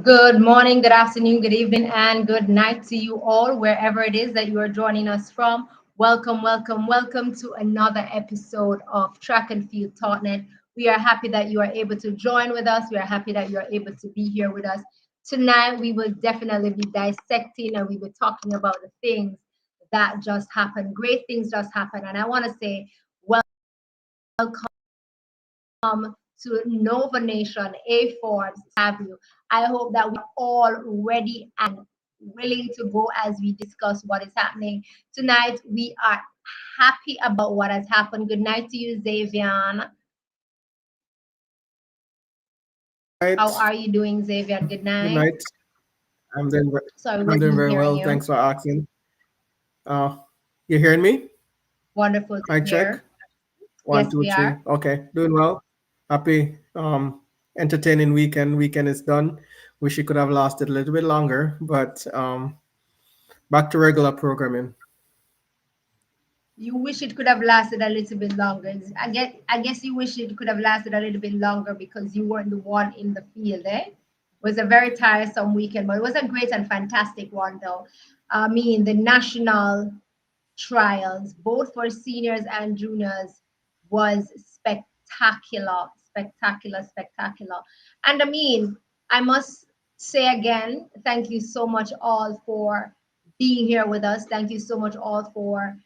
Good morning, good afternoon, good evening, and good night to you all, wherever it is that you are joining us from. Welcome, welcome, welcome to another episode of Track and Field Thoughtnet. We are happy that you are able to join with us. We are happy that you are able to be here with us. Tonight, we will definitely be dissecting and we will be talking about the things that just happened. Great things just happened. And I want to say, welcome to Nova Nation, A Forbes, have you. I hope that we're all ready and willing to go as we discuss what is happening. Tonight, we are happy about what has happened. Good night to you, Xavier. How Right. are you doing, Xavier? Good Good night. night. I'm doing Sorry, we I'm doing wasn't very hearing well. you. Thanks for asking. Uh, you hearing me? Wonderful to I check. hear. One, Yes, two, we three. are. Okay, doing well. Happy. Entertaining weekend. Weekend is done. Wish it could have lasted a little bit longer, but back to regular programming. You wish it could have lasted a little bit longer. I guess you wish it could have lasted a little bit longer because you weren't the one in the field, eh? It was a very tiresome weekend, but it was a great and fantastic one, though. I mean, the national trials, both for seniors and juniors, was spectacular, spectacular, spectacular. And I mean, I must say again, thank you so much all for being here with us. Thank you so much all for,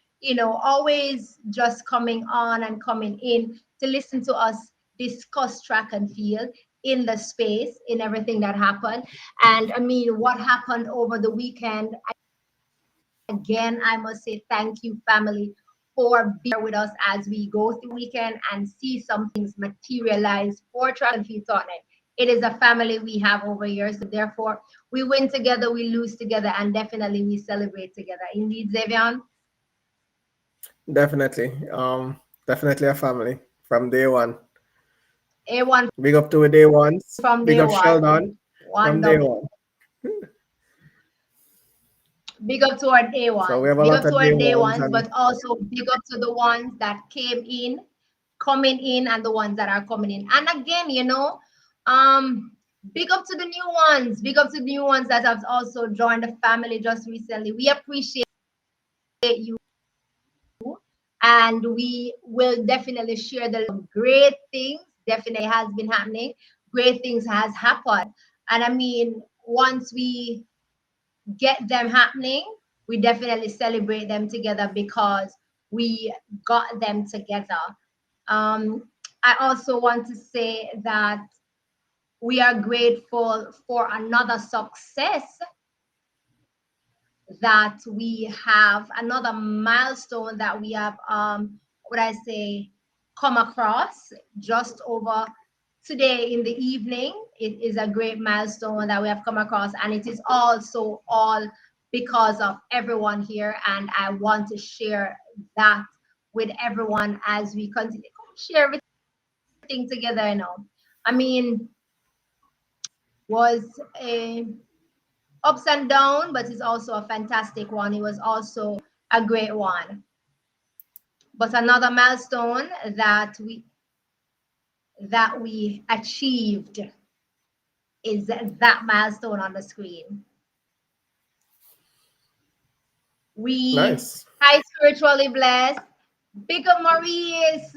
always just coming on and coming in to listen to us discuss track and field in the space, in everything that happened. And I mean, what happened over the weekend, again, I must say thank you, family, for being with us as we go through weekend and see some things materialize for Track and Field Tottenham. It is a family we have over here, so therefore we win together, we lose together, and definitely we celebrate together. Indeed, Xavier, Definitely. Definitely a family from day one. A1 Big up to a day ones. from Big day up one, Sheldon one from day double. one. Big up to our day So we ones, have a big lot up to of our day day ones ones, and but also big up to the ones that came in, coming in, and the ones that are coming in. And again, um, big up to the new ones, big up to the new ones that have also joined the family just recently. We appreciate you, and we will definitely share the great things. Definitely has been happening. Great things has happened, and I mean, once we get them happening, we definitely celebrate them together because we got them together. I also want to say that we are grateful for another success that we have, another milestone that we have, what I say, come across just over today in the evening. It is a great milestone that we have come across, and it is also all because of everyone here. And I want to share that with everyone as we continue to share everything together. I mean, was a ups and down, but it's also a fantastic one. It was also a great one. But another milestone that we achieved is that milestone on the screen. We nice. high spiritually blessed. Big up Maurice.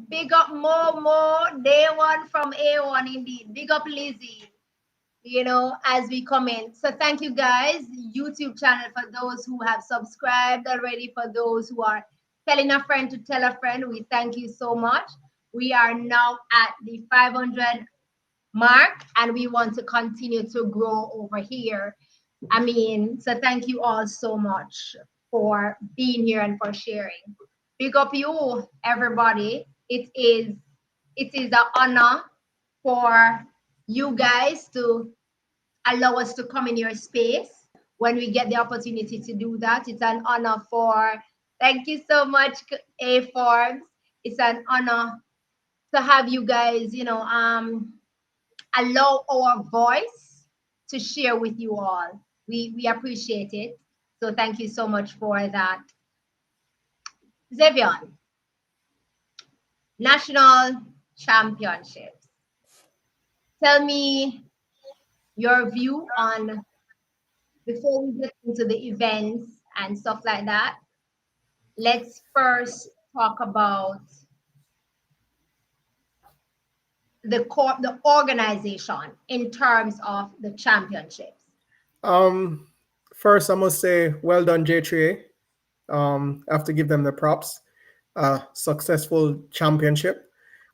Big up Momo. Day one from A1 indeed. Big up Lizzie. As we come in. So thank you guys. YouTube channel for those who have subscribed already, for those who are telling a friend to tell a friend. We thank you so much. We are now at the 500 mark and we want to continue to grow over here. I mean, so thank you all so much for being here and for sharing. Big up you, everybody. It is an honor for you guys to allow us to come in your space when we get the opportunity to do that. It's an honor for, thank you so much, A Forbes. It's an honor to have you guys, allow our voice to share with you all. We appreciate it. So thank you so much for that. Xavier, national championships. Tell me your view on, before we get into the events and stuff like that, let's first talk about the organization in terms of the championships. Um, First, I must say, well done, J3A. I have to give them the props. Successful championship.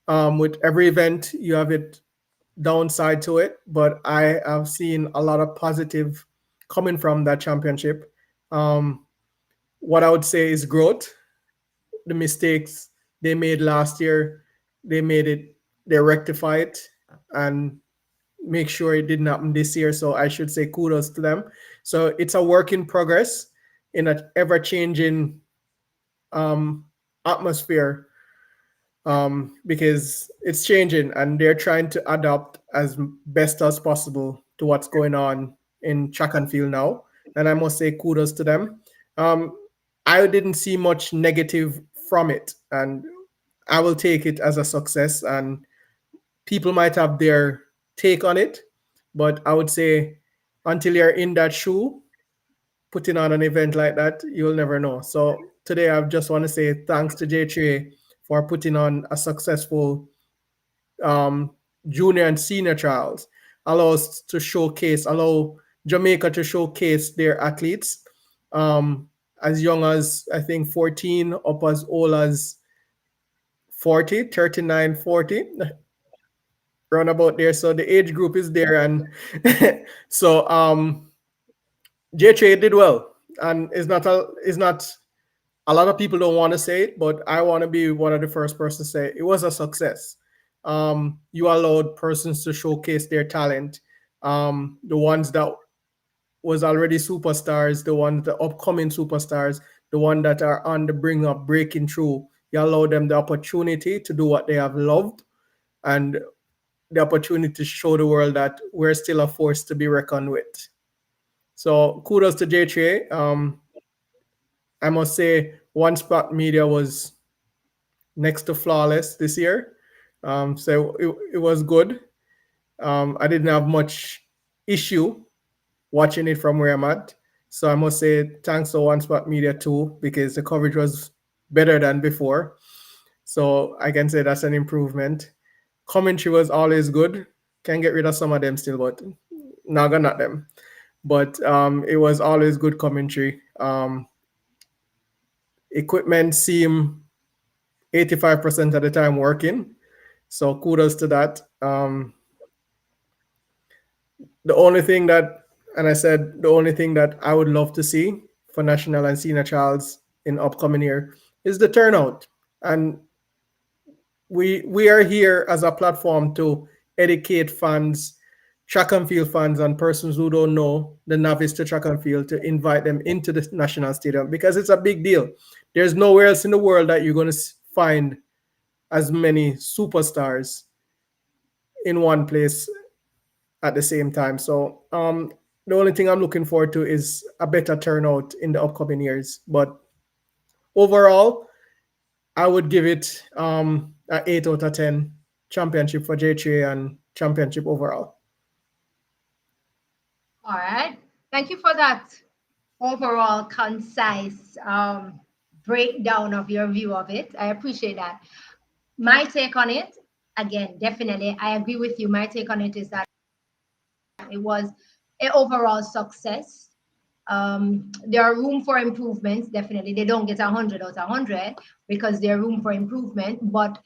With every event, you have it downside to it, but I have seen a lot of positive coming from that championship. Um, what I would say is growth. The mistakes they made last year, they made it, they rectify it, and make sure it didn't happen this year. So I should say kudos to them. So it's a work in progress in an ever changing um, atmosphere, because it's changing and they're trying to adapt as best as possible to what's going on in track and field now. And I must say kudos to them. Um, I didn't see much negative from it, and I will take it as a success. And people might have their take on it, but I would say until you're in that shoe, putting on an event like that, you'll never know. So today, I just want to say thanks to J3A for putting on a successful um, junior and senior trials. Allow us to showcase, allow Jamaica to showcase their athletes, as young as I think 14 up as old as 40, 39, 40, round about there. So the age group is there, and so J3A did well, and it's not a lot of people don't want to say it, but I want to be one of the first persons to say it was a success. You allowed persons to showcase their talent. The ones that was already superstars, the ones, the upcoming superstars, the ones that are on the brink of breaking through. You allow them the opportunity to do what they have loved, and the opportunity to show the world that we're still a force to be reckoned with. So kudos to J3A. I must say, One Spot Media was next to flawless this year. So it was good. I didn't have much issue watching it from where I'm at. So I must say thanks to One Spot Media too, because the coverage was better than before. So I can say that's an improvement. Commentary was always good. Can get rid of some of them still, but not gonna not them. But it was always good commentary. Equipment seemed 85% of the time working. So kudos to that. The only thing that, and I said the only thing that I would love to see for national and senior trials in upcoming year is the turnout. And we are here as a platform to educate fans, track and field fans, and persons who don't know the novice to track and field, to invite them into the national stadium because it's a big deal. There's nowhere else in the world that you're going to find as many superstars in one place at the same time. So the only thing I'm looking forward to is a better turnout in the upcoming years. But overall, I would give it an 8 out of 10 championship for J3 and championship overall. All right. Thank you for that overall concise breakdown of your view of it. I appreciate that. My take on it, again, definitely, I agree with you. My take on it is that it was an overall success. There are room for improvements, definitely. They don't get 100 out of 100 because there are room for improvement, but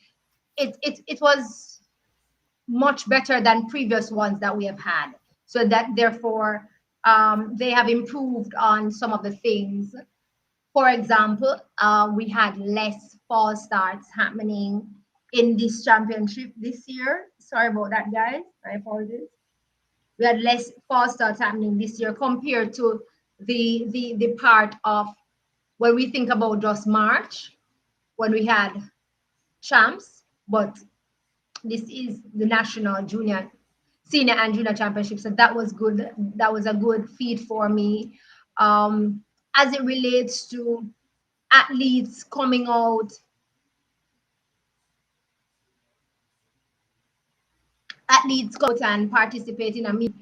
it was much better than previous ones that we have had. So that therefore, they have improved on some of the things. For example, we had less false starts happening in this championship this year. Sorry about that, guys. I apologize. We had less false starts happening this year compared to the part of when we think about just March, when we had champs, but this is the national junior, senior and junior championship. So that was good. That was a good feat for me. As it relates to athletes coming out, and participating. I mean,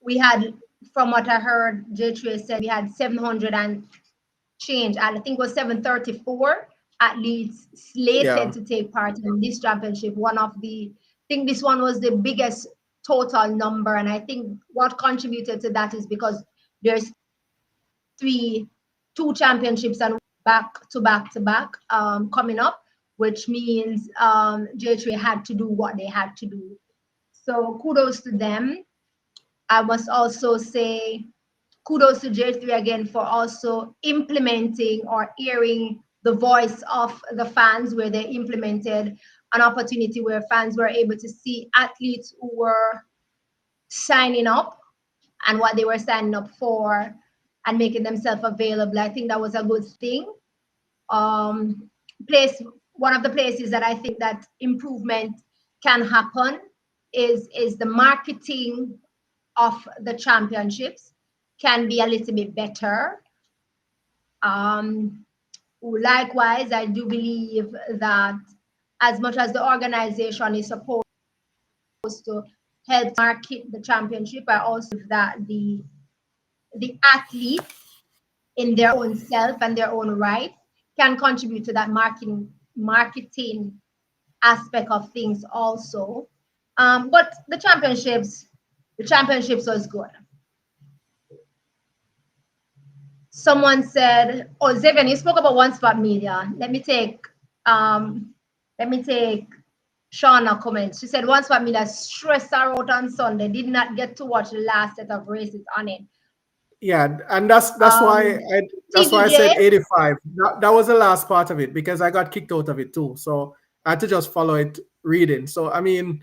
we had, from what I heard, J3 said we had 700 and change. I think it was 734 athletes slated Yeah. to take part in this championship. I think this one was the biggest total number. And I think what contributed to that is because there's two championships and back to back to back coming up, which means J3 had to do what they had to do. So kudos to them. I must also say kudos to J3 again for also implementing or hearing the voice of the fans, where they implemented an opportunity where fans were able to see athletes who were signing up and what they were signing up for and making themselves available. I think that was a good thing. Um, One of the places that I think that improvement can happen is the marketing of the championships can be a little bit better. Likewise, I do believe that as much as the organization is supposed to help market the championship, I also believe that the athletes in their own self and their own right can contribute to that marketing aspect of things also. But the championships was good. Someone said, "Oh, Xavier, you spoke about one spot media. Um, let me take Shauna comments. She said one spot media stressed her out on Sunday. Did not get to watch the last set of races on it. Yeah, and that's why I said TVJ, 85. That was the last part of it because I got kicked out of it too. So I had to just follow it reading. So I mean,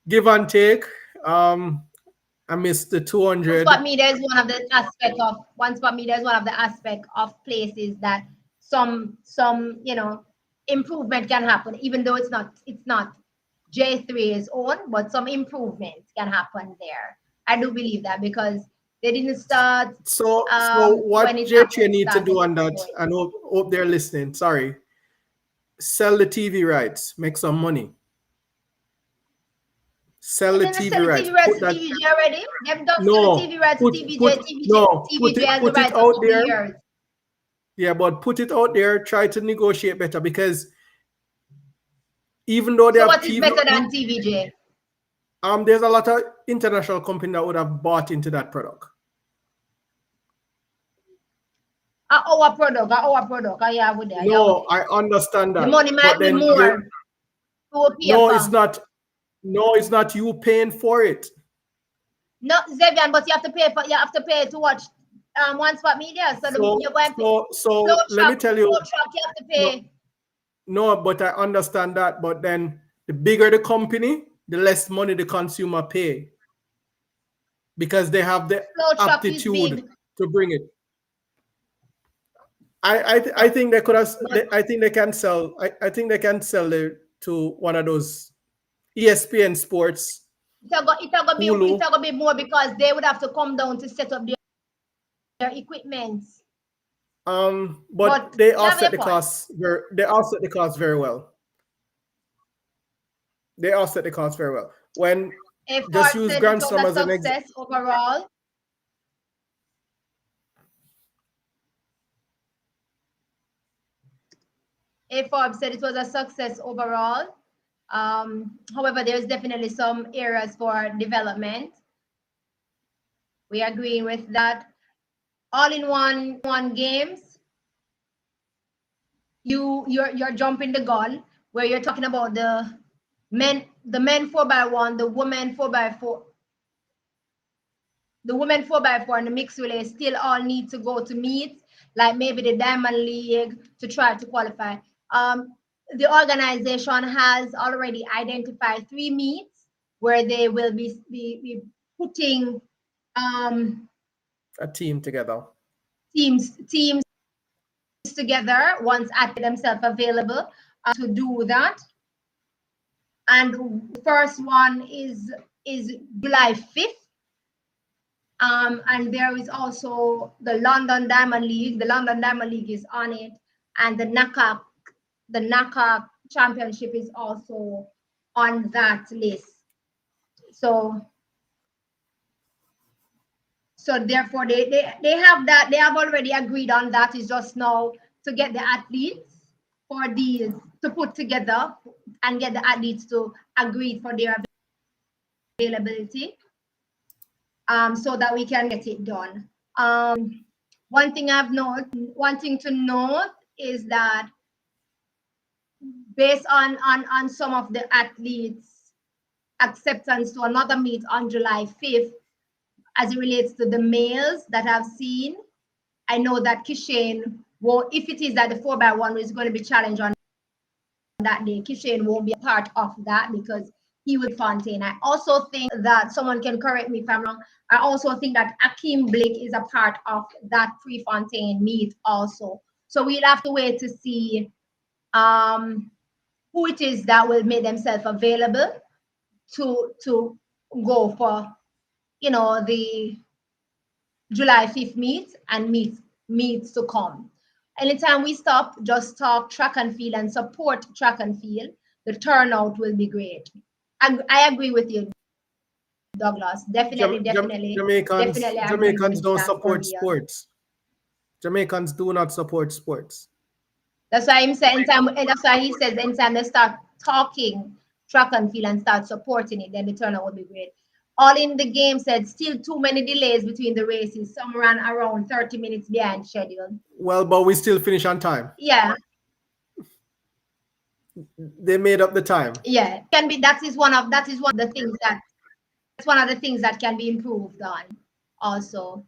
give and take. Um, I missed the one spot 200. media is one spot media is one of the aspect of places that some improvement can happen, even though it's not J3's own, but some improvements can happen there. I do believe that because they didn't start So when what it JT happened, need to started do on that, going. and hope they're listening. Sorry, sell the TV rights, make some money. Sell And the then they TV sell the rights. TV rights Put to that TVJ already. They've done sell the no, TV rights to TVJ. put TVJ has the it rights a out couple there. years. Yeah, but put it out there. Try to negotiate better because even though they So have what is TV, better than TVJ? there's a lot of international company that would have bought into that product. Our product. Yeah, with there. Yeah, with No, there. I understand The that, money but might be then more to no, it's paper. not. No, it's not you paying for it. Not Zevian, but you have to pay to watch one spot media. So you're going to pay So let me tell flow you, truck, you have to no, pay. no, but I understand that. But then the bigger the company, the less money the consumer pay because they have the Flow truck is aptitude big, to bring it. I think they could have. but I think they can sell. I think they can sell it to one of those ESPN Sports, Hulu. it'll be more because they would have to come down to set up their equipment. But But they you have offset your the point. costs. They offset the costs very well. They offset the costs very well. When If just Forbes use said it Grand was Slam a as an example. success overall, if Forbes said it was a success overall, however, there's definitely some areas for development. We agree with that. All in one games, you're jumping the gun where you're talking about the men 4x1, the women 4x4 and the mixed relay still all need to go to meet, like maybe the Diamond League to try to qualify. The organization has already identified 3 meets where they will be putting A team together. teams together once at themselves available to do that. And the first one is July 5th. And there is also the London Diamond League. The London Diamond League is on it, and the NACA Championship is also on that list. So So therefore, they have that. They have already agreed on that. It's just now to get the athletes for these to put together and get the athletes to agree for their availability, so that we can get it done. One thing one thing to note is that based on some of the athletes' acceptance to another meet on July 5th, as it relates to the males that I've seen, I know that Kishane, well, if it is that the 4x1 is going to be challenged on that day, Kishane won't be a part of that because he will Fontaine. I also think that someone can correct me if I'm wrong. I also think that Akeem Blake is a part of that Prefontaine meet also. So we'll have to wait to see who it is that will make themselves available to go for, the July 5th meet and meets to come. Anytime we stop, just talk track and field and support track and field, the turnout will be great. I agree with you, Douglas. Definitely agree Jamaicans with don't that, support Korea. sports. Jamaicans do not support sports. That's why I'm saying that's why he says anytime they start talking track and field and start supporting it, then the turnout will be great. All in the game said still too many delays between the races. Some ran around 30 minutes behind schedule. Well, but we still finish on time. Yeah. They made up the time. Yeah. Can be that is one of the things that's one of the things that can be improved on also.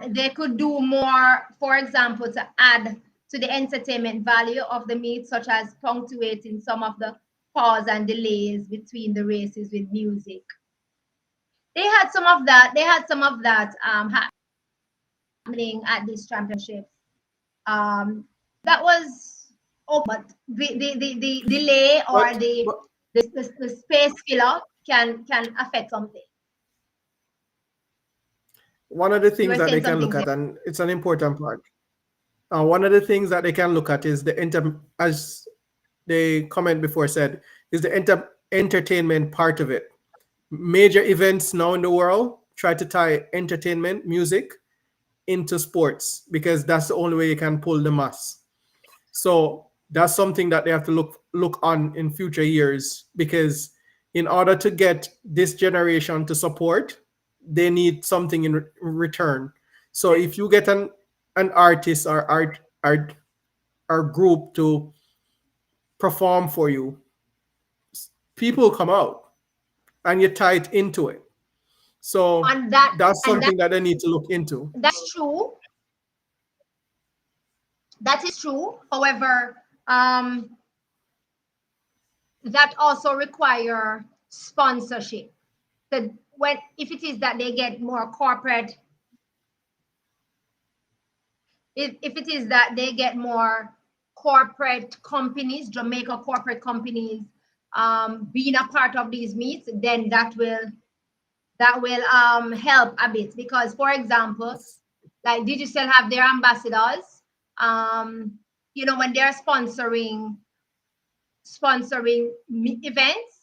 They could do more, for example, to add to the entertainment value of the meet, such as punctuating some of the pause and delays between the races with music. They had some of that. Happening at these championships. That was but the delay or But, the but the space filler can affect something. one of the You things were that they saying can look something. at, and it's an important part. One of the things that they can look at is as the comment before said, is the entertainment part of it. Major events now in the world try to tie entertainment, music into sports because that's the only way you can pull the mass. So that's something that they have to look on in future years because in order to get this generation to support, they need something in return. So if you get an artist or art or group to perform for you, people come out and you tie it into it. So On that, that's and something that they need to look into. that's true. That is true. However, that also require sponsorship. So when if it is that they get more corporate, if it is that they get more corporate companies, Jamaica corporate companies, being a part of these meets, then that will help a bit because, for example, like Digital have their ambassadors. When they're sponsoring events,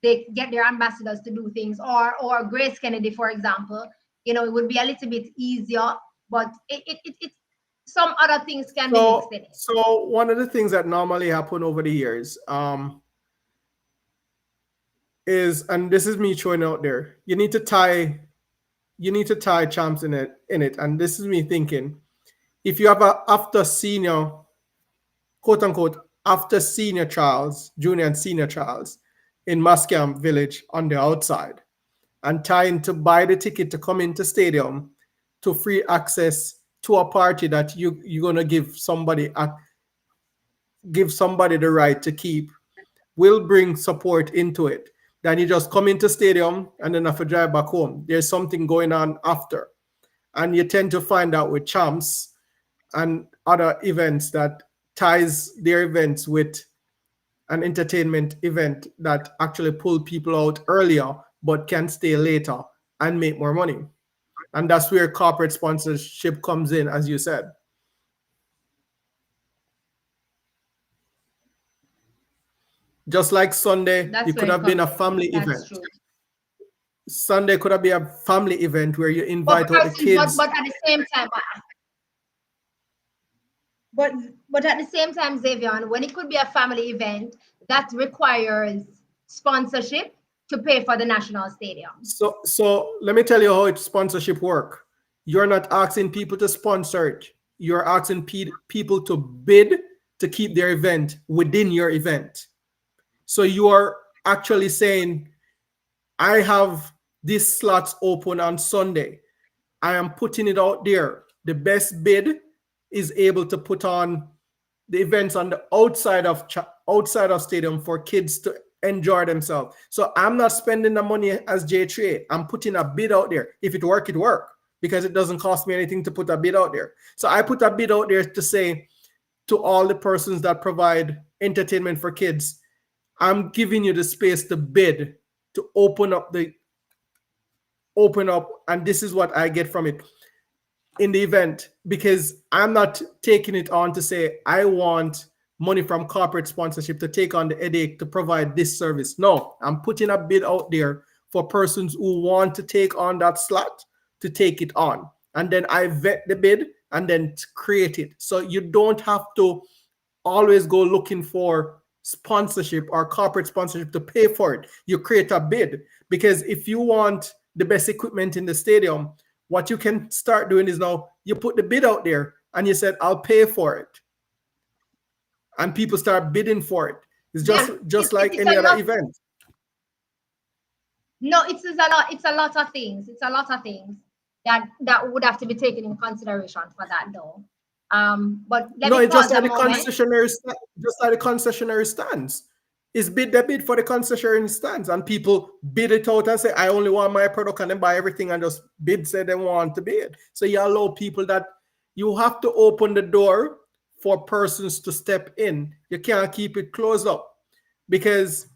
they get their ambassadors to do things. Or Grace Kennedy, for example, it would be a little bit easier, but it some other things can be mixed in it. So one of the things that normally happen over the years is, and this is me throwing out there, you need to tie champs in it. And this is me thinking, if you have a after senior, quote unquote, after senior trials, junior and senior trials in Muscam Village on the outside, and trying to buy the ticket to come into stadium to free access to a party that you're gonna give somebody the right to keep, will bring support into it. Then you just come into stadium and then have to drive back home. There's something going on after. And you tend to find out with champs and other events that ties their events with an entertainment event that actually pull people out earlier but can stay later and make more money. And that's where corporate sponsorship comes in, as you said. Just like Sunday, That's you where could it have been comes a in. family That's event. true. Sunday could be a family event where you But invite out the person, kids. but at the same time, but but at the same time, Xavier, when it could be a family event that requires sponsorship to pay for the national stadium. So let me tell you how it sponsorship work. You're not asking people to sponsor it. You're asking people to bid to keep their event within your event. So you are actually saying, I have these slots open on Sunday. I am putting it out there. The best bid is able to put on the events on the outside of stadium for kids to enjoy themselves. So I'm not spending the money as J3A. I'm putting a bid out there. If it work, it work, because it doesn't cost me anything to put a bid out there. So I put a bid out there to say to all the persons that provide entertainment for kids, I'm giving you the space to bid, to open up, and this is what I get from it in the event, because I'm not taking it on to say I want money from corporate sponsorship to take on the headache to provide this service. No, I'm putting a bid out there for persons who want to take on that slot to take it on. And then I vet the bid and then create it. So you don't have to always go looking for sponsorship or corporate sponsorship to pay for it. You create a bid, because if you want the best equipment in the stadium, what you can start doing is now you put the bid out there and you said, I'll pay for it. And people start bidding for it. It's Then just like it's any a other lot. event. No, it's a lot. It's a lot of things. It's a lot of things that would have to be taken in consideration for that, though. But let No, me it's just pause like a the moment. concessionary stands. It's bid the bid for the concessionary stands, and people bid it out and say, I only want my product, and then buy everything and just bid say they want to bid. So you allow people that you have to open the door for persons to step in. You can't keep it closed up, because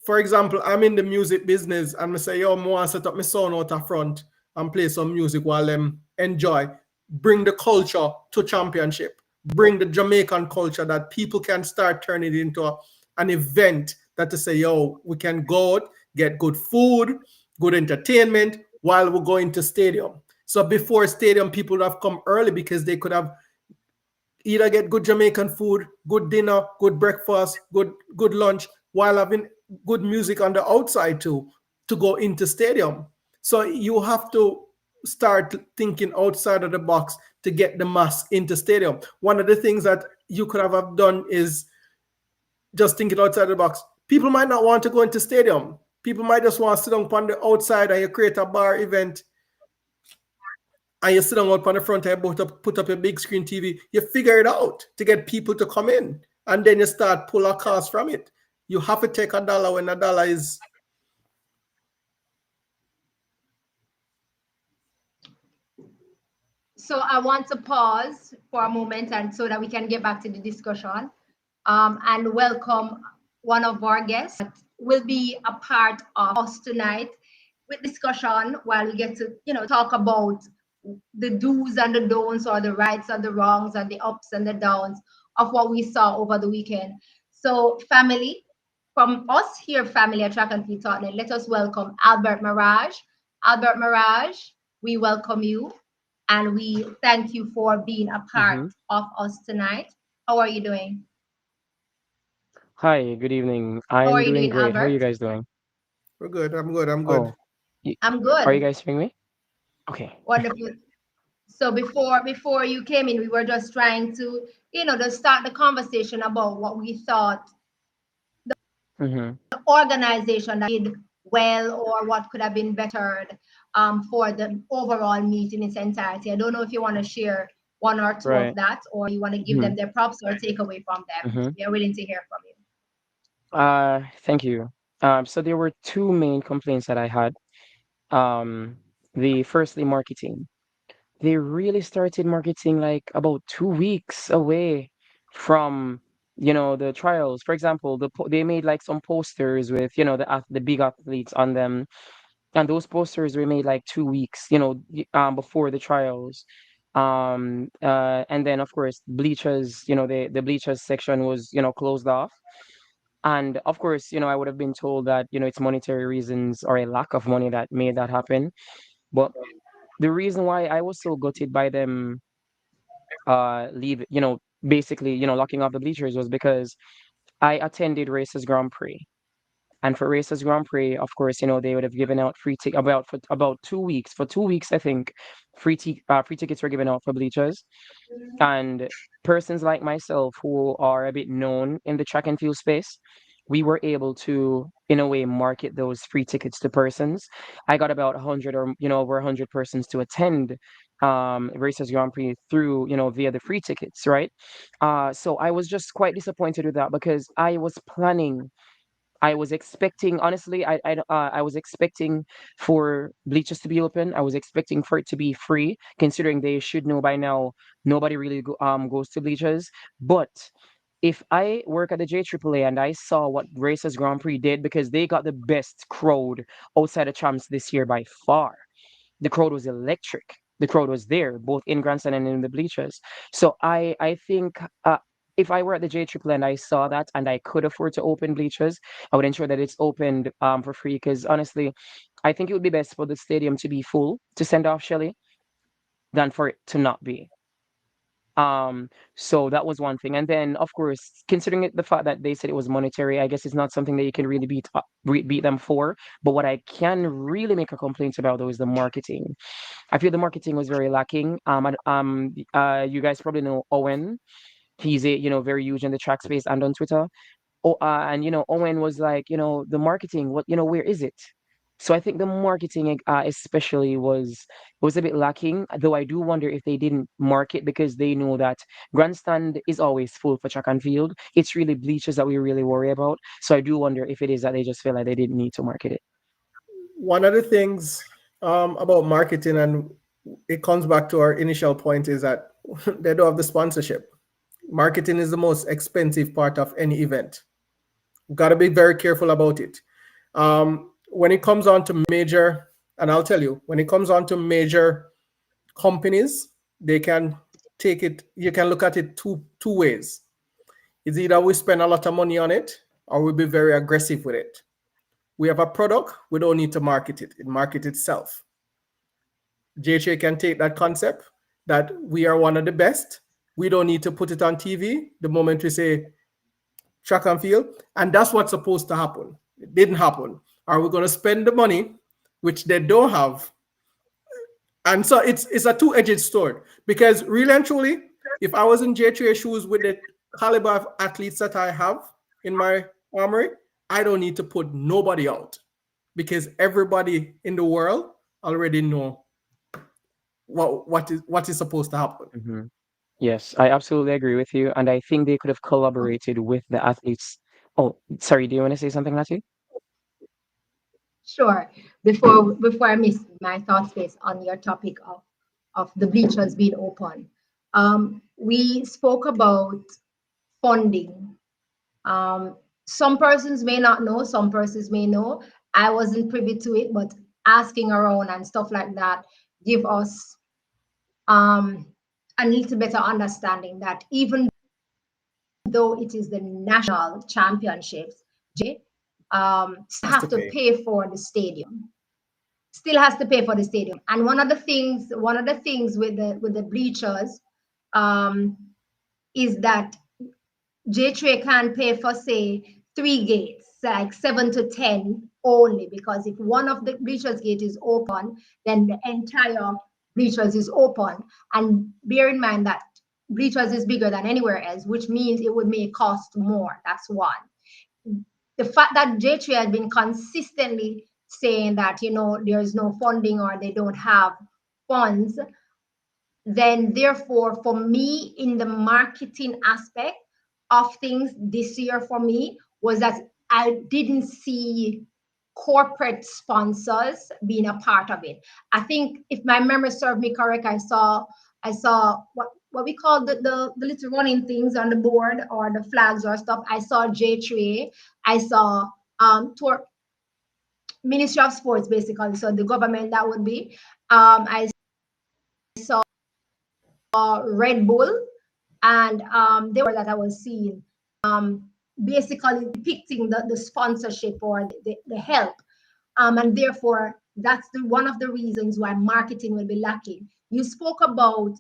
for example, I'm in the music business and I say, yo, I want to set up my sound out of front and play some music while them enjoy. Bring the culture to championship. Bring the Jamaican culture that people can start turning it into an event that to say, yo, we can go out, get good food, good entertainment while we're going to stadium. So before stadium, people would have come early because they could have either get good Jamaican food, good dinner, good breakfast, good lunch, while having good music on the outside too, to go into stadium. So you have to start thinking outside of the box to get the mass into stadium. One of the things that you could have done is just thinking outside the box. People might not want to go into stadium. People might just want to sit down on the outside and you create a bar event and you sit down out on the front and put up a big screen TV, you figure it out to get people to come in. And then you start pull a cost from it. You have to take a dollar when a dollar is. So I want to pause for a moment and so that we can get back to the discussion, and welcome one of our guests that will be a part of us tonight with discussion while we get to, talk about the do's and the don'ts, or the rights and the wrongs and the ups and the downs of what we saw over the weekend. So family, from us here, family at Track and Field Tottenham, let us welcome Albert Mirage. Albert Mirage, we welcome you and we thank you for being a part Mm-hmm. of us tonight. How are you doing? Hi, good evening. How are I'm you doing doing, great. How are you Albert? guys doing? We're good. I'm good. I'm good. Oh, y I'm are you good. guys hearing me? Okay. Wonderful. So before you came in, we were just trying to, just start the conversation about what we thought Mm-hmm. the organization that did well or what could have been bettered, for the overall meet in its entirety. I don't know if you want to share one or two of Right. that, or you want to give Mm-hmm. them their props or take away from them. Mm-hmm. We are willing to hear from you. Thank you. So there were two main complaints that I had. Um, the firstly marketing. They really started marketing like about 2 weeks away from, the trials. For example, they made like some posters with, the big athletes on them. And those posters were made like 2 weeks, before the trials. And then of course bleachers, the bleachers section was, closed off. And of course, I would have been told that, it's monetary reasons or a lack of money that made that happen. But the reason why I was so gutted by them leave, basically, locking off the bleachers was because I attended Races Grand Prix. And for Races Grand Prix, of course, they would have given out free ticket about 2 weeks. For 2 weeks, I think, free tickets were given out for bleachers. And persons like myself who are a bit known in the track and field space, we were able to, in a way, market those free tickets to persons. I got about 100 or, over 100 persons to attend Racers Grand Prix through, via the free tickets, right? So I was just quite disappointed with that because I was expecting, honestly, I was expecting for bleachers to be open. I was expecting for it to be free, considering they should know by now nobody really goes to bleachers. But if I work at the JAAA and I saw what Racers Grand Prix did, because they got the best crowd outside of champs this year by far, the crowd was electric. The crowd was there, both in grandstand and in the bleachers. So I think if I were at the JAAA and I saw that and I could afford to open bleachers, I would ensure that it's opened for free. Because honestly, I think it would be best for the stadium to be full to send off Shelly than for it to not be. So that was one thing. And then, of course, considering the fact that they said it was monetary, I guess it's not something that you can really beat them for. But what I can really make a complaint about though is the marketing. I feel the marketing was very lacking. You guys probably know Owen. He's a very huge in the track space and on Twitter. Oh, and Owen was like, the marketing. What where is it? So I think the marketing, especially, was a bit lacking. Though I do wonder if they didn't market because they know that grandstand is always full for track and field. It's really bleachers that we really worry about. So I do wonder if it is that they just feel like they didn't need to market it. One of the things about marketing, and it comes back to our initial point, is that they don't have the sponsorship. Marketing is the most expensive part of any event. Got to be very careful about it. When it comes on to major, and I'll tell you, when it comes on to major companies, they can take it. You can look at it two ways. It's either we spend a lot of money on it, or we be very aggressive with it. We have a product, we don't need to market it. It market itself. JJ can take that concept that we are one of the best. We don't need to put it on TV the moment we say track and field. And that's what's supposed to happen. It didn't happen. Are we going to spend the money, which they don't have? And so it's a two-edged sword because really and truly, if I was in J3 shoes with the caliber of athletes that I have in my armory, I don't need to put nobody out because everybody in the world already know what is supposed to happen. Hmm. Yes, I absolutely agree with you, and I think they could have collaborated with the athletes. Oh, sorry, do you want to say something, Lati? Sure. Before I miss my thought space on your topic of the bleachers being open, we spoke about funding. Some persons may not know, some persons may know. I wasn't privy to it, but asking around and stuff like that give us a little better understanding that even though it is the national championships, still Has to have to pay. pay for the stadium. Still has to pay for the stadium. And one of the things with the bleachers um, is that J3 can pay for say 3 gates, like 7 to 10 only, because if one of the bleachers gate is open, then the entire bleachers is open. And bear in mind that bleachers is bigger than anywhere else, which means it would may cost more. That's one. The fact that J3 has been consistently saying that there's no funding or they don't have funds, then therefore for me in the marketing aspect of things this year for me was that I didn't see corporate sponsors being a part of it. I think if my memory served me correct, I saw what we call the little running things on the board or the flags or stuff. I saw J3, I saw tour Ministry of Sports basically, so the government that would be. I saw Red Bull, and they were that I was seeing. basically depicting the sponsorship or the help. And therefore, that's one of the reasons why marketing will be lacking. You spoke about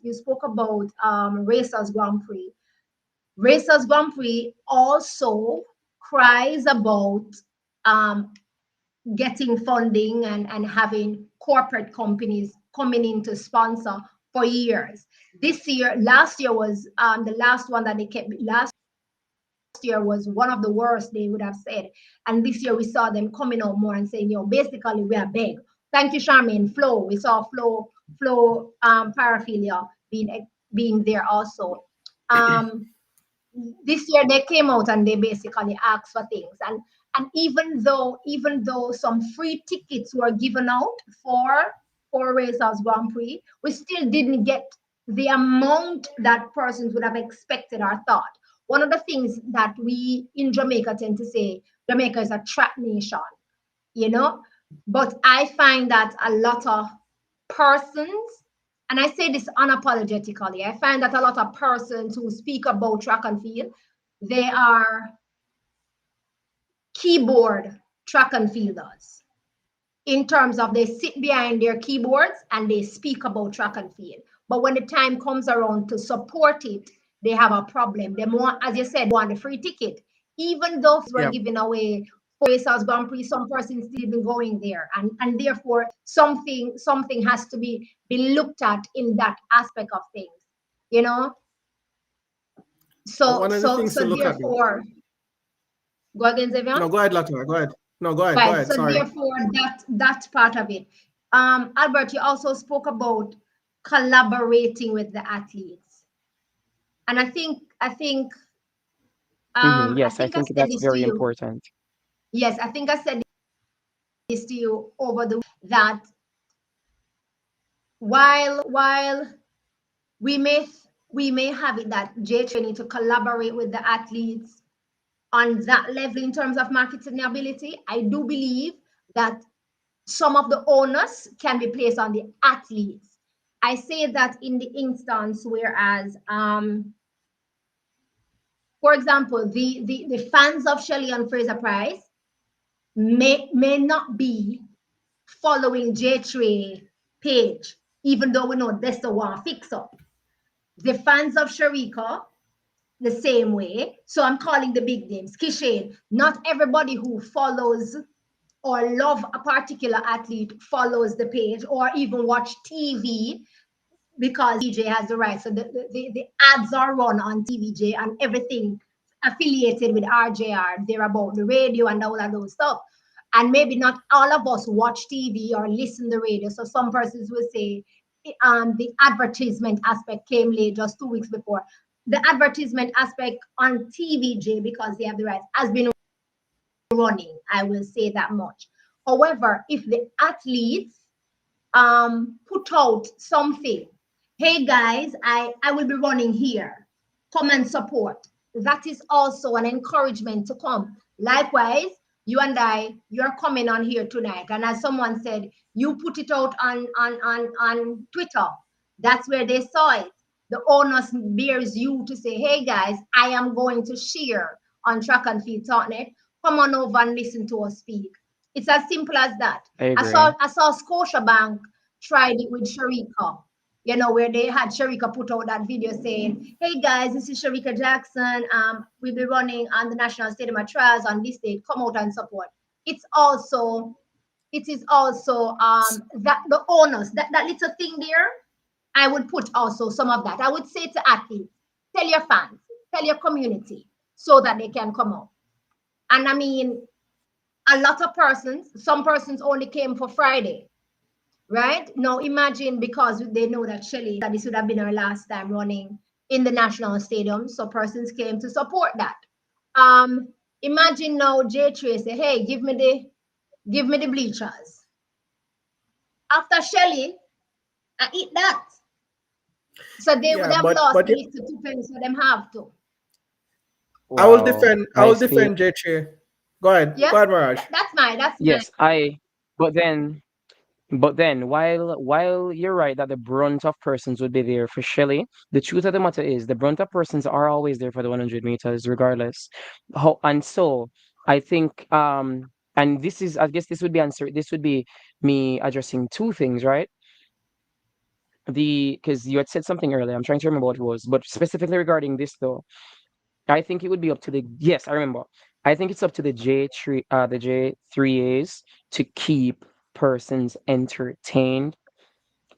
Racers Grand Prix. Racers Grand Prix also cries about um, getting funding and having corporate companies coming in to sponsor for years. Last year was the last one that they kept. Last year was one of the worst, they would have said. And this year we saw them coming out more and saying, basically we are big. Thank you, Charmaine. Flow. We saw Flow paraphilia being there also. Um, this year they came out and they basically asked for things, and even though some free tickets were given out for Racers Grand Prix, we still didn't get the amount that persons would have expected or thought. One of the things that we in Jamaica tend to say, Jamaica is a trap nation, you know. But I find that a lot of persons, and I say this unapologetically, I find that a lot of persons who speak about track and field, they are keyboard track and fielders in terms of they sit behind their keyboards and they speak about track and field. But when the time comes around to support it, they have a problem. They want, as you said, want a free ticket. Even though we're Yeah. giving away for Racers Grand Prix, some persons still been going there. And therefore something has to be looked at in that aspect of things, you know? So One of the so things to so look at, though. therefore, go again, Xavier. No, go ahead, Latoya. Go ahead. No, go ahead. Go Right. ahead. So Sorry. therefore, that part of it. Albert, you also spoke about collaborating with the athletes, and I Yes, I think I think said that's this to very you. important. Yes, I think I said this to you over the that while we may we may have it that J training to collaborate with the athletes on that level in terms of marketing ability, I do believe that some of the onus can be placed on the athletes. I say that in the instance whereas, for example, the fans of Shelley and Fraser Price may not be following J Trey page, even though we know that's the one fix up. The fans of Sharika the same way. So I'm calling the big names. Kishane, not everybody who follows or love a particular athlete follows the page or even watch TV because TVJ has the right. So the ads are run on TVJ and everything affiliated with RJR. They're about the radio and all of those stuff. And maybe not all of us watch TV or listen to the radio. So some persons will say the advertisement aspect came late just 2 weeks before. The advertisement aspect on TVJ, because they have the rights, has been running. I will say that much. However, if the athletes put out something, hey guys, I will be running here, come and support, that is also an encouragement to come. Likewise, you and I, you're coming on here tonight, and as someone said, you put it out on Twitter. That's where they saw it. The onus bears you to say, hey guys, I am going to share on Track and Field Talknet, come on over and listen to us speak. It's as simple as that. I I agree. saw I saw Scotiabank tried it with Sharika, where they had Sharika put out that video saying, hey guys, this is Sharika Jackson. We'll be running on the National Stadium of Trials on this date. Come out and support. It is also that the owners, that little thing there, I would put also some of that. I would say to athletes, tell your fans, tell your community so that they can come out. And I mean, a lot of persons, some persons only came for Friday, right? Now imagine, because they know that Shelly, that this would have been her last time running in the national stadium, so persons came to support that. Imagine now J Trey say, hey, give me the bleachers. After Shelly, I eat that. So they would Yeah, have but lost but the little 2 pence for them have to. I will Wow. defend. I I will see. defend JJ. Go ahead. Yeah, Go ahead, Mirage. that's mine. Yes, but then But then, while you're right that the brunt of persons would be there for Shelley, the truth of the matter is the brunt of persons are always there for the 100 meters, regardless. And so I think, and this is, I guess, this would be me addressing two things, right? Because you had said something earlier. I'm trying to remember what it was, but specifically regarding this though, I think it would be up to the, yes, I remember. I think it's up to the J3As to keep persons entertained,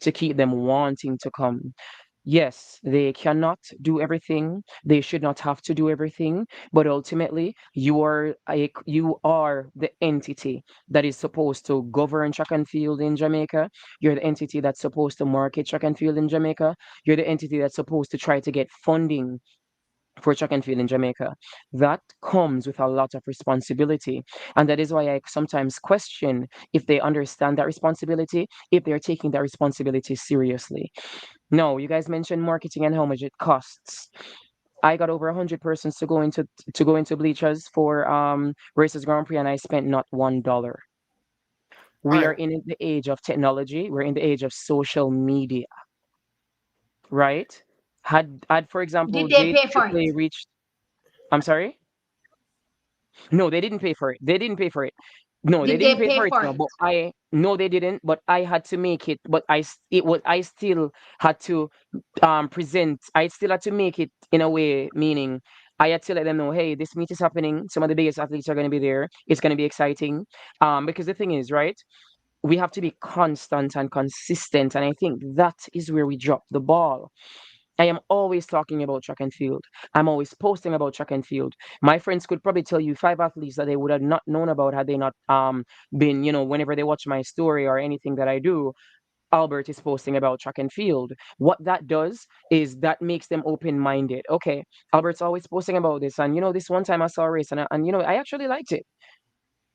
to keep them wanting to come. Yes, they cannot do everything. They should not have to do everything. But ultimately, you are the entity that is supposed to govern track and field in Jamaica. You're the entity that's supposed to market track and field in Jamaica. You're the entity that's supposed to try to get funding for track and field in Jamaica. That comes with a lot of responsibility. And that is why I sometimes question if they understand that responsibility, if they're taking that responsibility seriously. No, you guys mentioned marketing and how much it costs. I got over 100 persons to go into bleachers for races Grand Prix, and I spent not $1. All We are right. in the age of technology. We're in the age of social media, right? Had for example Did they J pay for it? Triple A reached. I'm sorry. No, they didn't pay for it. They didn't pay for it. No, they Did didn't they pay pay for it. for No, it? but I no, they didn't. But I had to make it. But I still had to present. I still had to make it in a way, meaning I had to let them know, hey, this meet is happening. Some of the biggest athletes are going to be there. It's going to be exciting. Because the thing is, right? We have to be constant and consistent, and I think that is where we drop the ball. I am always talking about track and field. I'm always posting about track and field. My friends could probably tell you 5 athletes that they would have not known about had they not been, whenever they watch my story or anything that I do, Albert is posting about track and field. What that does is that makes them open minded. Okay, Albert's always posting about this, and this one time I saw a race, and I actually liked it.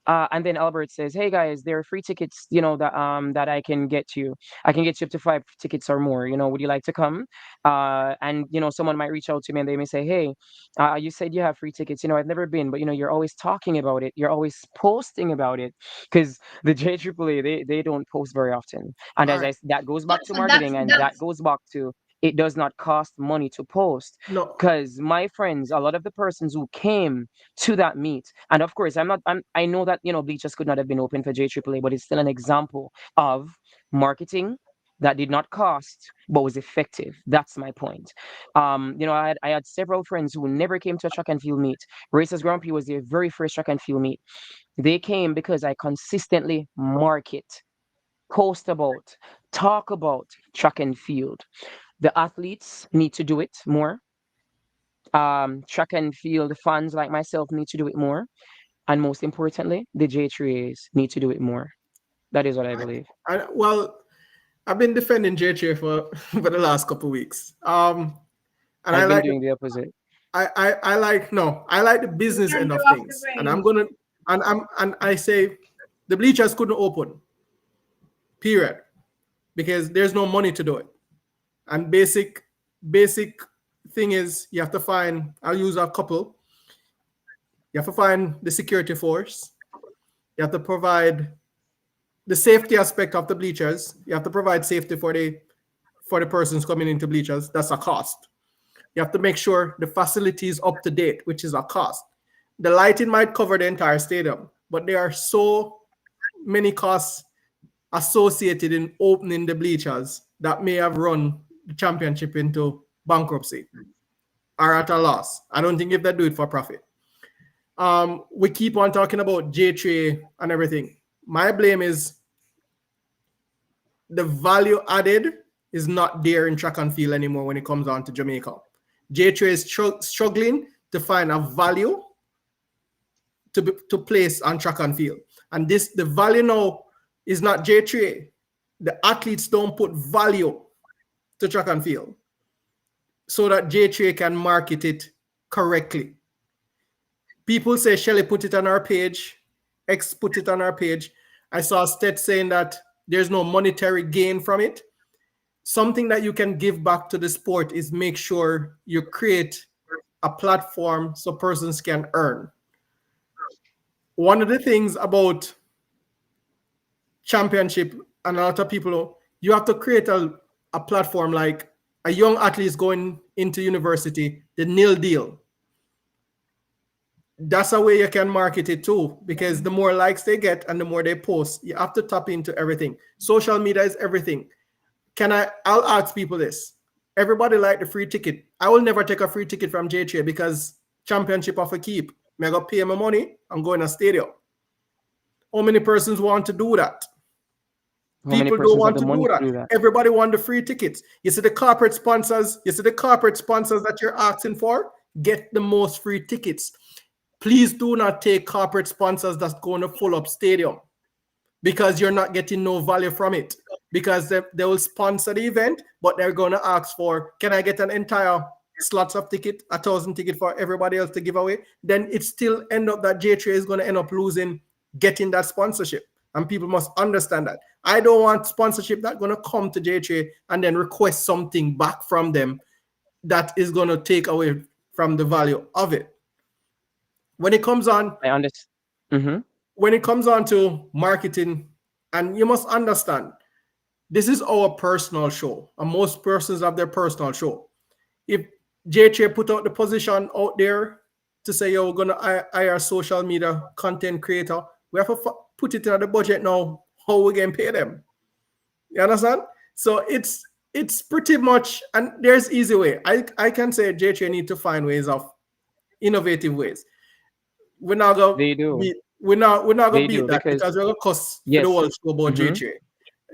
And then Albert says, "Hey guys, there are free tickets, that I can get you. I can get you up to 5 tickets or more. Would you like to come?" And someone might reach out to me and they may say, "Hey, you said you have free tickets. I've never been, but you're always talking about it. You're always posting about it, because the JAAA they don't post very often. And All right. that goes So, back to so that's marketing, and that that's goes back to it does not cost money to post, No. because my friends, a lot of the persons who came to that meet. And of course, I know that bleachers could not have been open for JAAA, but it's still an example of marketing that did not cost but was effective. That's my point. I had several friends who never came to a track and field meet. Racers Grand Prix was their very first track and field meet. They came because I consistently market, post about, talk about track and field. The athletes need to do it more. Track and field fans like myself need to do it more, and most importantly, the J3As need to do it more. That is what I believe. Well, I've been defending JJ for for the last couple of weeks. And I I've been like doing the opposite. I like no, I like the you business can end go of off the things, and I'm range. gonna and I say the bleachers couldn't open, period, because there's no money to do it. And basic thing is you have to find. I'll use a couple. You have to find the security force. You have to provide the safety aspect of the bleachers. You have to provide safety for the persons coming into bleachers. That's a cost. You have to make sure the facility is up to date, which is a cost. The lighting might cover the entire stadium, but there are so many costs associated in opening the bleachers that may have run the championship into bankruptcy or at a loss. I don't think if they do it for profit. We keep on talking about J3 and everything. My blame is the value added is not there in track and field anymore when it comes down to Jamaica. J3 is struggling to find a value to place on track and field. And the value now is not J3. The athletes don't put value to track and field so that J3 can market it correctly. People say Shelly put it on our page, X put it on our page. I saw Stet saying that there's no monetary gain from it. Something that you can give back to the sport is make sure you create a platform so persons can earn. One of the things about championship and a lot of people, you have to create a platform like a young athlete is going into university, the nil deal. That's a way you can market it too, because the more likes they get and the more they post, you have to tap into everything. Social media is everything. I'll ask people this. Everybody like the free ticket. I will never take a free ticket from JTRA because championship of a keep. I go pay my money, I'm going to stadium. How many persons want to do that? How many People don't persons have want the to money do to that. do that? Everybody want the free tickets. You see the corporate sponsors that you're asking for, get the most free tickets. Please do not take corporate sponsors that's going to full up stadium, because you're not getting no value from it. Because they will sponsor the event, but they're going to ask for, can I get an entire slots of ticket, 1,000 ticket for everybody else to give away? Then it still end up that J3 is going to end up losing getting that sponsorship. And people must understand that. I don't want sponsorship that's going to come to J3 and then request something back from them that is going to take away from the value of it. When it comes on I understand. Mm-hmm. when it comes on to marketing, and you must understand, this is our personal show, and most persons have their personal show. If JJ put out the position out there to say, yo, we're gonna hire a social media content creator, we have to put it in the budget now, how we can pay them. You understand? So it's pretty much, and there's easy way. I can say JJ need to find ways of innovative ways. We're not gonna They do. beat we're not gonna They beat do that, because because we're gonna cuss for the yes. whole show about Mm-hmm. JJ.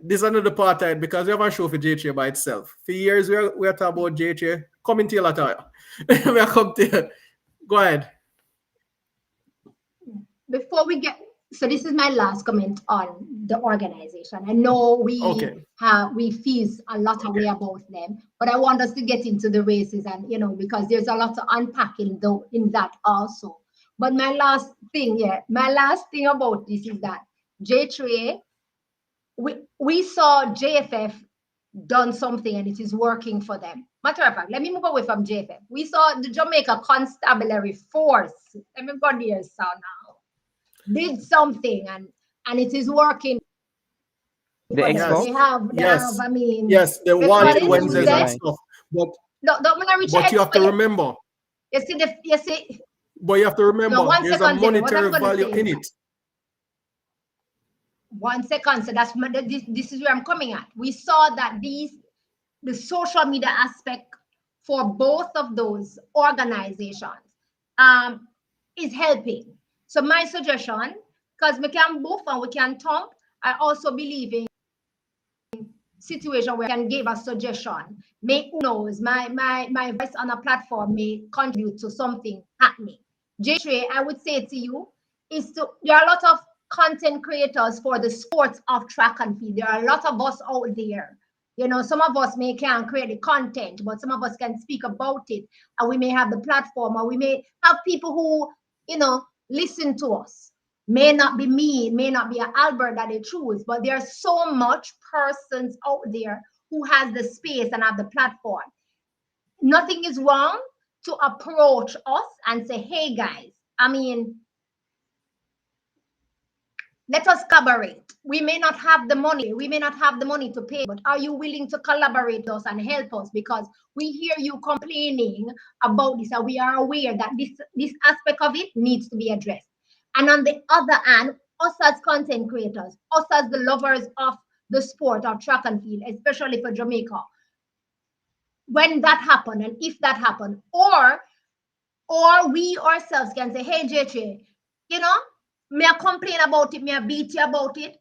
This is another part of it, because we have a show for JJ by itself. For years we are talking about JJ. Coming to you later. We are come to you. Go ahead. Before we get, so this is my last comment on the organization. I know Okay. we feel a lot of way about them, but I want us to get into the races, and because there's a lot to unpack in that also. But my last thing about this is that J3, we saw JFF done something and it is working for them. Matter of fact, let me move away from JFF. We saw the Jamaica Constabulary Force. Everybody is so now did something, and it is working The for them. Yes. They have, Yes. I mean, Yes. The they call the wild it sports Wednesdays and Tuesday. relive. stuff. But Don't wanna reach but you have to explain. remember. You see, But you have to no, remember, one there's a second, Zemi. What I'm monetary gonna value say is in that it. 1 second. So this is where I'm coming at. We saw that the social media aspect for both of those organizations is helping. So my suggestion, because we can both and we can talk, I also believe in situation where I can give a suggestion. May who knows, my voice on a platform may contribute to something happening. J3, I would say to you, there are a lot of content creators for the sports of track and field. There are a lot of us out there. Some of us may can't create the content, but some of us can speak about it, and we may have the platform, or we may have people who, listen to us. May not be me, it may not be an Albert that they choose, but there's so much persons out there who has the space and have the platform. Nothing is wrong to approach us and say, hey guys, I mean, let us collaborate. We may not have the money to pay, but are you willing to collaborate with us and help us? Because we hear you complaining about this, and we are aware that this aspect of it needs to be addressed. And on the other hand, us as content creators, us as the lovers of the sport of track and field, especially for Jamaica, when that happened, and if that happened, or we ourselves can say, hey JJ, you know, me I complain about it, me I beat you about it.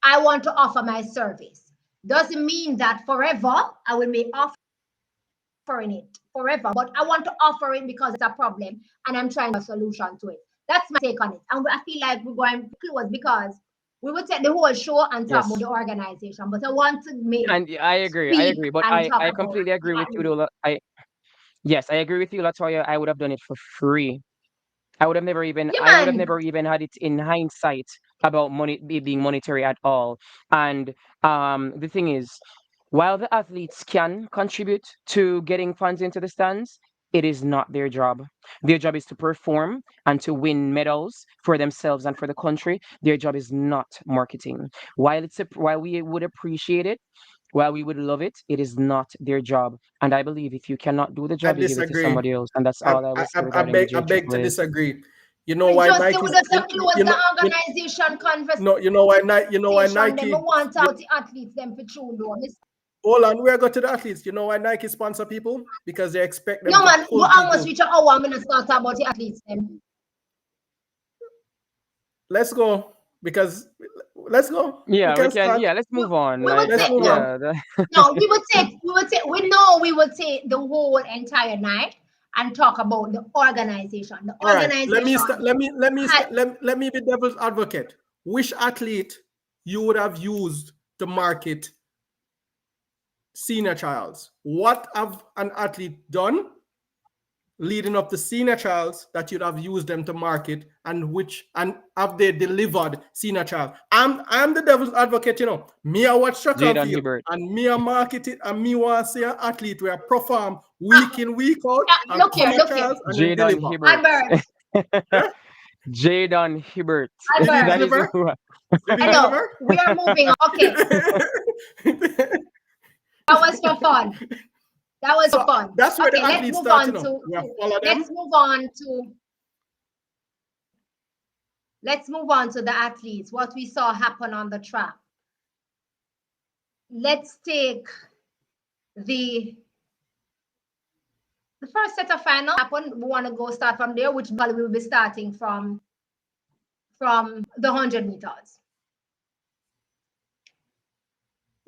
I want to offer my service. Doesn't mean that forever I will be offering it forever, but I want to offer it because it's a problem and I'm trying a solution to it. That's my take on it. And I feel like we're going to close because we would take the whole show and talk about Yes. the organization, but I want to make And I agree. I speak agree. But and I, talk I about completely agree with you that. though. Yes, I agree with you, Latoya. I would have done it for free. Yeah, I would have man. never even had it in hindsight about money being monetary at all. And the thing is, while the athletes can contribute to getting fans into the stands, it is not their job. Their job is to perform and to win medals for themselves and for the country. Their job is not marketing. While we would appreciate it, while we would love it, it is not their job. And I believe if you cannot do the I job, you give it to disagree. somebody else. And that's all I will say regarding the I beg to JAAA. disagree. You know We why just Nike? would have close the You, organization conversation. no, you know why Nike? You know why Them Nike? want out the athletes them for true though. Hold on, where I go to the athletes. You know why Nike sponsor people? Because they expect them No to man, we pull almost people. reach an hour. I'm gonna start talk about the athletes them. Let's go because let's go. We Yeah, we can can. start. Yeah, let's move on. We would Like, Let's take move on. yeah, no, we know we will take the whole entire night and talk about the organization. The All right. Let me organization start. had Let me be devil's advocate. Which athlete you would have used to market senior trials? What have an athlete done leading up to senior trials that you'd have used them to market, and have they delivered senior trial? I'm the devil's advocate, you know. Me I watch track and Jaden field Hibbert. and me I market it and me want to see an athlete where perform week in, week out and look come here, at look here. trials and then Jaden deliver. Hibbert. Albert, Yeah? Jaden Hibbert. Did he Albert. That is deliver? who. Did he Hello, deliver? we are moving on. Okay, that was for fun. That was for So fun. that's where the Okay, let's athletes move start, you on know. to, We have follow them. let's move on to let's move on to the athletes. What we saw happen on the track. Let's take the the first set of final happen. We want to go start from there, which ball we will be starting from the 100 meters.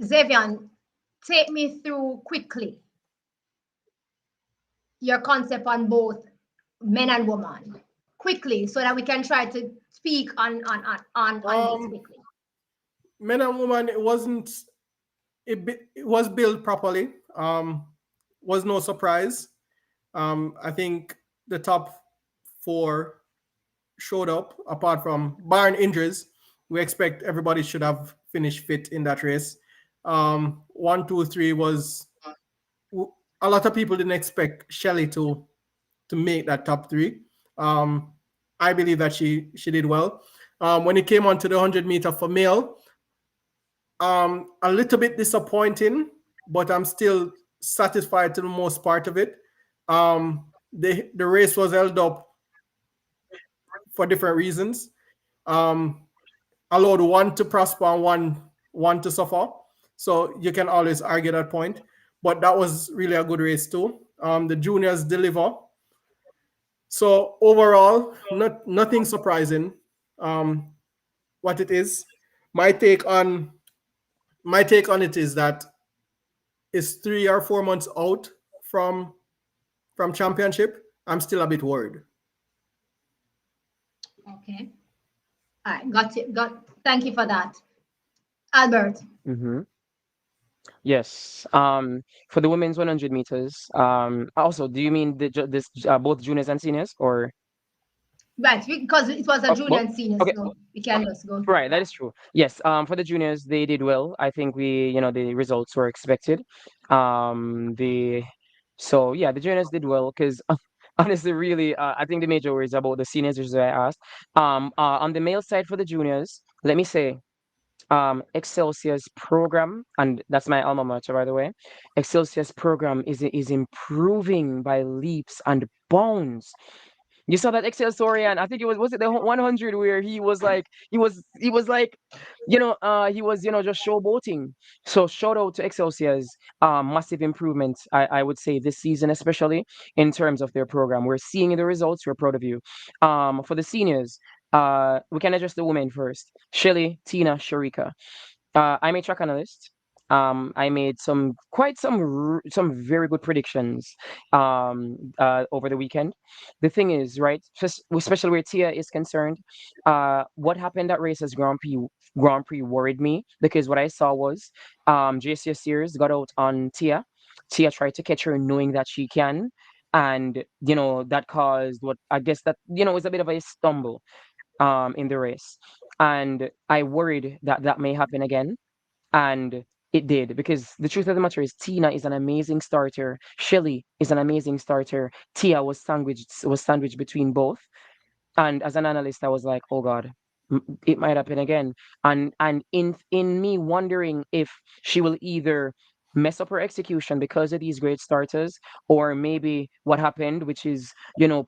Xavier, take me through quickly your concept on both men and women quickly so that we can try to speak on this quickly. Men and women, it was built properly. Was no surprise. I think the top four showed up, apart from barring injuries. We expect everybody should have finished fit in that race. One, two, three was a lot of people didn't expect Shelly to make that top three. I believe that she did well. When it came on to the 100-meter for male, a little bit disappointing, but I'm still satisfied to the most part of it. The race was held up for different reasons. Allowed one to prosper and one to suffer. So you can always argue that point. But that was really a good race too. The juniors deliver. So overall, nothing surprising. What it is, my take on it is that it's 3 or 4 months out from championship. I'm still a bit worried. Okay. All right, got it. Thank you for that. Albert. Mm-hmm. Yes. For the women's 100 meters. Also, do you mean this both juniors and seniors, or Right, because it was a junior both? and senior, Okay. so we can just go. Right, that Yeah. is true. Yes, for the juniors, they did well. I think the results were expected. The So yeah, the juniors did well because honestly, really, I think the major worry is about the seniors, which is why I asked. On the male side for the juniors, let me say, Excelsior's program, and that's my alma mater, by the way. Excelsior's program is improving by leaps and bounds. You saw that Excelsiorian, I think was it the 100 where he was like, he was just showboating. So shout out to Excelsior's massive improvements. I would say this season, especially in terms of their program. We're seeing the results. We're proud of you. For the seniors, we can address the women first. Shelly, Tina, Sharika. I'm a track analyst. I made some very good predictions over the weekend. The thing is, right, especially where Tia is concerned, what happened at Races Grand Prix worried me because what I saw was JC Sears got out on Tia. Tia tried to catch her knowing that she can, and that caused what I guess that was a bit of a stumble in the race, and I worried that that may happen again. And It did, because the truth of the matter is Tina is an amazing starter. Shelly is an amazing starter. Tia was sandwiched between both. And as an analyst, I was like, oh God, it might happen again. And in me wondering if she will either mess up her execution because of these great starters, or maybe what happened, which is,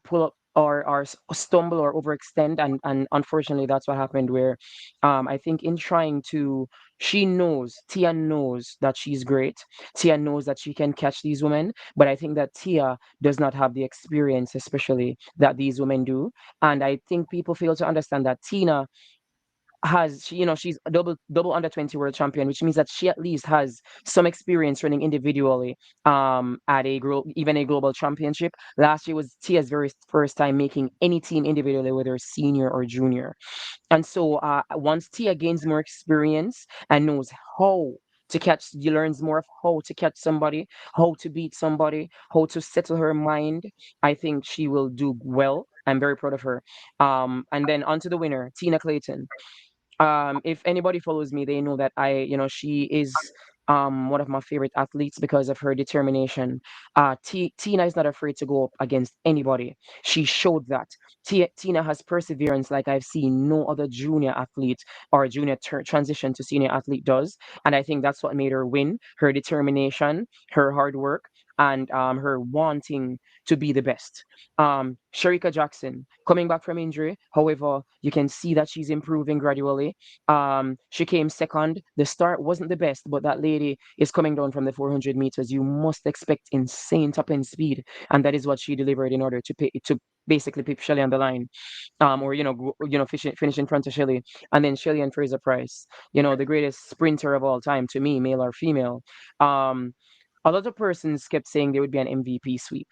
pull up or stumble or overextend, and unfortunately that's what happened, where I think in trying to, Tia knows that she's great. Tia knows that she can catch these women, but I think that Tia does not have the experience, especially that these women do. And I think people fail to understand that Tina she's a double under 20 world champion, which means that she at least has some experience running individually at even a global championship. Last year was Tia's very first time making any team individually, whether senior or junior. And so once Tia gains more experience and knows how to catch, she learns more of how to catch somebody, how to beat somebody, how to settle her mind. I think she will do well. I'm very proud of her. And then on to the winner, Tina Clayton. If anybody follows me, they know that she is one of my favorite athletes because of her determination. Tina is not afraid to go up against anybody. She showed that. Tina has perseverance like I've seen no other junior athlete or junior transition to senior athlete does, and I think that's what made her win. Her determination, her hard work, and her wanting to be the best. Sharika Jackson coming back from injury. However, you can see that she's improving gradually. She came second. The start wasn't the best, but that lady is coming down from the 400 meters. You must expect insane top end speed, and that is what she delivered in order to basically pip Shelly on the line, or finish in front of Shelly, and then Shelly and Fraser Price. The greatest sprinter of all time to me, male or female. Um, a lot of persons kept saying there would be an MVP sweep.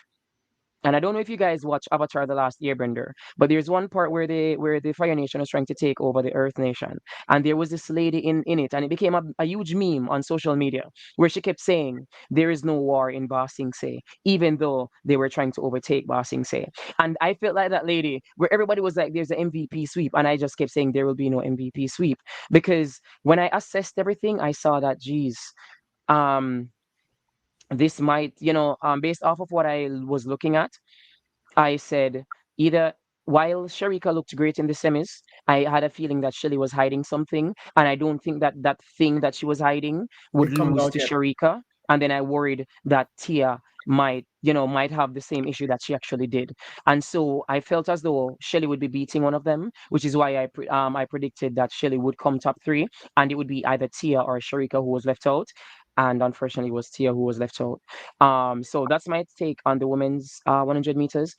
And I don't know if you guys watch Avatar: The Last Airbender, but there's one part where the Fire Nation was trying to take over the Earth Nation, and there was this lady in it, and it became a huge meme on social media where she kept saying there is no war in Ba Sing Se, even though they were trying to overtake Ba Sing Se. And I felt like that lady where everybody was like, "There's an MVP sweep," and I just kept saying there will be no MVP sweep, because when I assessed everything, I saw that, geez, um, this might, based off of what I was looking at, I said either, while Sharika looked great in the semis, I had a feeling that Shelly was hiding something, and I don't think that that thing that she was hiding would It come lose out to yet. Sharika. And then I worried that Tia might have the same issue that she actually did. And so I felt as though Shelly would be beating one of them, which is why I predicted that Shelly would come top three, and it would be either Tia or Sharika who was left out. And unfortunately, it was Tia who was left out. So that's my take on the women's 100 meters.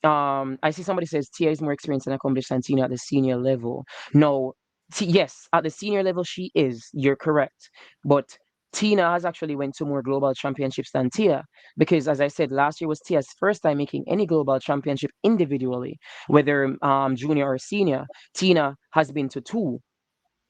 I see somebody says Tia is more experienced and accomplished than Tina at the senior level. No, yes, at the senior level she is. You're correct, but Tina has actually went to more global championships than Tia, because, as I said, last year was Tia's first time making any global championship individually, whether junior or senior. Tina has been to two,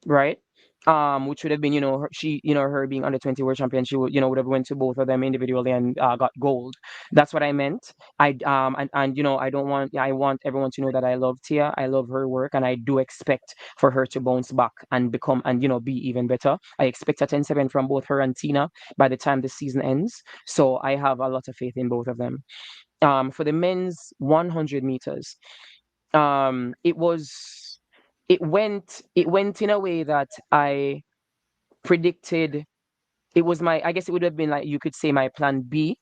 right? Which would have been, her being under 20 world champion, she would have went to both of them individually and got gold. That's what I meant. I don't want, I want everyone to know that I love Tia. I love her work, and I do expect for her to bounce back and become, and be even better. I expect a 10-7 from both her and Tina by the time the season ends. So I have a lot of faith in both of them. For the men's 100 meters, it was it went in a way that I predicted. It was I guess it would have been, like, you could say, my plan B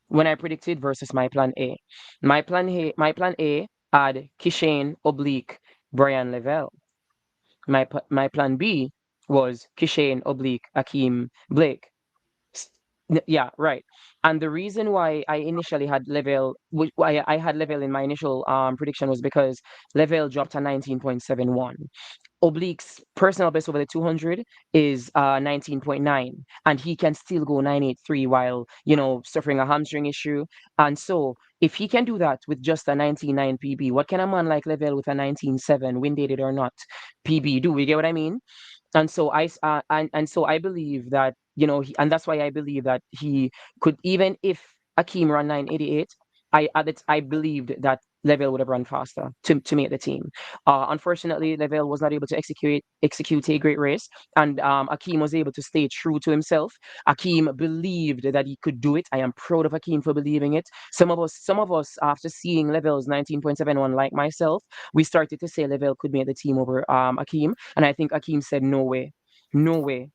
when I predicted versus my plan A. My plan A had Kishane oblique Brian Lavelle. My plan B was Kishane oblique Akeem Blake. S- Yeah, right. And the reason why I initially had Level, why I had Level in my initial prediction, was because Level dropped a 19.71. Oblique's personal best over the 200 is 19.9, and he can still go 983 while, suffering a hamstring issue. And so if he can do that with just a 19.9 PB, what can a man like Level with a 19.7, wind dated or not, PB do? You get what I mean? And so I believe that, and that's why I believe that he could, even if Akeem ran 988, I believed that Level would have run faster to make the team. Unfortunately, Level was not able to execute a great race, and Akeem was able to stay true to himself. Akeem believed that he could do it. I am proud of Akeem for believing it. Some of us, after seeing Level's 19.71, like myself, we started to say Level could make the team over Akeem, and I think Akeem said, "No way, no way."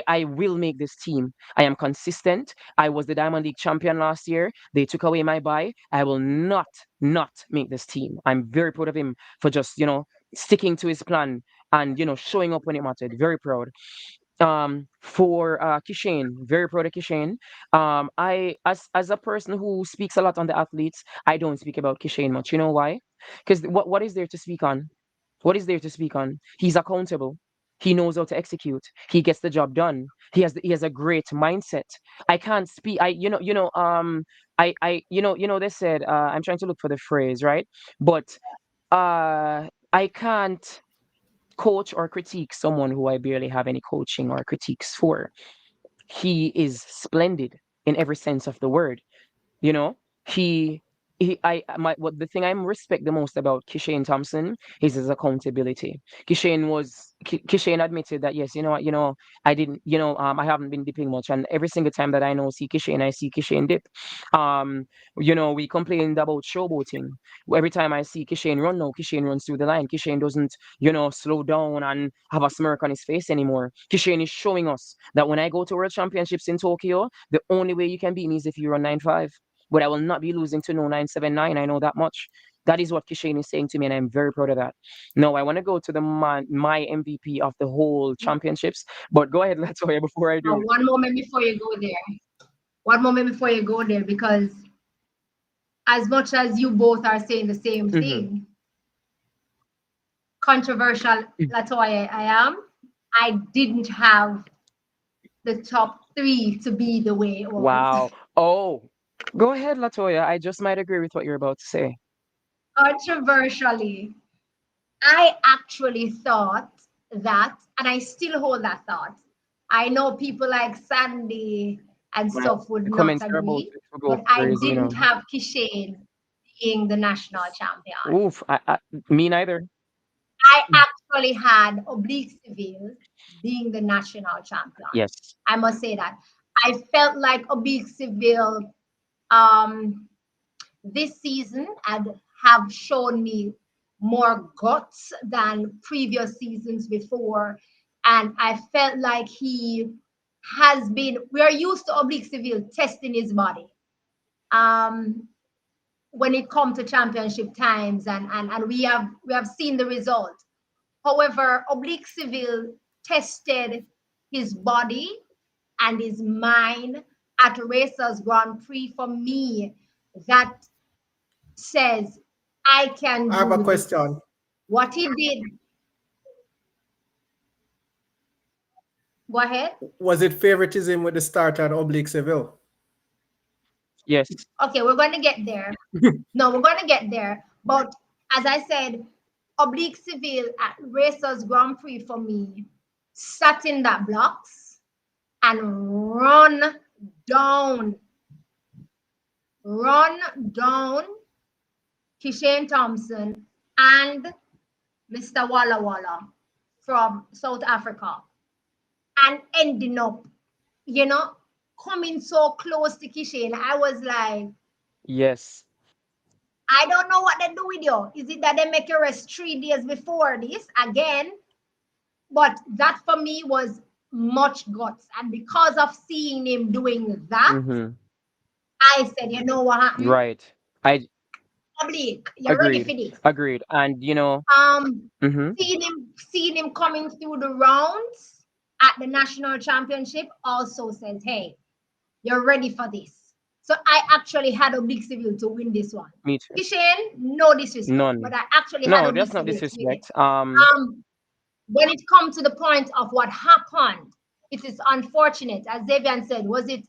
I will make this team. I am consistent. I was the Diamond League champion last year. They took away my buy. I will not make this team. I'm very proud of him for just, sticking to his plan and, showing up when it mattered. Very proud. For Kishane, very proud of Kishane. I as a person who speaks a lot on the athletes, I don't speak about Kishane much. You know why? Because what is there to speak on? What is there to speak on? He's accountable. He knows how to execute. He gets the job done. He has a great mindset. I can't speak. They said. I'm trying to look for the phrase, right? But I can't coach or critique someone who I barely have any coaching or critiques for. He is splendid in every sense of the word. You know, he what the thing I respect the most about Kishane Thompson is his accountability. Kishane admitted that, yes, you know what, I didn't, I haven't been dipping much, and every single time that I see Kishane dip. Um, we complained about showboating. Every time I see Kishane run now, Kishane runs through the line. Kishane doesn't, slow down and have a smirk on his face anymore. Kishane is showing us that when I go to World Championships in Tokyo, the only way you can beat me is if you run 9.5, but I will not be losing to no 9.79. I know that much. That is what Kishane is saying to me, and I'm very proud of that. No, I want to go to the man, my MVP of the whole championships. But go ahead, Latoya, before I do. One moment before you go there. One moment before you go there, because as much as you both are saying the same Mm-hmm. thing, controversial, Latoya, I am. I didn't have the top three to be the way it was. Wow. Oh, go ahead, Latoya. I just might agree with what you're about to say. Controversially, I actually thought that, and I still hold that thought. I know people like Sandy and Well, stuff would the not comments are about agree, to go but I crazy. didn't have Kishane being the national champion. Oof. Me neither. I actually had Oblique Civil being the national champion. Yes. I must say that. I felt like Oblique Civil um, this season had have shown me more guts than previous seasons before. And I felt like he has been, we are used to Oblique Civil testing his body. Um, when it comes to championship times, and we have seen the result. However, Oblique Civil tested his body and his mind at Racers Grand Prix for me. That says I can I have a do this. question. What he did, go ahead. Was it favoritism with the start at Oblique Seville? Yes. Okay, we're going to get there. No, we're going to get there. But as I said, Oblique Civil at Racers Grand Prix for me sat in that blocks and down, run down Kishane Thompson and Mr. Walla Walla from South Africa, and ending up, you know, coming so close to Kishane. I was like, Yes. I don't know what they do with you. Is it that they make you rest 3 days before this again? But that for me was much guts. And because of seeing him doing that, Mm-hmm. I said, you know what happened? Right. I Oblique, you're ready agreed. for this. Agreed. And Um, mm-hmm. seeing him coming through the rounds at the national championship also says, hey, you're ready for this. So I actually had Oblique Civil to win this one. Me too. Kishane, no disrespect, but None. I actually had No, Oblique that's not Civil to win it. disrespect. When it comes to the point of what happened, it is unfortunate. As Davian said, was it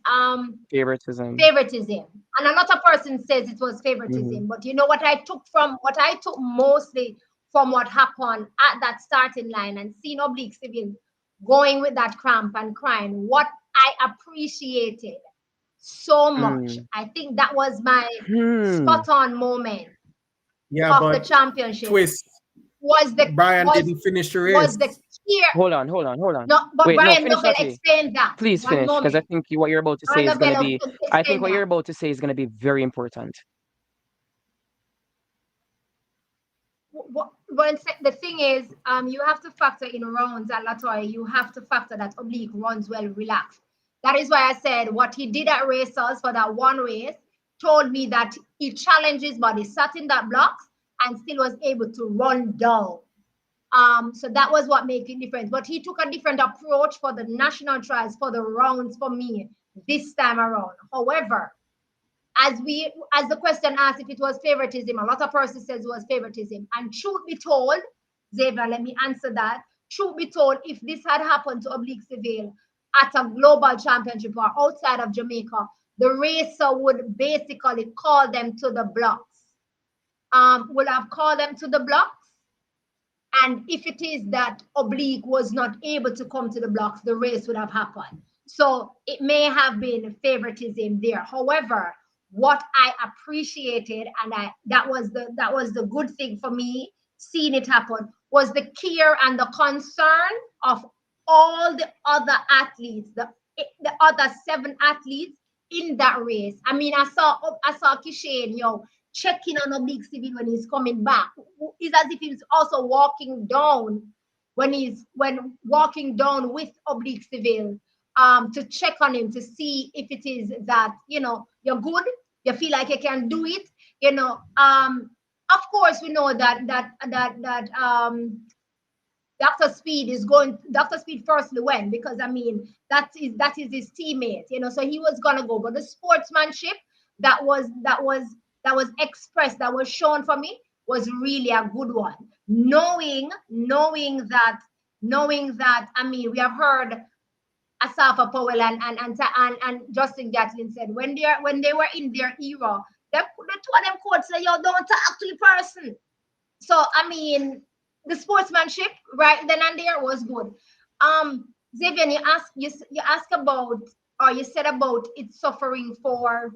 Favoritism. favoritism? And another person says it was Mm-hmm. favoritism. But you know what I took mostly from what happened at that starting line and seeing Oblique Civil going with that cramp and crying, what I appreciated so much. Mm. I think that was my Hmm. spot on moment. Yeah, of the but championship twist. was the Brian didn't finish the was the race. clear. Hold on. No, but Wait, no, Brian finish Lovell that way. explained that. Please One finish, because I moment. think what you're about to say Brian is gonna Lovell be. I think explained what that. you're about to say is gonna be very important. Well, the thing is, you have to factor in rounds and Latoya. You have to factor that oblique runs well relaxed. That is why I said what he did at racers for that one race told me that he challenged his body, sat in that blocks, and still was able to run down. So that was what made it different. But he took a different approach for the national trials for the rounds for me this time around. However, as the question asked if it was favoritism, a lot of persons says it was favoritism. And truth be told, Xavier, let me answer that. Truth be told, if this had happened to Oblique Seville at a global championship or outside of Jamaica, the racer would basically call them to the blocks. Would have called them to the blocks. And if it is that Oblique was not able to come to the blocks, the race would have happened. So it may have been favoritism there. However, what I appreciated, and that was the good thing for me, seeing it happen, was the care and the concern of all the other athletes, the other 7 athletes in that race. I mean, I saw Kishane, checking on Oblique Civil when he's coming back. It's as if he's also walking down when walking down with Oblique Civil to check on him to see if it is that you're good, you feel like you can do it. Of course we know that Dr. Speed firstly went because I mean that is his teammate, so he was gonna go. But the sportsmanship that was expressed, that was shown for me was really a good one. Knowing that I mean we have heard Asafa Powell and Justin Gatlin said when they were in their era, the two of them coach say, yo, don't talk to the person. So I mean, the sportsmanship right then and there was good. Xavier, you ask about, or you said about it suffering for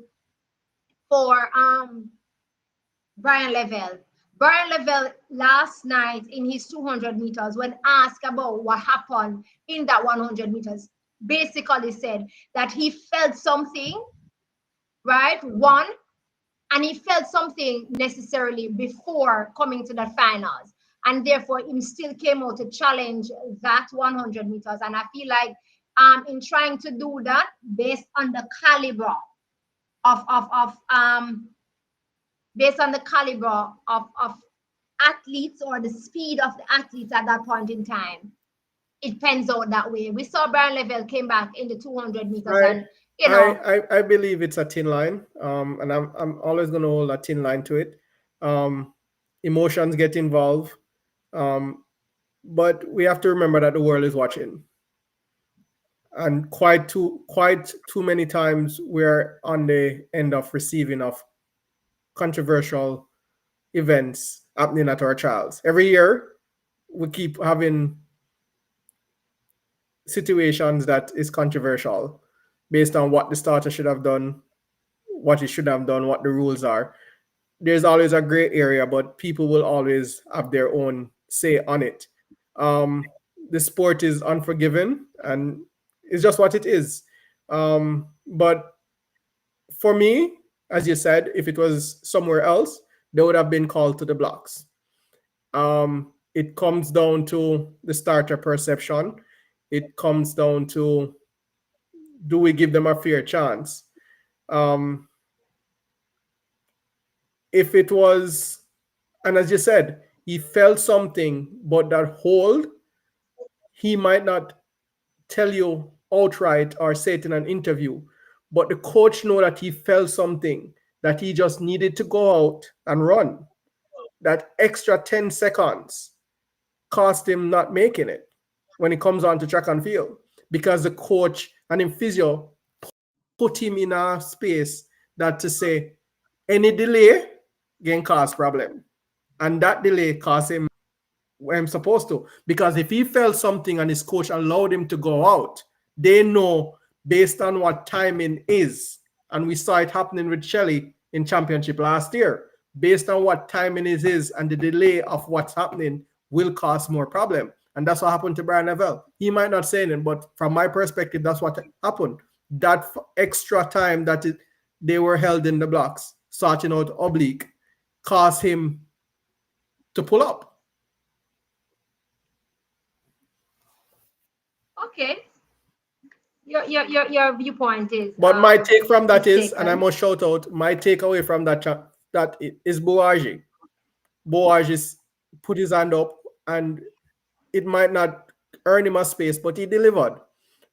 Brian Level. Brian Level last night in his 200 meters, when asked about what happened in that 100 meters, basically said that he felt something, right? One, and he felt something necessarily before coming to the finals. And therefore, he still came out to challenge that 100 meters. And I feel like in trying to do that based on the caliber of based on the caliber of athletes or the speed of the athletes at that point in time, it pans out that way. We saw Brian Level came back in the 200 meters and I believe it's a thin line, and I'm always going to hold a thin line to it. Emotions get involved, but we have to remember that the world is watching, and quite too many times we're on the end of receiving of controversial events happening at our trials. Every year, we keep having situations that is controversial based on what the starter should have done, what he should have done, what the rules are. There's always a gray area, but people will always have their own say on it. The sport is unforgiving, and it's just what it is. But for me, as you said, if it was somewhere else, they would have been called to the blocks. It comes down to the starter perception. It comes down to, do we give them a fair chance? If it was, and as you said, he felt something, but that hold, he might not tell you outright or say it in an interview, but the coach know that he felt something, that he just needed to go out and run. That extra 10 seconds cost him not making it when he comes on to track and field, because the coach and him physio put him in a space that to say any delay can cause problem, and that delay cost him where I'm supposed to, because if he felt something and his coach allowed him to go out, they know based on what timing is, and we saw it happening with Shelley in championship last year based on what timing it is and the delay of what's happening will cause more problem. And that's what happened to Brian Neville. He might not say it, but from my perspective, that's what happened. That extra time that they were held in the blocks, sorting out oblique, caused him to pull up. Okay. Your viewpoint is But my take from that is, taken. and I must shout out, my takeaway from that is Bouaji. Bouaji put his hand up, and it might not earn him a space, but he delivered.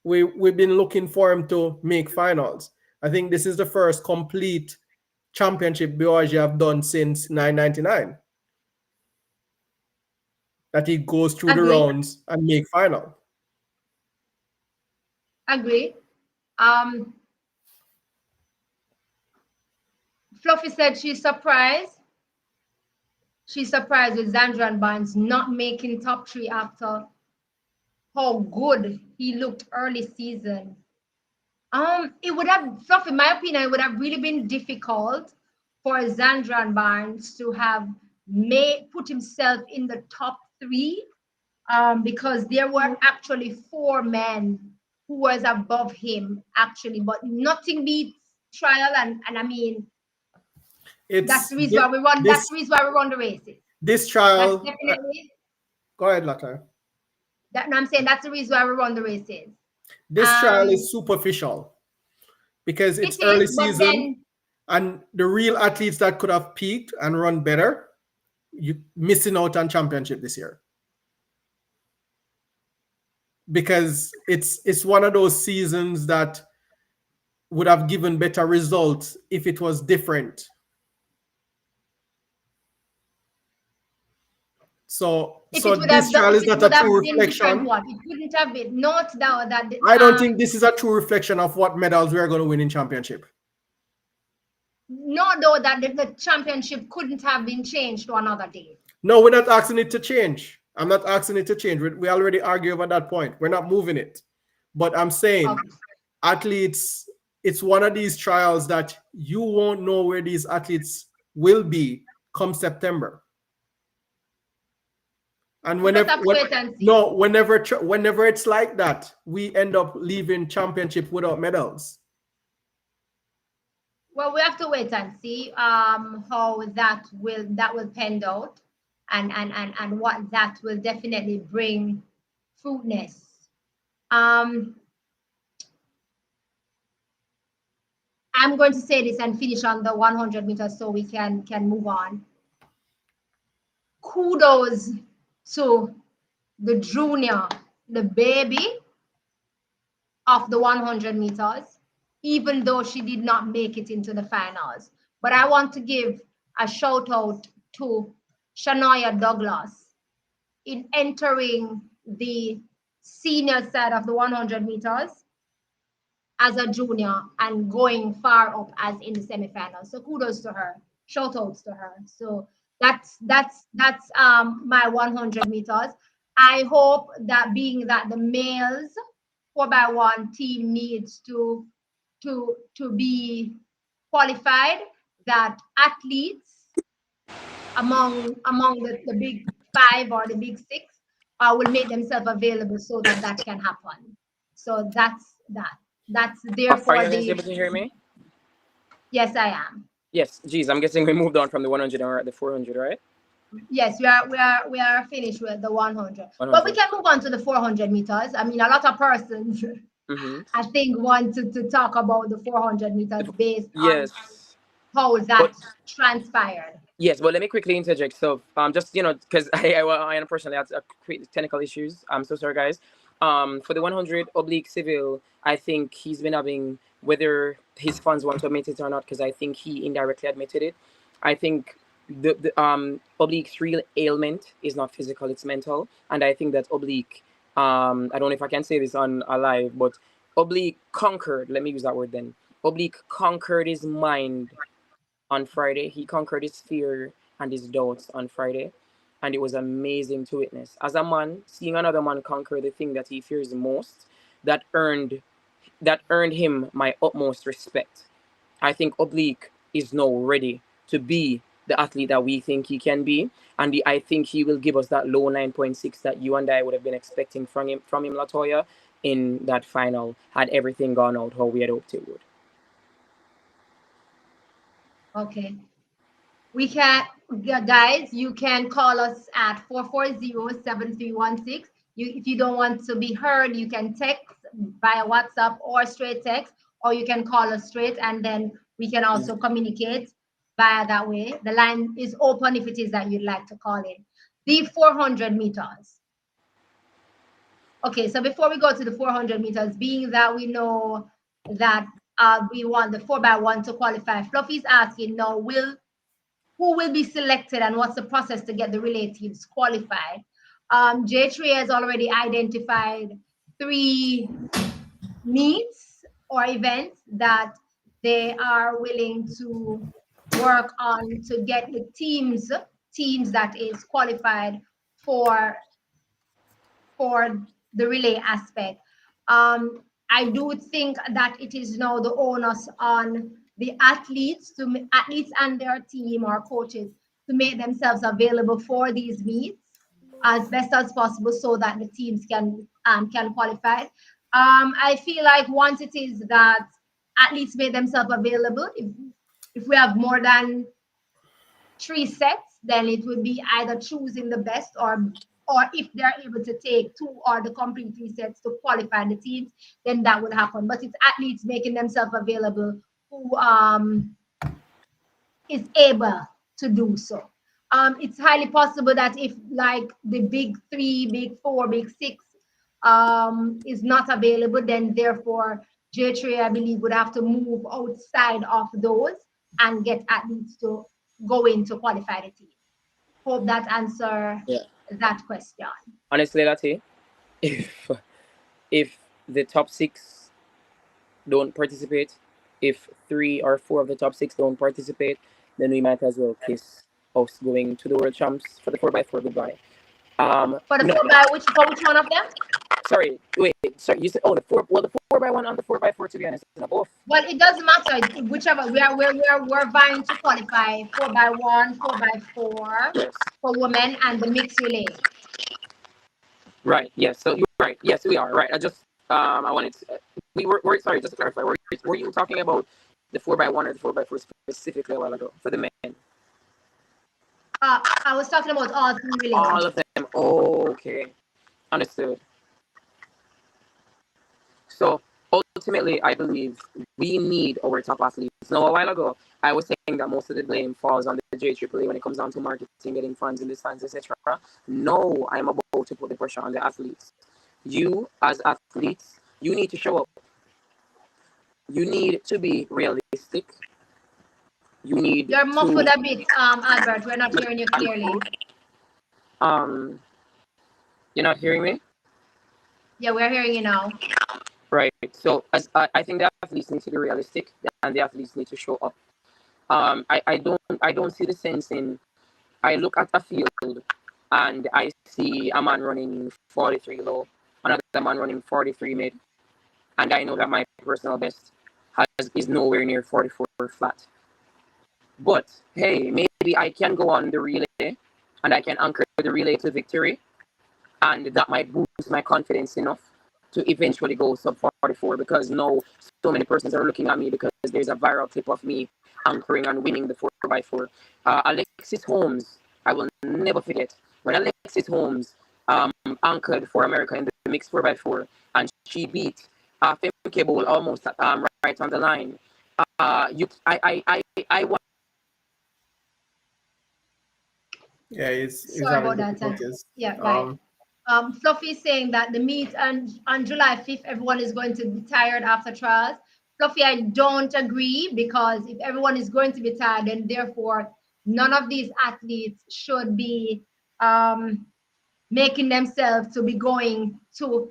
We've been looking for him to make finals. I think this is the first complete championship Bouaji have done since 999. That he goes through the rounds and make final. Agree. Fluffy said she's surprised. She's surprised with Zandran Barnes not making top 3 after how good he looked early season. It would have, Fluffy, in my opinion, it would have really been difficult for Zandran Barnes to have put himself in the top 3, because there were actually 4 men who was above him actually, but nothing beats trial, and I mean that's the reason why we run. That's the reason why we run the races. This trial, that's definitely. Go ahead, Lata. No, I'm saying that's the reason why we run the races. This trial is superficial because it's early season, and the real athletes that could have peaked and run better, you missing out on championship this year. Because it's one of those seasons that would have given better results if it was different. So this trial is not a true reflection. It couldn't have been. Not that. I don't think this is a true reflection of what medals we are going to win in championship. No, though, that the championship couldn't have been changed to another day. No, we're not asking it to change. I'm not asking it to change. We already argue about that point. We're not moving it. But I'm saying, athletes, it's one of these trials that you won't know where these athletes will be come September. And whenever it's like that, we end up leaving championship without medals. Well, we have to wait and see how that will pan out, and what that will definitely bring fruitness. I'm going to say this and finish on the 100 meters so we can move on. Kudos to the junior, the baby of the 100 meters, even though she did not make it into the finals. But I want to give a shout out to Shania Douglas in entering the senior side of the 100 meters as a junior and going far up as in the semifinals. So kudos to her. Shout outs to her. So that's my 100 meters. I hope that being that the males 4x1 team needs to be qualified, that athletes among the big 5 or the big 6 will make themselves available so that can happen. So that's that. That's therefore Are you able to hear me? Yes, I am. Yes, geez, I'm guessing we moved on from the 100 and we're at the 400, right? Yes, we are finished with the 100. But we can move on to the 400 meters. I mean, a lot of persons, I think, want to talk about the 400 meters based on how that transpired. Yes, but let me quickly interject. So, just because I unfortunately had technical issues. I'm so sorry, guys. For the 100 oblique civil, I think he's been having, whether his fans want to admit it or not, because I think he indirectly admitted it. I think the oblique's real ailment is not physical, it's mental. And I think that oblique, I don't know if I can say this on a live, but oblique conquered, let me use that word then. Oblique conquered his mind on Friday. He conquered his fear and his doubts on Friday. And it was amazing to witness. As a man, seeing another man conquer the thing that he fears the most, that earned him my utmost respect. I think oblique is now ready to be the athlete that we think he can be, and I think he will give us that low 9.6 that you and I would have been expecting from him, Latoya, in that final had everything gone out how we had hoped it would. Okay. We can, guys, you can call us at 440-7316. If you don't want to be heard, you can text via WhatsApp or straight text, or you can call us straight, and then we can also communicate via that way. The line is open if it is that you'd like to call in. The 400 meters. Okay, so before we go to the 400 meters, being that we know that we want the 4x1 to qualify, Fluffy's asking now, who will be selected and what's the process to get the relay teams qualified? J3 has already identified 3 meets or events that they are willing to work on to get the teams that is qualified for for the relay aspect. I do think that it is now the onus on the athletes and their team or coaches to make themselves available for these meets as best as possible so that the teams can qualify. I feel like once it is that athletes make themselves available, if we have more than 3 sets, then it would be either choosing the best or if they're able to take 2 or the complete 3 sets to qualify the teams, then that would happen. But it's athletes making themselves available who is able to do so. It's highly possible that if like the big 3, big 4, big 6 is not available, then therefore J3, I believe, would have to move outside of those and get athletes to go in to qualify the team. Hope that answer Yeah. that question. Honestly, Latte, if if the top 6 don't participate, if 3 or 4 of the top 6 don't participate, then we might as well kiss us going to the world champs for the 4x4 goodbye. For the No, 4x which one of them? sorry, wait, sorry. You said the 4x1 and the 4x4 to be honest, both. Well, it doesn't matter. Whichever we're vying to qualify 4x1, 4x4 Yes. for women and the mixed relay. Right. Yes. So you're right. Yes, we are. Right. I wanted to, we're sorry, just to clarify, were you talking about the 4x1 or the 4x4 specifically a while ago for the men? I was talking about all 3 relays. All of them. Oh, okay. Understood. So ultimately, I believe we need our top athletes. Now, a while ago, I was saying that most of the blame falls on the JAAA when it comes down to marketing, getting funds in the stands, etc. No, I'm about to put the pressure on the athletes. You, as athletes, you need to show up. You need to be realistic. You need You're muffled to a bit, Albert. We're not hearing you clearly. um. You're not hearing me? Yeah, we're hearing you now. Right. So as I think the athletes need to be realistic and the athletes need to show up. I don't see the sense in I look at a field and I see a man running 43 low, another man running 43 mid, and I know that my personal best is nowhere near 44 flat. But hey, maybe I can go on the relay and I can anchor the relay to victory, and that might boost my confidence enough to eventually go sub 44 because now so many persons are looking at me because there's a viral clip of me anchoring and winning the 4x4. Alexis Holmes, I will never forget when Alexis Holmes anchored for America in the mixed 4x4 and she beat Femke Bowl almost right on the line. I want. Yeah, he's Sorry having about that. difficulties. Yeah, right. Fluffy is saying that the meet on July 5th, everyone is going to be tired after trials. Fluffy, I don't agree because if everyone is going to be tired, then therefore none of these athletes should be making themselves to be going to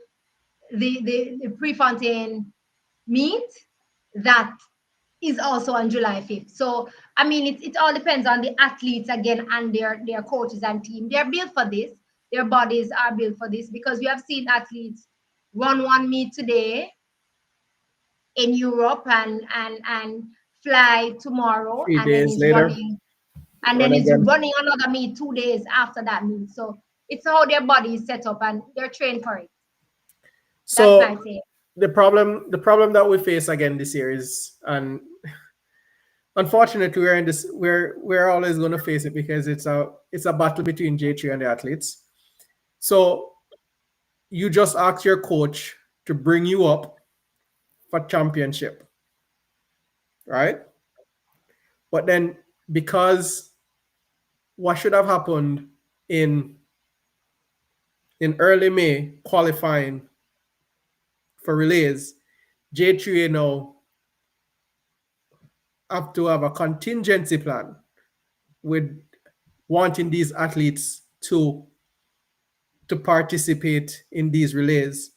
the Prefontaine meet that is also on July 5th. So, I mean, it all depends on the athletes again and their coaches and team. They're built for this. Their bodies are built for this because we have seen athletes run one meet today in Europe and fly tomorrow Three and then days is later. running and Run then it's again. running another meet 2 days after that meet. So it's how their body is set up and they're trained for it. That's my So take. the problem that we face again this year is, and unfortunately we're always going to face it because it's a battle between J3 and the athletes. So you just ask your coach to bring you up for championship, right? But then, because what should have happened in in early May qualifying for relays, J3 now have to have a contingency plan with wanting these athletes to participate in these relays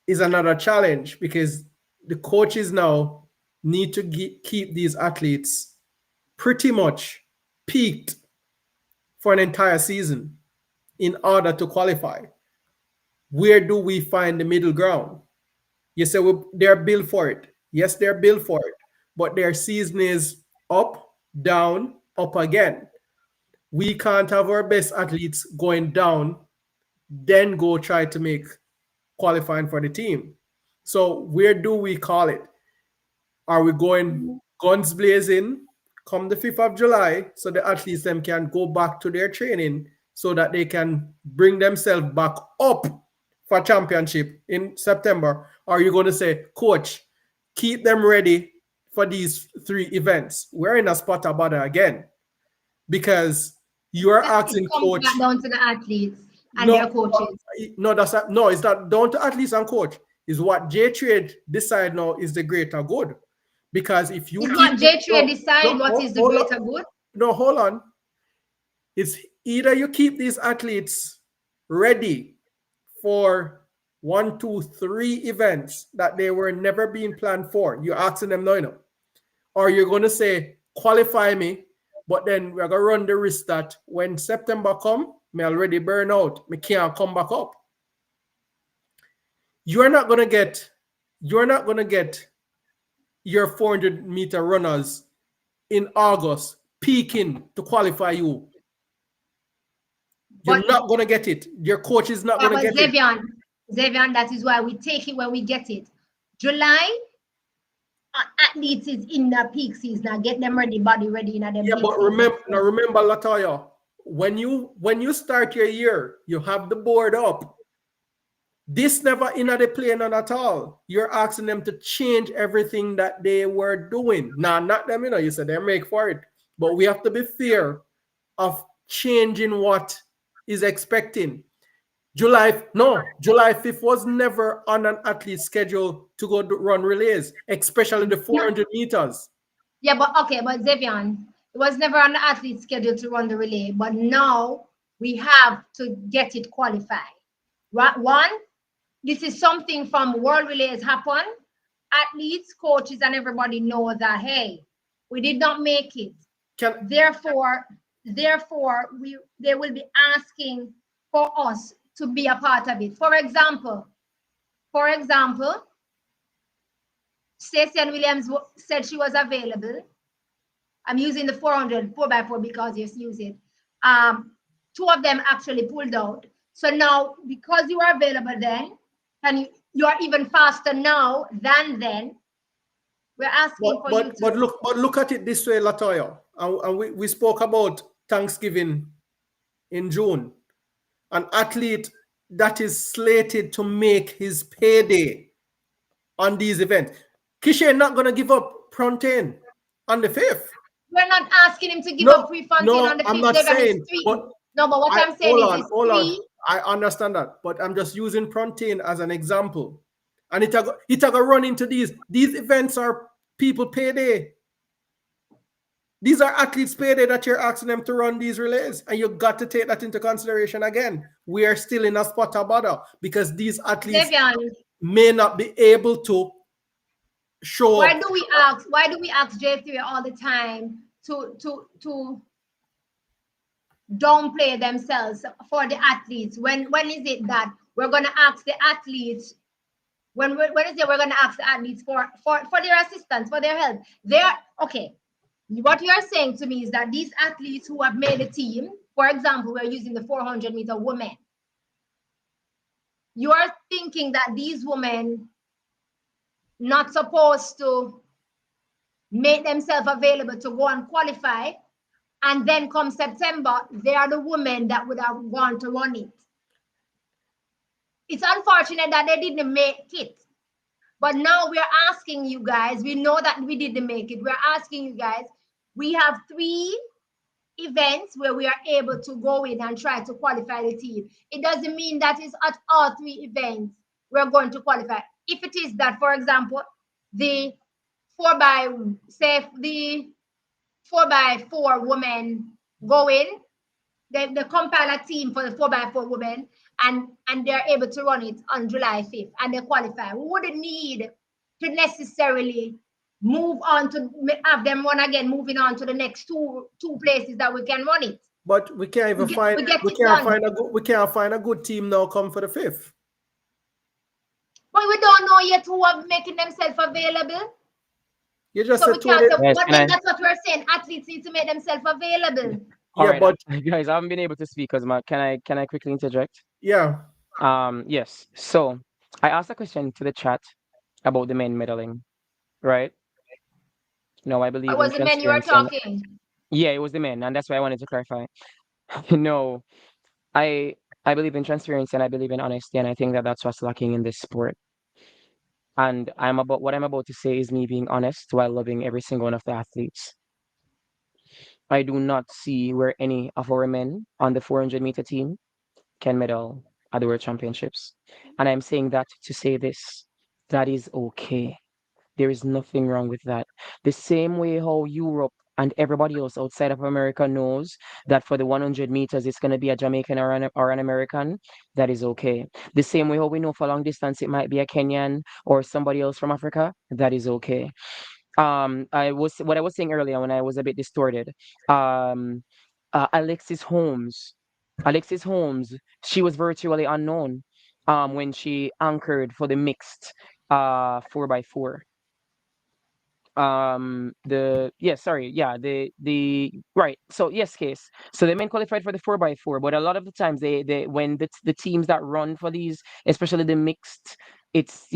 is another challenge, because the coaches now need to keep these athletes pretty much peaked for an entire season in order to qualify. Where do we find the middle ground? You say, well, they're built for it. Yes, they're built for it, but their season is up, down, up again. We can't have our best athletes going down, then go try to make qualifying for the team. So where do we call it? Are we going guns blazing come the 5th of July so the athletes them can go back to their training so that they can bring themselves back up for championship in September? Or are you going to say, coach, keep them ready for these 3 events? We're in a spot of bother again, because you are It asking comes back coach. down to the athletes and No, their coaches. no, no. It's not down to athletes and coach. Is what J Trade decide now is the greater good. Because if you It's keep not J3 no, decide no, what is the hold on, greater good. no, hold on. It's either you keep these athletes ready for 1, 2, 3 events that they were never being planned for. You're asking them now, or you're going to say, qualify me, but then we're going to run the risk that when September come, me already burn out, me can't come back up. You're not going to get you're not going to get your 400-meter runners in August peaking to qualify you. You're But not going to get it. Your coach is not going to but get it. Xavier, that is why we take it when we get it. July, athletes is in the peak season. Now get them ready, body ready in them Yeah, peak but season. remember, Latoya, when you start your year, you have the board up. This never in the plan on at all. You're asking them to change everything that they were doing. Nah, not them, you said they make for it. But we have to be fair of changing what is expecting. July 5th was never on an athlete schedule to go run relays, especially the 400 meters. Yeah, but okay, but Xavier, it was never on the athlete schedule to run the relay, but now we have to get it qualified. Right? One, this is something from World Relays happen. Athletes, coaches, and everybody know that, hey, we did not make it. Therefore, they will be asking for us to be a part of it. For example, Stacey and Williams said she was available. I'm using the 400 4x4 because you use it. 2 of them actually pulled out. So now, because you are available then, and you are even faster now than then, we're asking for you to. But look at it this way, Latoya. And we spoke about Thanksgiving in June. An athlete that is slated to make his payday on these events. Kishe not going to give up Prontain on the 5th. We're not asking him to give up pre-Fontaine on the 5th. I'm not saying. But no, but what I'm saying is hold on. I understand that, but I'm just using Prontain as an example. And it a run into these. These events are people payday. These are athletes payday that you're asking them to run these relays. And you've got to take that into consideration again. We are still in a spot of bother because these athletes may not be able to show why up. Why do we ask J3 all the time to downplay themselves for the athletes? When is it that we're gonna ask the athletes? When is it we're gonna ask the athletes for their assistance, for their help? They're okay. What you're saying to me is that these athletes who have made a team, for example, we're using the 400-meter women. You're thinking that these women not supposed to make themselves available to go and qualify, and then come September, they are the women that would have gone to run it. It's unfortunate that they didn't make it. But now we're asking you guys, we know that we didn't make it. We're asking you guys, we have 3 events where we are able to go in and try to qualify the team. It doesn't mean that it's at all 3 events we're going to qualify. If it is that, for example, the 4x4 women go in, they compile a team for the 4x4 women, and they're able to run it on July 5th and they qualify. We wouldn't need to necessarily move on to have them run again, moving on to the next two places that we can run it. But we can't even We get it done. we can't find a good team now come for the fifth. But we don't know yet who are making themselves available. You just So we said can't 20. say, Guys, but can then I? that's what we're saying. Athletes need to make themselves available. All Yeah, right, but guys, I haven't been able to speak because my can I quickly interject? yeah, Yes. So I asked a question to the chat about the men medaling, right? No, I It believe in was the men you were transparency, and talking. yeah, it was the men, and that's why I wanted to clarify. No, I I believe in transparency and I believe in honesty, and I think that that's what's lacking in this sport. And what I'm about to say is me being honest while loving every single one of the athletes. I do not see where any of our men on the 400-meter team can medal at the World Championships. And I'm saying that to say this, that is okay. There is nothing wrong with that. The same way how Europe and everybody else outside of America knows that for the 100 meters it's going to be a Jamaican or an American, that is okay. The same way how we know for long distance it might be a Kenyan or somebody else from Africa, that is okay. I was what I was saying earlier when I was a bit distorted. Um, Alexis Holmes, Alexis Holmes, she was virtually unknown when she anchored for the mixed 4x4. The right, so yes, case, so the men qualified for the 4x4, but a lot of the times they when the teams that run for these, especially the mixed, it's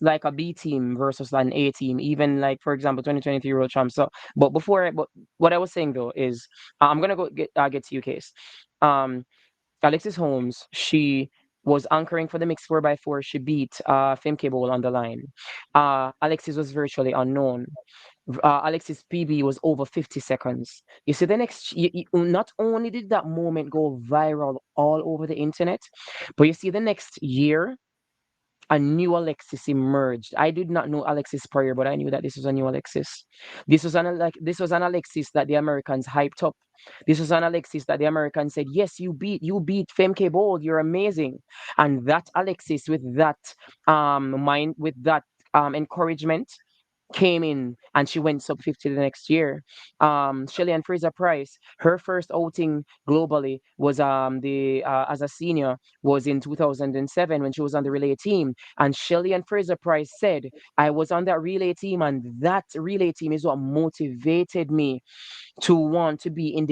like a B team versus an A team, even like for example 2023 world champ. So but what I was saying though is I'm gonna get to you, case. um Alexis Holmes, she was anchoring for the mixed 4x4. She beat Femke Bowl on the line. Alexis was virtually unknown. Alexis PB was over 50 seconds. You see, the next, not only did that moment go viral all over the internet, but you see, the next year, a new Alexis emerged. I did not know Alexis prior, but I knew that this was a new Alexis. This was an Alexis that the Americans hyped up. This was an Alexis that the Americans said, "Yes, you beat Femke Bold. You're amazing." And that Alexis, with that mind, with that encouragement, came in and she went sub 50 the next year. Shelly and Fraser Price, her first outing globally was the as a senior was in 2007 when she was on the relay team. And Shelly and Fraser Price said, "I was on that relay team, and that relay team is what motivated me to want to be and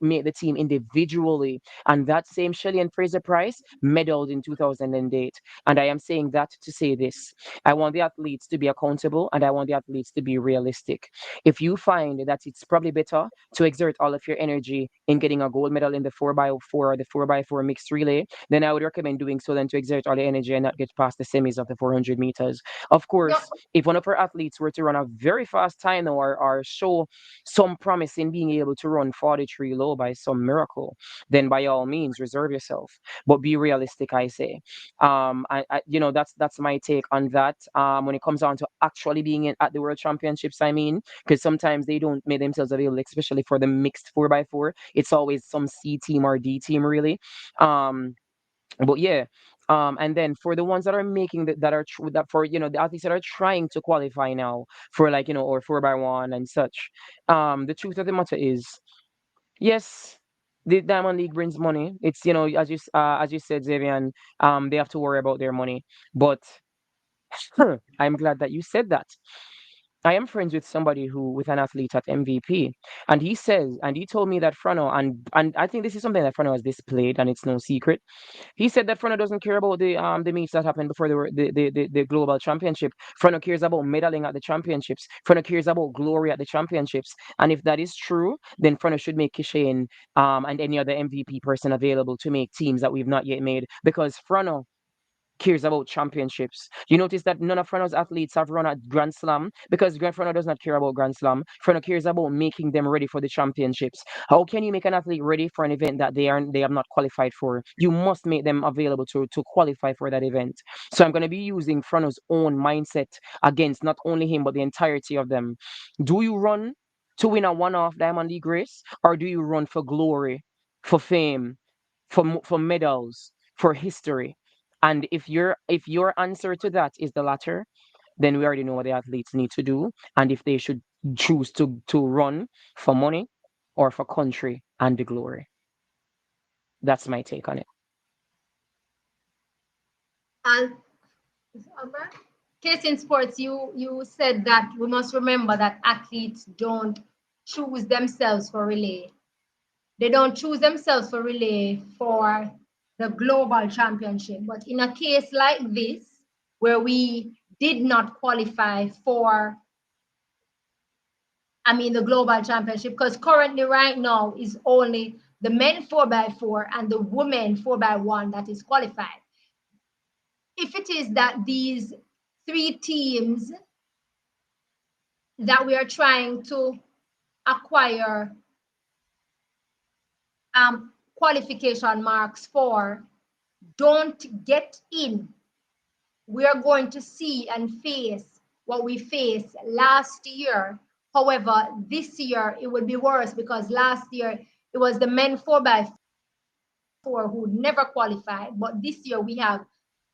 make the team individually." And that same Shelly and Fraser Price medaled in 2008. And I am saying that to say this: I want the athletes to be accountable, and I want the athletes to be realistic. If you find that it's probably better to exert all of your energy in getting a gold medal in the 4x4 or the 4x4 mixed relay, then I would recommend doing so than to exert all the energy and not get past the semis of the 400 meters. Of No, course, if one of our athletes were to run a very fast time or show some promise in being able to run 43 low by some miracle, then by all means reserve yourself. But be realistic, I say. That's my take on that. When it comes down to actually being at the World Championships, I mean, because sometimes they don't make themselves available, especially for the mixed 4x4. It's always some C team or D team, really. Um, but yeah. And then for the ones that are making that are that for the athletes that are trying to qualify now for, like, or 4x1 and such, the truth of the matter is, yes, the Diamond League brings money. It's, as you said, Xavier, they have to worry about their money. But I'm glad that you said that. I am friends with somebody who with an athlete at MVP, and he says, and he told me that Frano, and I think this is something that Frano has displayed, and it's no secret. He said that Frano doesn't care about the meets that happened before the global championship. Frano cares about medaling at the championships. Frano cares about glory at the championships. And if that is true, then Frano should make Kishane and any other MVP person available to make teams that we've not yet made, because Frano cares about championships. You notice that none of Frano's athletes have run at Grand Slam because Grand Frano does not care about Grand Slam. Frano cares about making them ready for the championships. How can you make an athlete ready for an event that they have not qualified for? You must make them available to qualify for that event. So I'm going to be using Frano's own mindset against not only him but the entirety of them. Do you run to win a one-off Diamond League race, or do you run for glory, for fame, for medals, for history? And if your answer to that is the latter, then we already know what the athletes need to do, and if they should choose to run for money or for country and the glory. That's my take on it. And case in sports, you said that we must remember that athletes don't choose themselves for relay. They don't choose themselves for relay for the global championship. But in a case like this, where we did not qualify for, the global championship, because currently right now is only the men 4x4 and the women 4x1 that is qualified. If it is that these three teams that we are trying to acquire qualification marks for don't get in, we are going to see and face what we faced last year. However, this year it will be worse because last year it was the men 4x4 who never qualified, but this year we have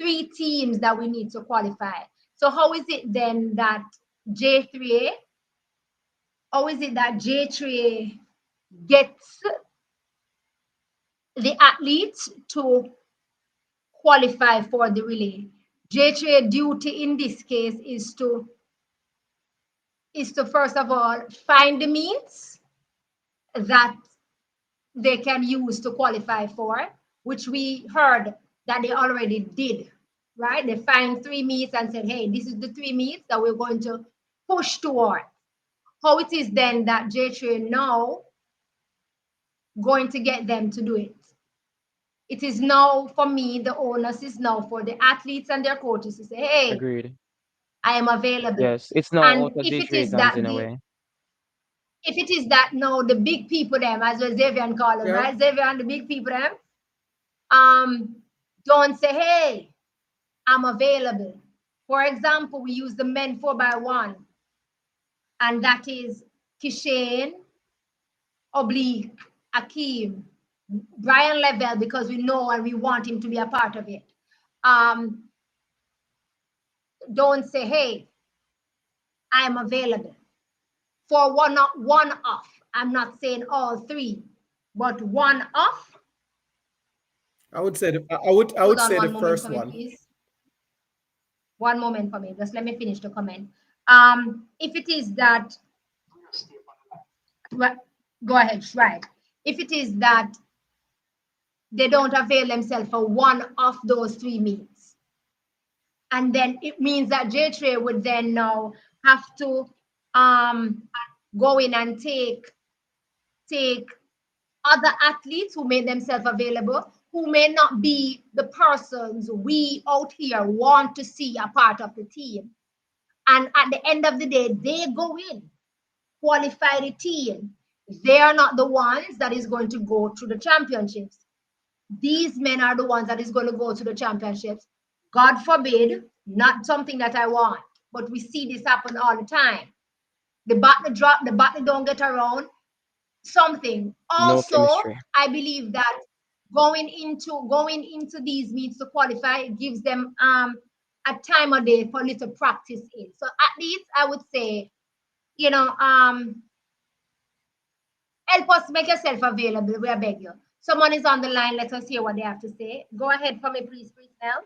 three teams that we need to qualify. So how is it then that J3A, how is it that J3A gets the athletes to qualify for the relay? J3A duty in this case is to first of all find the meets that they can use to qualify for, which we heard that they already did, right? They find three meets and said, hey, this is the three meets that we're going to push toward. How it is then that J3 now going to get them to do it? It is now for me, the onus is now for the athletes and their coaches to say, hey, Agreed. I am available. Yes, it's now out And of if it J3's is hands that in a the way. if it is that now the big people them, as well Xavier and call them, Yeah. right? Xavier and the big people them, um, don't say, hey, I'm available. For example, we use the men 4x1, and that is Kishane, Oblique, Akeem, Brian Level, because we know and we want him to be a part of it. Um, don't say, hey, I'm available. For one off. I'm not saying all three, but one off. I would say I would Hold on say the one moment first for me, one. please. One moment for me. Just let me finish the comment. If it is that, go ahead, right. If it is that they don't avail themselves for one of those three meets, and then it means that J3 would then now have to um, go in and take other athletes who made themselves available, who may not be the persons we out here want to see a part of the team. And at the end of the day, they go in, qualify the team. They are not the ones that is going to go through the championships. These men are the ones that is going to go to the championships. God forbid, not something that I want, but we see this happen all the time. The battle drop, the battle don't get around, something. No Also, chemistry. I believe that going into these meets to qualify gives them a time a day for little practice in. So at least I would say, you know, help us make yourself available. We beg you. Someone is on the line. Let us hear what they have to say. Go ahead for me, please, Nell.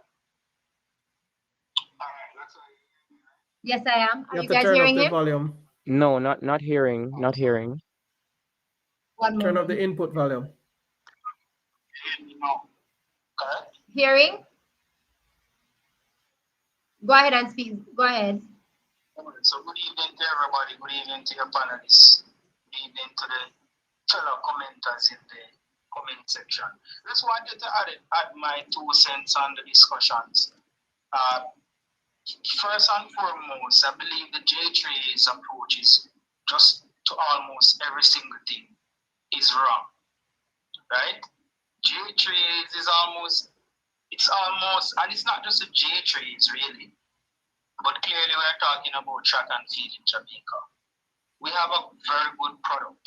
Yes, I am. You Are have you to guys turn up hearing the him? volume. No, not hearing, not hearing. One Turn up the moment. input volume. No. Correct? Hearing? Go ahead and speak. Go ahead. Okay, so good evening to everybody. Good evening to your panelists. Good evening to the fellow commenters in the comment section. Just wanted to add my 2 cents on the discussions. Uh, First and foremost, I believe the J3's approach is just to almost every single thing is wrong, right? J3 is almost, and it's not just the J3s really, but clearly we're talking about track and field in Jamaica. We have a very good product.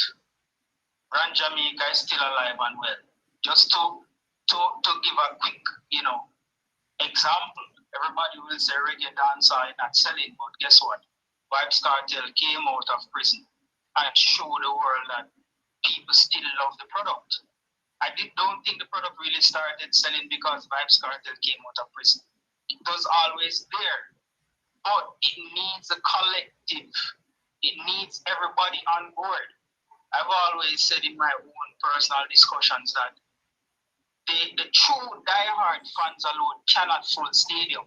Brand Jamaica is still alive and well. Just to give a quick, example, everybody will say reggae dancer is not selling, but guess what? Vibes Cartel came out of prison and showed the world that people still love the product. Don't think the product really started selling because Vibes Cartel came out of prison. It was always there, but it needs a collective. It needs everybody on board. I've always said in my own personal discussions that the true diehard fans alone cannot full stadium.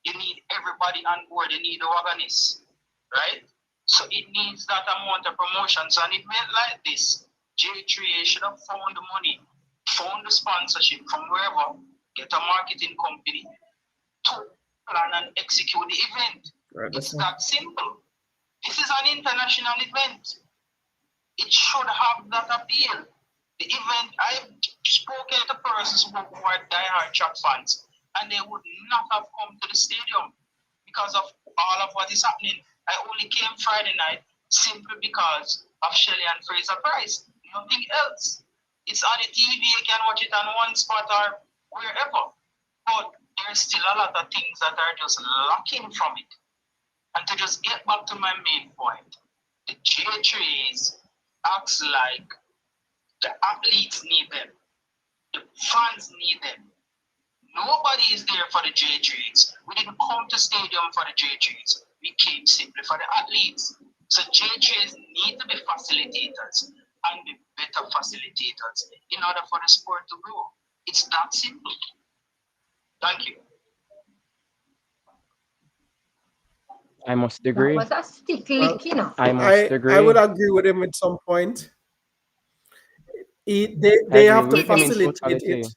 You need everybody on board. You need the wagonists, right? So it needs that amount of promotions. And it went like this. J3A should have found the money, found the sponsorship from wherever, get a marketing company to plan and execute the event. Right, it's that simple. This is an international event. It should have that appeal. The event, I've spoken to persons who are diehard track fans, and they would not have come to the stadium because of all of what is happening. I only came Friday night simply because of Shelley and Fraser Price. Nothing else. It's on the TV, you can watch it on one spot or wherever. But there's still a lot of things that are just lacking from it. And to just get back to my main point, the J3s acts like the athletes need them, the fans need them. Nobody is there for the J3s. We didn't come to stadium for the J3s. We came simply for the athletes. So J3s need to be facilitators and be better facilitators in order for the sport to grow. It's that simple. Thank you. I must That agree. was a stick Well, lick, you know. I must I would agree. agree with him at some point. I They agree have to with him in It's facilitate it. totality.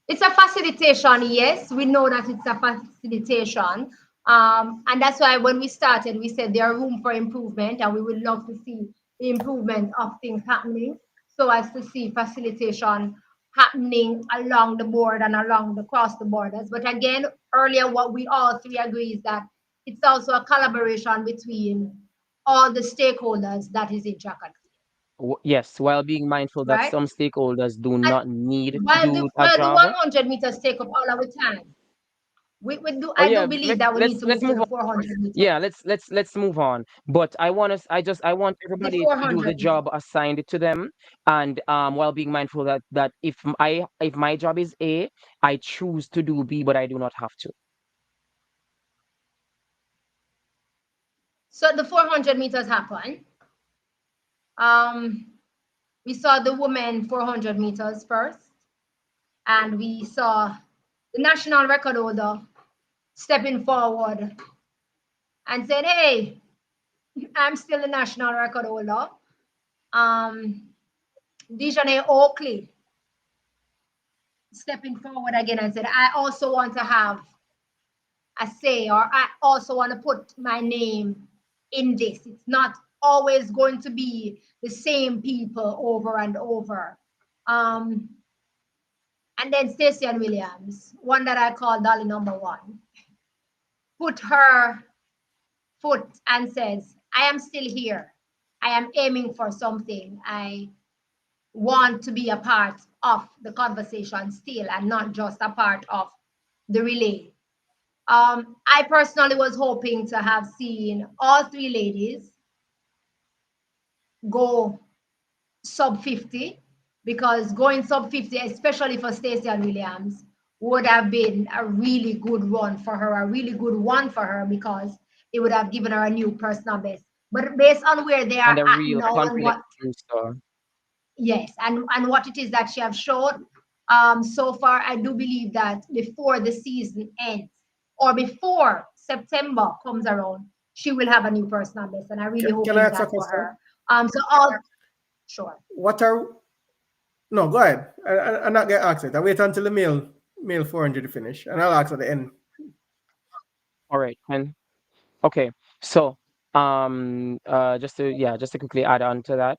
it's a facilitation, yes. We know that it's a facilitation. And that's why when we started, we said there are room for improvement, and we would love to see the improvement of things happening so as to see facilitation happening along the board and along the cross the borders. But again, earlier what we all three agree is that it's also a collaboration between all the stakeholders that is in track and field, Yes, while being mindful that right? some stakeholders do And not need to while do a the job. 100 meters take up all our time, Oh I do yeah, believe that we need to let's move to move the on. 400 meters. Yeah, let's move on. But I want The everybody to do the 400 meters. job assigned to them, and while being mindful that if my job is A, I choose to do B, but I do not have to. So the 400 meters happened. Um, we saw the women 400 meters first, and we saw the national record holder stepping forward and said, "Hey, I'm still the national record holder." Dejanay Oakley stepping forward again and said, "I also want to have a say, or I also want to put my name in this. It's not always going to be the same people over and over." Um, and then Stacey and Williams, one that I call Dolly number one, put her foot and says, "I am still here. I am aiming for something. I want to be a part of the conversation still and not just a part of the relay." I personally was hoping to have seen all three ladies go sub 50, because going sub 50, especially for Stacey and Williams, would have been a really good run for her, a really good one for her, because it would have given her a new personal best. But based on where they And are a at real now and confidence what, booster. yes, and what it is that she have shown, so far, I do believe that before the season ends or before September comes around, she will have a new personal best, and I really Can I hoping ask a that for question? her. So all sure. What are no? Go ahead. I not get asked it. I wait until the male 400 to finish, and I'll ask at the end. All right. And okay. So just to quickly add on to that.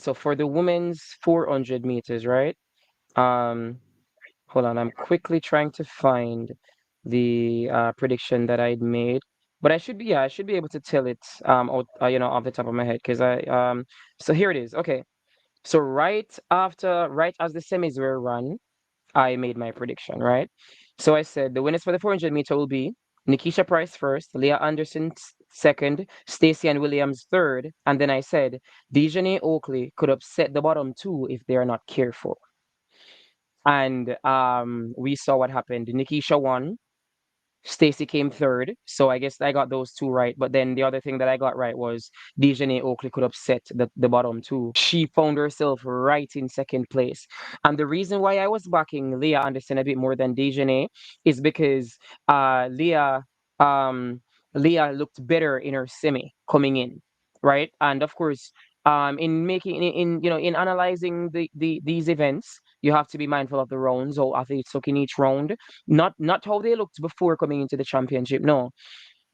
So for the women's 400 meters, right? Um Hold on, I'm quickly trying to find the prediction that I'd made. But I should be able to tell it off the top of my head because so here it is. Okay. So right as the semis were run, I made my prediction, right? So I said the winners for the 400 meter will be Nikisha Price first, Leah Anderson second, Stacey and Williams third, and then I said Dejanay Oakley could upset the bottom two if they are not careful. And we saw what happened. Nikisha won. Stacy came third, so I guess I got those two right. But then the other thing that I got right was Dejanay Oakley could upset the bottom two. She found herself right in second place. And the reason why I was backing Leah Anderson a bit more than Dejanay is because um, Leah looked better in her semi coming in, right? And of course, in making in analyzing these events, you have to be mindful of the rounds or athletes look in each round, not how they looked before coming into the championship. No,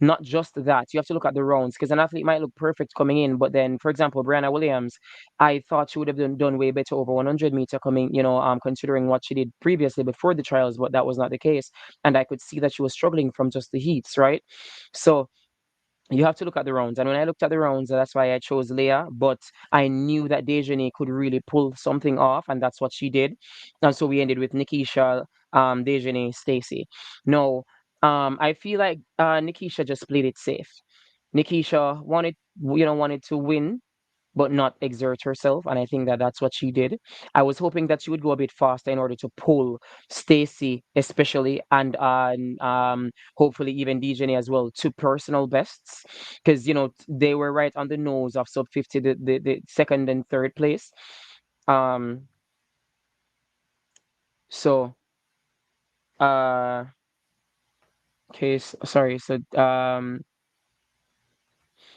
not just that. You have to look at the rounds because an athlete might look perfect coming in, but then, for example, Brianna Williams, I thought she would have done way better over 100-meter coming, considering what she did previously before the trials, but that was not the case. And I could see that she was struggling from just the heats, right? So you have to look at the rounds. And when I looked at the rounds, that's why I chose Leah. But I knew that Dejanay could really pull something off, and that's what she did. And so we ended with Nikisha, Dejanay, Stacy. No, I feel like Nikisha just played it safe. Nikisha wanted to win, but not exert herself. And I think that that's what she did. I was hoping that she would go a bit faster in order to pull Stacy, especially, and hopefully even DJ as well, to personal bests, because they were right on the nose of sub 50, the second and third place. Um, so uh, case sorry, so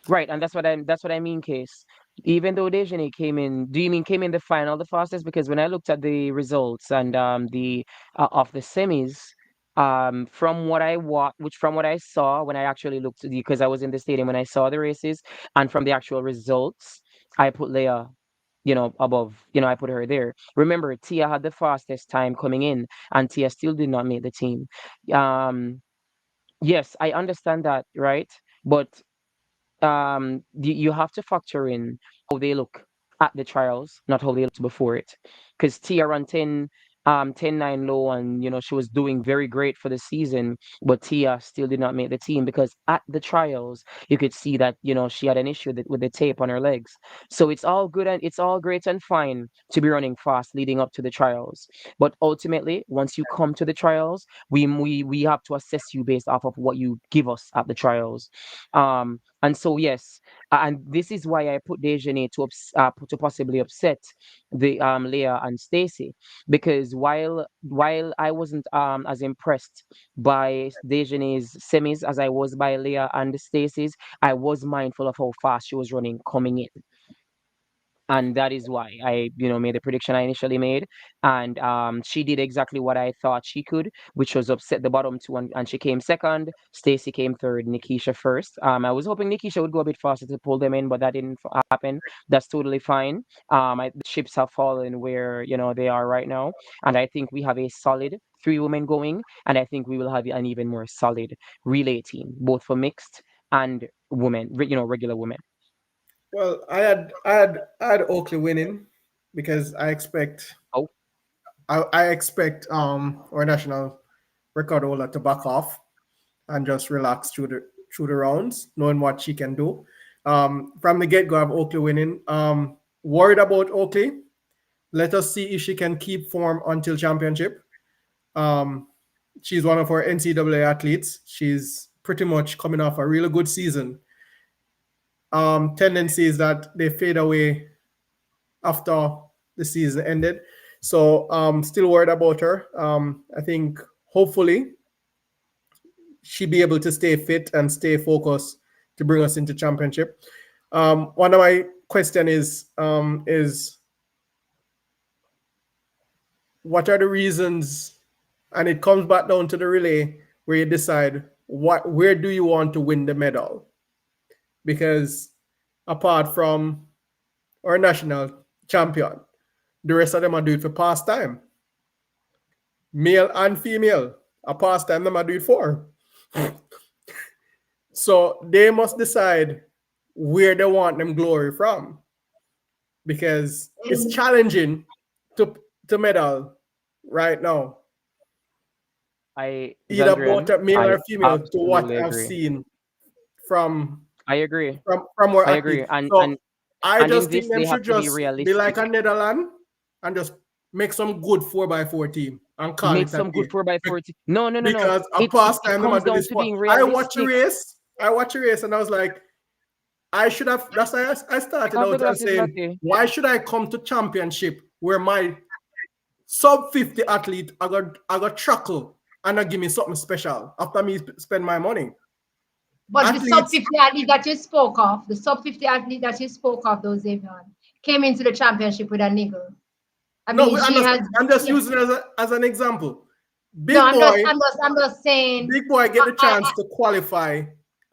right, and that's what I mean, Case. Even though Dejane came in, do you mean came in the final the fastest? Because when I looked at the results and the of the semis, from what I saw when I actually looked, because I was in the stadium when I saw the races, and from the actual results, I put Leia, above, I put her there. Remember, Tia had the fastest time coming in, and Tia still did not make the team. Um, yes, I understand that, right? But you have to factor in how they look at the trials, not how they looked before it. Because Tia ran 10-9 low, and she was doing very great for the season, but Tia still did not make the team because at the trials you could see that she had an issue with the tape on her legs. So it's all good and it's all great and fine to be running fast leading up to the trials, but ultimately once you come to the trials, we have to assess you based off of what you give us at the trials. And so yes, and this is why I put Dejanay to possibly upset the Leah and Stacy, because while I wasn't as impressed by Dejanay's semis as I was by Leah and Stacy's, I was mindful of how fast she was running coming in, and that is why I made the prediction I initially made. And she did exactly what I thought she could, which was upset the bottom two, and she came second. Stacy came third, Nikisha first. I was hoping Nikisha would go a bit faster to pull them in, but that didn't happen. That's totally fine. The ships have fallen where they are right now, and I think we have a solid three women going, and I think we will have an even more solid relay team, both for mixed and women, regular women. Well, I had Oakley winning because Oh, I expect our national record holder to back off and just relax through the rounds, knowing what she can do. From the get go, I have Oakley winning. Worried about Oakley. Let us see if she can keep form until championship. Um, she's one of our NCAA athletes. She's pretty much coming off a really good season. Tendency is that they fade away after the season ended. So still worried about her. I think hopefully she'll be able to stay fit and stay focused to bring us into championship. One of my question is what are the reasons, and it comes back down to the relay where you decide where do you want to win the medal, because apart from our national champion, the rest of them are doing it for pastime, male and female. A pastime them are doing it for. So they must decide where they want them glory from, because it's challenging to medal right now, I, either both Zandrian, male I or female, to what absolutely I've agree. seen from I agree. our I athletes. agree. And So and I and in just think this them they have should to be just be like realistic. a Netherlands and just make some good 4x4 team and call Make it a some day. good 4x40. No, no, no, no. Because a It pastime them comes are do down this to for. being I watch a realistic. race. And I was like, I should have. That's why I Take started off the out and glasses, saying, Latte. why should I come to championship where my sub 50 athlete I got chuckle and I give me something special after me spend my money. But the sub Athletes, 50 athlete that you spoke of, the sub 50 athlete that you spoke of, those Avian, came into the championship with a niggle. I no, mean, we she understand. has, I'm just yeah. using it as an example. No, Big boy, I'm just saying, big boy get the chance to qualify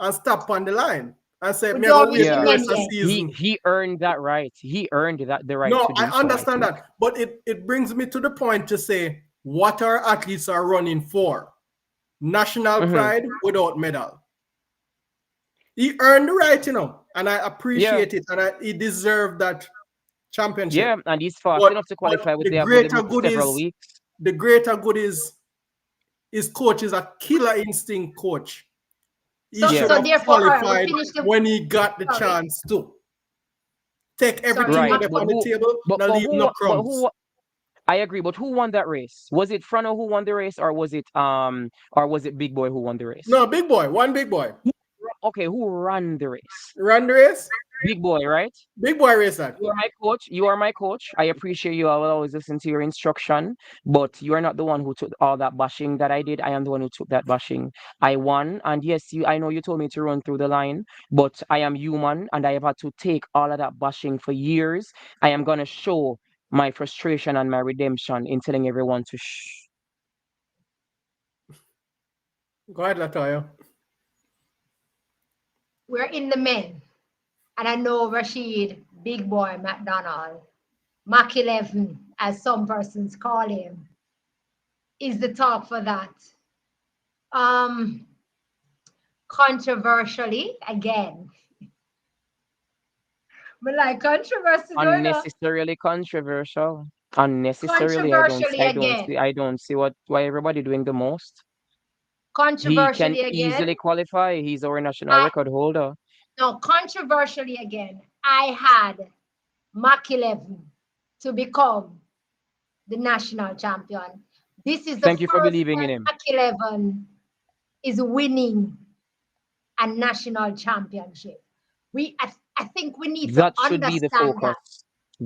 and stop on the line and say, we me I go don't wait reach for the the Yeah. end rest of the yet. season. He earned that right. He earned the right No, to I do so, I understand think. that. But it brings me to the point to say what our athletes are running for. National Mm-hmm. pride without medal. He earned the right, and I Yeah. appreciate it, and he deserved that Yeah. championship. And he's fast But enough to but qualify with the the greater with good several is weeks. the greater good is his coach is a killer instinct coach. He So, Yeah. should so have therefore, all right, we qualified finished the, when he got the sorry, chance to. Take sorry, everything Right. what Mark. they on the table, not leave no But crumbs. I agree, but who won that race? Was it Frano who won the race, or was it Big Boy who won the race? No, big boy, one big boy. Okay, who ran the race? Run the race, Big Boy, right? big boy race that. You are my coach. You are my coach. I appreciate you. I will always listen to your instruction, but you are not the one who took all that bashing that I did. I am the one who took that bashing. I won, and yes, you. I know you told me to run through the line, but I am human, and I have had to take all of that bashing for years. I am gonna show my frustration and my redemption in telling everyone to shh. Go ahead, Latoya. We're in the men. And I know Rashid, Big Boy McDonald, Mac 11, as some persons call him, is the talk for that. Um, Controversially, again, but like controversy, don't know. Unnecessarily controversial. Unnecessarily, Controversially again. I don't see why everybody doing the most. He can Controversially easily again. qualify. He's our national I record holder. no controversially again. I had Mac 11 to become the national champion. This is the Thank you for first believing in time him. Mac 11 is winning a national championship. I think we need to That should be the understand that. focus.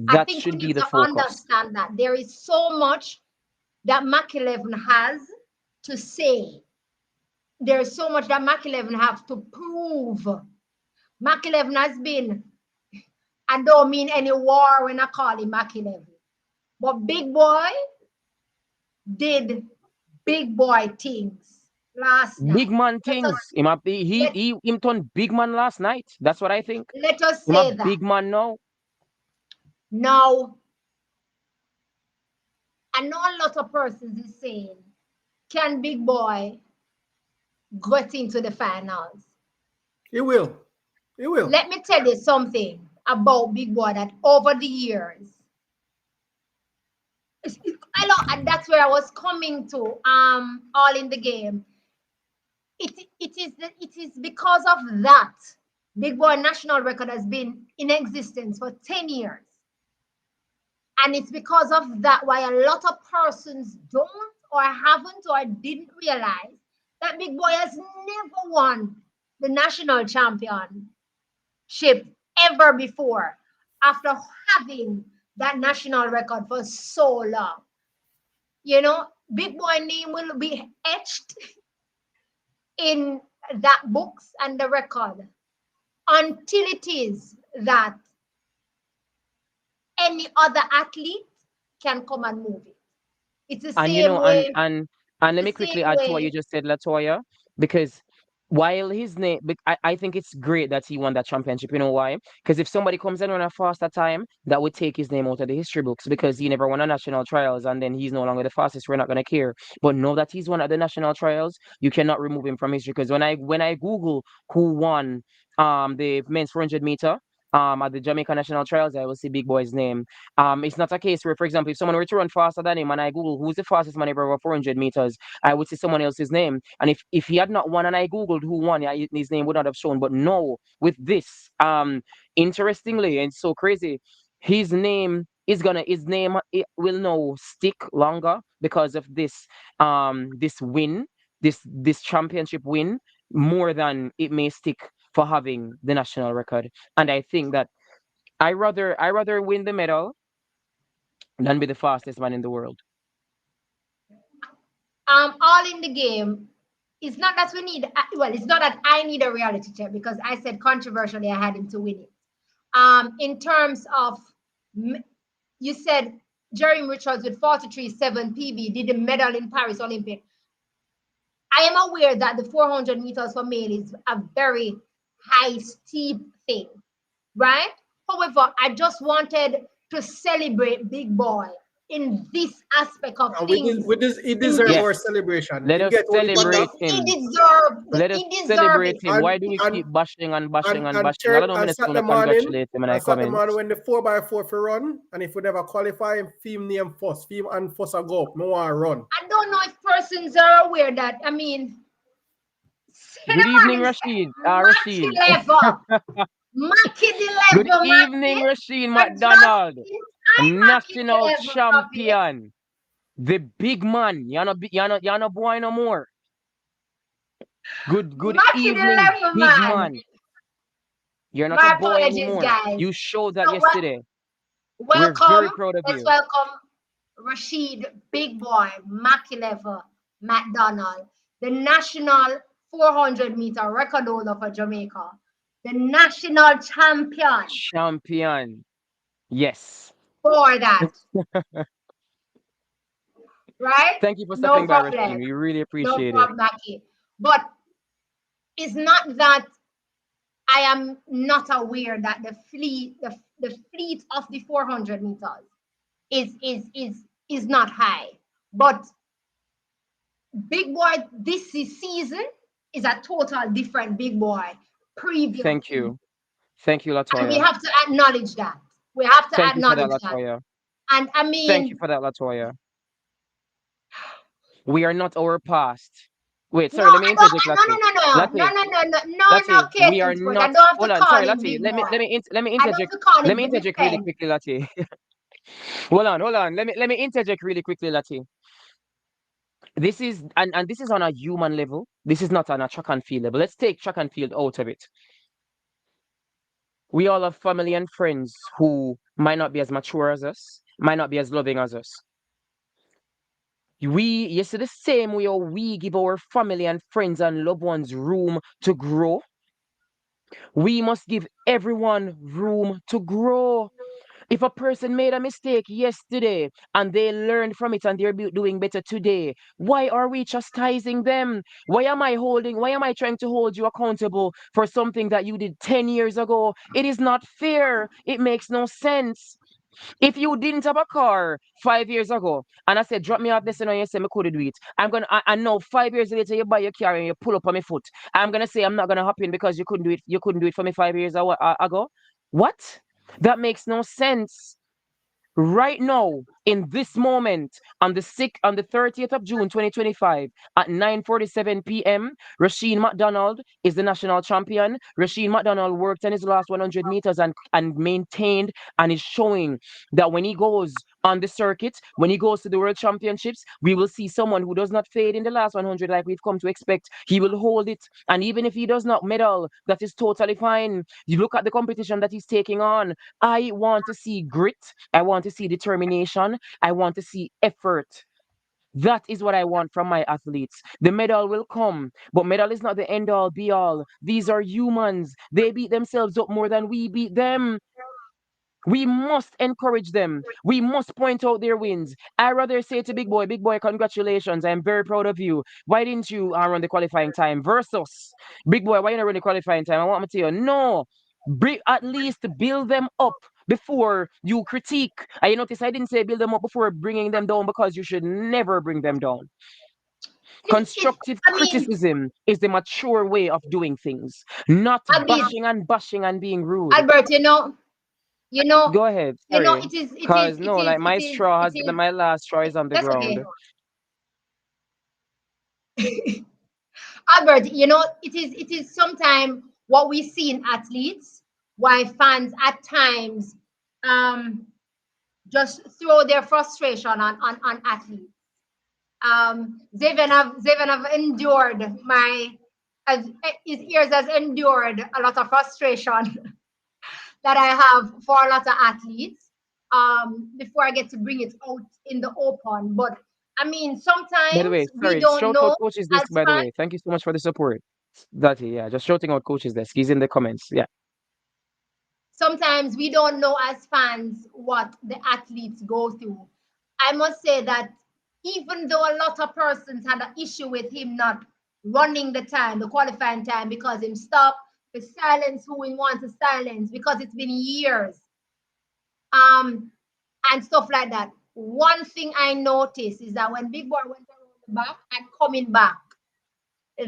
I That think we should be need the to focus. understand that there is so much that Mac 11 has to say. There's so much that Mac 11 have to prove. Mac 11 has been, I don't mean any war when I call him Mac 11, but Big Boy did big boy things last Big night. man Let us things. Him a, let, he him turned big man last night. That's what I think. let us Him a say that. big man now. Now, I know a lot of persons is saying, can Big Boy get into the finals? He will. He will. Let me tell you something about Big Boy that over the years, I know, and that's where I was coming to. All in the game. It is because of that Big Boy national record has been in existence for 10 years. And it's because of that why a lot of persons don't or haven't or didn't realize that Big Boy has never won the national championship ever before after having that national record for so long. You know, Big Boy name will be etched in that books and the record until it is that any other athlete can come and move it. It's the And you same know, and way. and and It's let the me quickly same add to what you way. just said, Latoya, because while his name, I think it's great that he won that championship. You know why? Because if somebody comes in on a faster time, that would take his name out of the history books because he never won a national trials and then he's no longer the fastest. We're not gonna care. But now that he's won at the national trials, you cannot remove him from history. Because when I Google who won the men's 400 meter at the Jamaican national trials, I will see Big Boy's name. It's not a case where, for example, if someone were to run faster than him and I Google who's the fastest man ever over 400 meters, I would see someone else's name. And if he had not won and I Googled who won, yeah, his name would not have shown. But no, with this, interestingly, and so crazy, his name it will now stick longer because of this win, this championship win, more than it may stick for having the national record. And I think that I rather win the medal than be the fastest man in the world. All in the game. It's not that we need. Well, it's not that I need a reality check because I said controversially I had him to win it. In terms of, you said Jeremy Richards with 43.7 PB did the medal in Paris Olympic. I am aware that the 400 meters for male is a very high, steep thing, right? However, I just wanted to celebrate Big Boy in this aspect of And things. he In deserve this, our Yes, celebration. let Him us get only celebrate he him. deserved. Let us He deserved celebrate it. him. Why and do we and keep bashing and bashing and and bashing? I don't know and minutes gonna congratulate him in our Saturday morning comments. when the 4x4 for run, and if we never qualify, film name first, film and first a go up. No one run. I don't know if persons are aware that. I mean, Good evening, cinnamon is Rashid. Mackie Rashid. level. Mackie the Good level, evening, Mackie. Rashid And just McDonald, in time, Mackie national the level, Bobby. champion, the big man. You're not boy no more. Good Mackie the evening, level, big man. man. You're not a My boy apologies, anymore. guys. You showed that So, yesterday. We're welcome. very proud of Let's you. welcome Rashid, Big Boy, Mackie level, McDonald, the national 400-meter record holder for Jamaica, the national champion Champion. Yes. for that, right? Thank you for No stopping by, Rashid. problem. We really No appreciate it. problem, Mackie. But it's not that I am not aware that the fleet of the 400 meters is not high. But Big Boy this season is a total different Big Boy previous Thank season. you. Thank you, And we Latoya. have to acknowledge that. We have to Thank you for that, acknowledge that. Latoya. And I Thank you mean, for that, Latoya. We are not our past. Wait, no, sorry, let me I don't, interject, no, no, Lati. no, no, no, Lati, no, no, no, no, no Lati, case we are in point. I not. don't have to Hold on, call sorry, him Lati. Big Let Boy. me let me let me I don't have interject. to call Let him me with interject really respect. quickly, Lati. Hold on. Let me interject really quickly, Lati. This is and this is on a human level. This is not on a track and field level. Let's take track and field out of it. We all have family and friends who might not be as mature as us, might not be as loving as us. You see the same way how we give our family and friends and loved ones room to grow. We must give everyone room to grow. If a person made a mistake yesterday and they learned from it and they're doing better today, why are we chastising them? Why am I trying to hold you accountable for something that you did 10 years ago? It is not fair. It makes no sense. If you didn't have a car 5 years ago, and I said, drop me off this and you say I could do it, I know 5 years later you buy your car and you pull up on my foot. I'm gonna say I'm not gonna hop in because you couldn't do it for me 5 years ago. What? That makes no sense. Right now, in this moment, on the 30th of June 2025, at 9:47 p.m., Rasheen McDonald is the national champion. Rasheen McDonald worked on his last 100 meters and maintained and is showing that when he goes on the circuit. When he goes to the World Championships, we will see someone who does not fade in the last 100 like we've come to expect. He will hold it. And even if he does not medal, that is totally fine. You look at the competition that he's taking on. I want to see grit. I want to see determination. I want to see effort. That is what I want from my athletes. The medal will come, but medal is not the end all be all. These are humans. They beat themselves up more than we beat them. We must encourage them. We must point out their wins. I rather say to Big Boy, congratulations. I'm very proud of you. Why didn't you run the qualifying time? Versus Big Boy, why you not run the qualifying time? I want to tell you, no. At least build them up before you critique. I notice I didn't say build them up before bringing them down because you should never bring them down. It's Constructive I mean, criticism is the mature way of doing things, not I mean, bashing and being rude. Albert, you know, Go ahead. Sorry. Cause no, like my straw has my last straw is on the that's ground. okay. Albert, it is sometimes what we see in athletes, why fans at times just throw their frustration on athletes. Zeven have endured as his ears has endured a lot of frustration that I have for a lot of athletes before I get to bring it out in the open. But I mean, By the way, sometimes we sorry, don't shout out know coach's as desk, by the fans. way. Thank you so much for the support. Yeah, just shouting out coach's desk. He's in the comments. Yeah. Sometimes we don't know as fans what the athletes go through. I must say that even though a lot of persons had an issue with him not running the qualifying time, because him stop to silence who he want to silence, because it's been years, um, and stuff like that. One thing I noticed is that when Big Boy went around the back and coming back,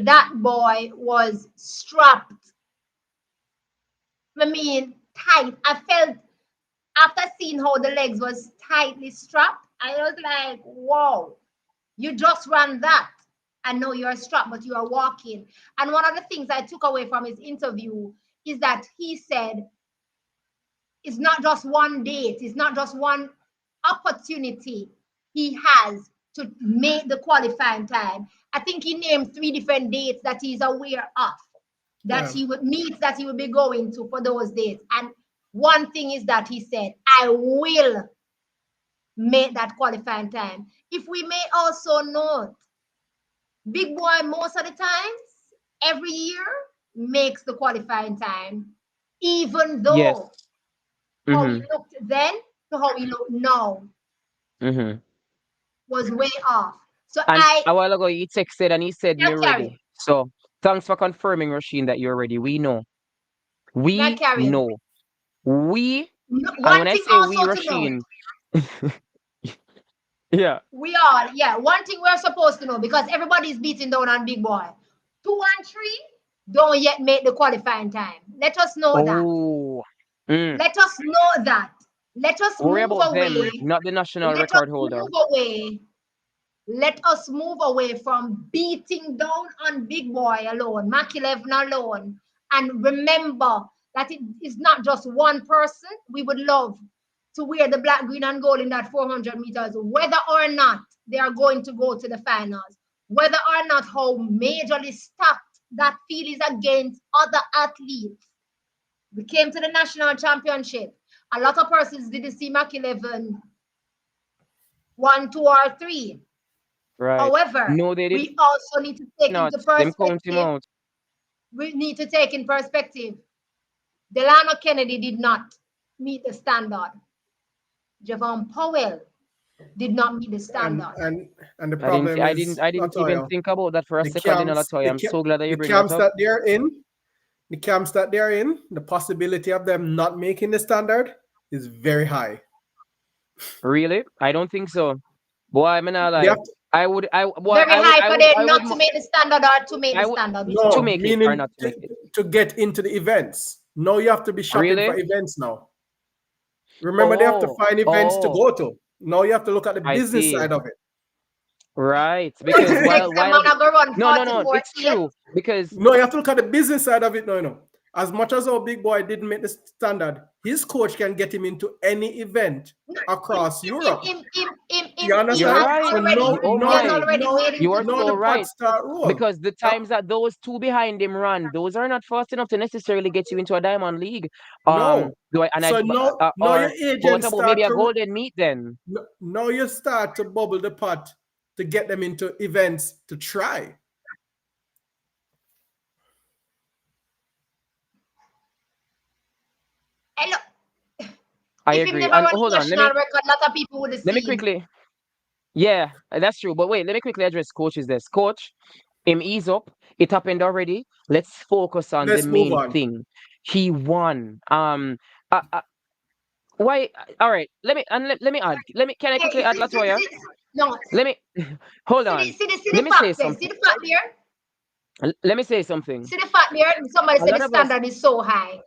that boy was strapped. I mean, tight. I felt after seeing how the legs was tightly strapped, I was like, whoa, you just ran that. I know you're strapped, but you are walking. And one of the things I took away from his interview is that he said it's not just one date, it's not just one opportunity he has to make the qualifying time. I think he named 3 different dates that he's aware of, that Yeah. he would meet, that he would be going to for those dates. And one thing is that he said, I will make that qualifying time. If we may also note, Big Boy most of the times, every year, makes the qualifying time, even Yes. though how he Mm-hmm. looked then to how he looked now Mm-hmm. was way off. So And I a while ago he texted and he said not we're carry ready. So thanks for confirming, Rasheen, that you're ready. We know. not We carrying. know. We and One when I thing say we, also to note, Rasheen, yeah. we all, yeah, one thing we're supposed to know, because everybody's beating down on Big Boy. 2 and 3 don't yet make the qualifying time. Let us know that. Oh. Mm. Let us know that. Let us Worry move about them, away. not the national Let us record holder. move away. Let us move away from beating down on Big Boy alone, Makilevin alone. And remember that it is not just one person. We would love to wear the black, green, and gold in that 400 meters, whether or not they are going to go to the finals, whether or not how majorly stacked that field is against other athletes. We came to the national championship. A lot of persons didn't see Makilevin 1, 2, or 3. Right. However, No, they did we also need to take not. into Them count him perspective, out. we need to take in perspective, Delano Kennedy did not meet the standard. Javon Powell did not meet the and standard. and and the I didn't problem is, I didn't even Latoya, think about that for a the second in camps Alatoy. the, I'm so glad that you the bring that camps up. that they're in, the camps that they're in, the possibility of them not making the standard is very high. Really? I don't think so. Boy, I mean, I They lie. have to, I would, Very high for them I would, not to make the standard or to make I the would, standard. Which to one? no, make it or meaning not to make it. to get into the events. Now you have to be shopping Really? for events now. Remember, they have to Oh, find events to oh, go to. Now you have to look at the I business see. side of it. Right. Which Because makes them while the, wanna go run no, no, no, 44 it's 8. true. Because No, you have to look at the business side of it. No. As much as our big boy didn't make the standard, his coach can get him into any event across him, him, Europe. him, him, him, him, You he You're understand? has right. So already, Oh he has my. already made You are himself. now so the pot right. start roll. Because the Now, times that those two behind him run, those are not fast enough to necessarily get you into a diamond league. no. Do I and I So now your but what agents about maybe start a to golden meat then? now you start to bubble the pot to get them into events to try. Hello. I If him agree. never And run hold the on, national record, a lot of people would have let me seen. quickly. Yeah, that's true. But wait, let me quickly address coach's this. Coach, him ease up. It happened already. Let's focus on the Let's move main on. thing. He won. Uh, uh, why? All right. Let me add. Let me. Can I quickly Hey, add Latoya? no, Let me. Hold see the, on. see the, see Let the me say fact there. See something. the fact there. Let me say something. See the fact there. Somebody A said lot the of us. standard is so high.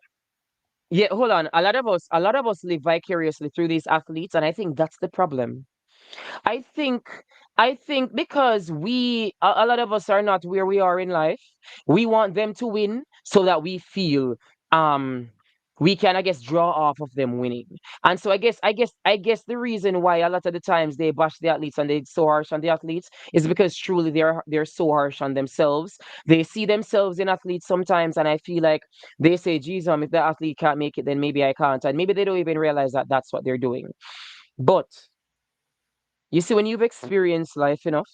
Yeah. Hold on. A lot of us live vicariously through these athletes, and I think that's the problem. I think I think because a lot of us are not where we are in life, we want them to win so that we feel um we can, I guess, draw off of them winning. And so I guess the reason why a lot of the times they bash the athletes and they so harsh on the athletes is because truly they're so harsh on themselves. They see themselves in athletes sometimes, and I feel like they say, "Geez, if the athlete can't make it, then maybe I can't." And maybe they don't even realize that that's what they're doing. But you see, when you've experienced life enough,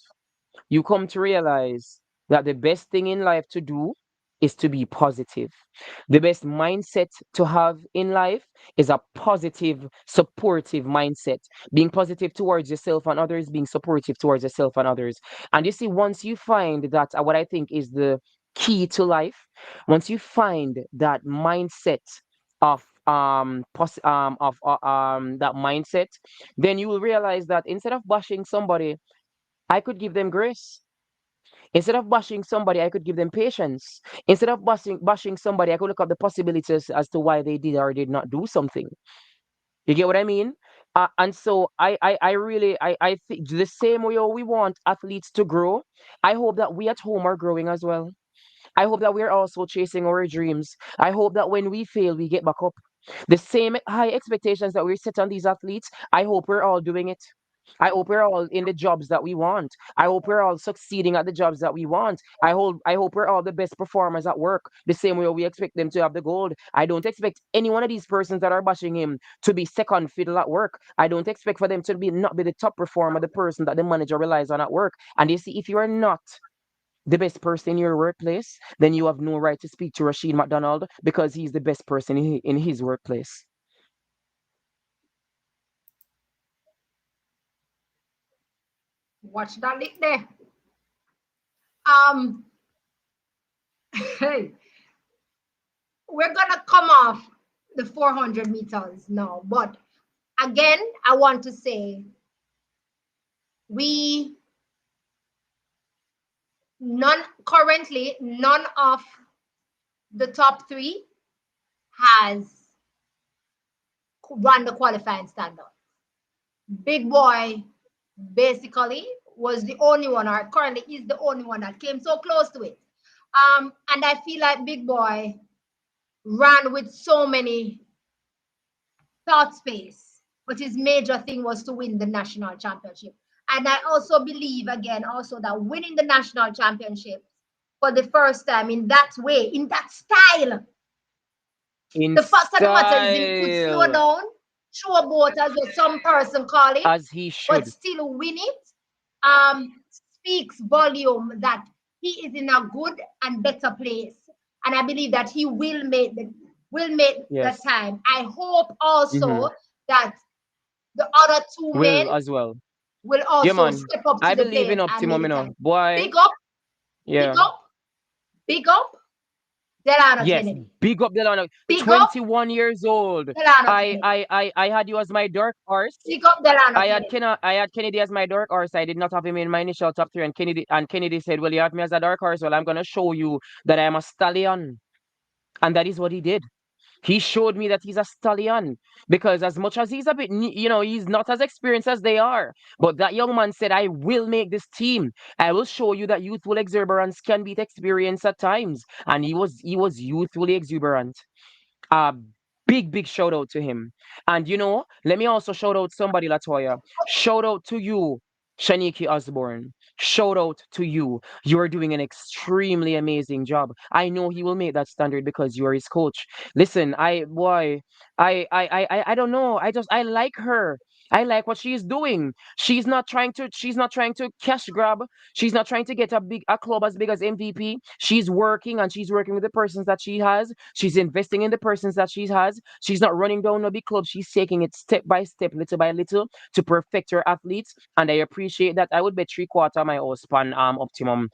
you come to realize that the best thing in life to do is to be positive. The best mindset to have in life is a positive, supportive mindset. Being positive towards yourself and others, being supportive towards yourself and others. And you see, once you find that, what I think is the key to life, once you find that mindset of that mindset, then you will realize that instead of bashing somebody, I could give them grace. Instead of bashing somebody, I could give them patience. Instead of bashing somebody, I could look up the possibilities as to why they did or did not do something. You get what I mean? And so I really, I think the same way we want athletes to grow, I hope that we at home are growing as well. I hope that we're also chasing our dreams. I hope that when we fail, we get back up. The same high expectations that we set on these athletes, I hope we're all doing it. I hope we're all in the jobs that we want. I hope we're all succeeding at the jobs that we want. I hope we're all the best performers at work, the same way we expect them to have the gold. I don't expect any one of these persons that are bashing him to be second fiddle at work. I don't expect for them to be not be the top performer, the person that the manager relies on at work. And you see, if you are not the best person in your workplace, then you have no right to speak to Rashid McDonald because he's the best person in his workplace. Watch that lick there. Um, hey, we're gonna come off the 400 meters now, but again, I want to say we none of the top three has run the qualifying standard. Big Boy basically was the only one, or currently is the only one that came so close to it. And I feel like Big Boy ran with so many thought space, but his major thing was to win the national championship. And I also believe, again, also that winning the national championship for the first time in that way, in that style, In the fact of the matter is him could slow style, down, showboat as what some person call it, as he but should. still win it, speaks volume that he is in a good and better place. And I believe that he will make the Yes. time. I hope Mm-hmm. also that the other two men Will as well. will Yeah, also man. step up I to the believe in plate and make Optimum, the time. Boy. Big up, big Yeah. up, big up, Delano Yes. Kennedy. Big up Delano. Big up, 21 years old. Delano I Kennedy. I I I had you as my dark horse. Big up, Delano Kennedy. I had Kennedy as my dark horse. I did not have him in my initial top three. And Kennedy said, "Well, you have me as a dark horse. Well, I'm gonna show you that I am a stallion." And that is what he did. He showed me that he's a stallion because as much as he's a bit, he's not as experienced as they are. But that young man said, "I will make this team. I will show you that youthful exuberance can beat experience at times." And he was youthfully exuberant. Uh, Big shout out to him. And let me also shout out somebody, Latoya. Shout out to you, Shaniki Osborne. Shout out to you. You are doing an extremely amazing job. I know he will make that standard because you are his coach. Listen, I don't know. I like her. I like what she is doing. She's not trying to cash grab. She's not trying to get a club as big as MVP. She's working, and she's working with the persons that she has. She's investing in the persons that she has. She's not running down a big club. She's taking it step by step, little by little, to perfect her athletes. And I appreciate that. I would bet three-quarter of my span optimum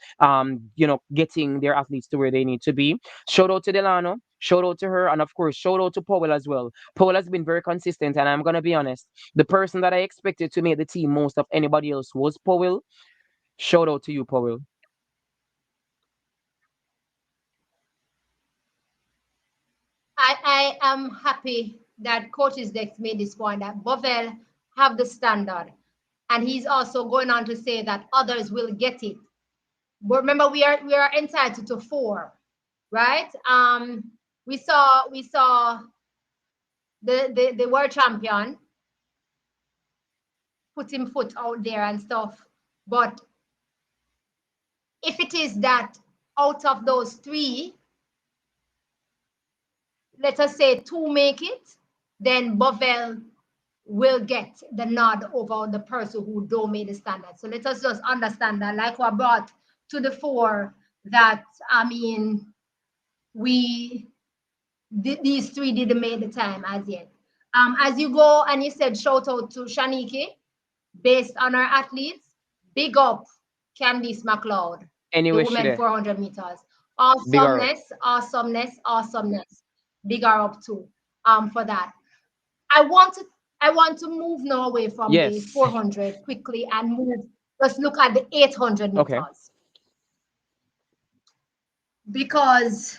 getting their athletes to where they need to be. Shout out to Delano. Shout out to her, and of course, shout out to Powell as well. Powell has been very consistent, and I'm gonna be honest. The person that I expected to make the team most of anybody else was Powell. Shout out to you, Powell. I am happy that coaches Dex made this point that Bovel have the standard, and he's also going on to say that others will get it. But remember, we are entitled to four, right? We saw the world champion put him foot out there and stuff. But if it is that out of those three, let us say two make it, then Bovel will get the nod over the person who don't make the standard. So let us just understand that, like we brought to the fore, that we these three didn't make the time as yet. As you go and you said shout out to Shaniki based on our athletes, big up Candice McLeod, the Anyway, she women there. 400 meters. Big her up. Awesomeness, awesomeness, awesomeness. Big her up too. For that. I want to I want to move now away from the Yes. 400 quickly and move. Let's look at the 800 Okay. meters, because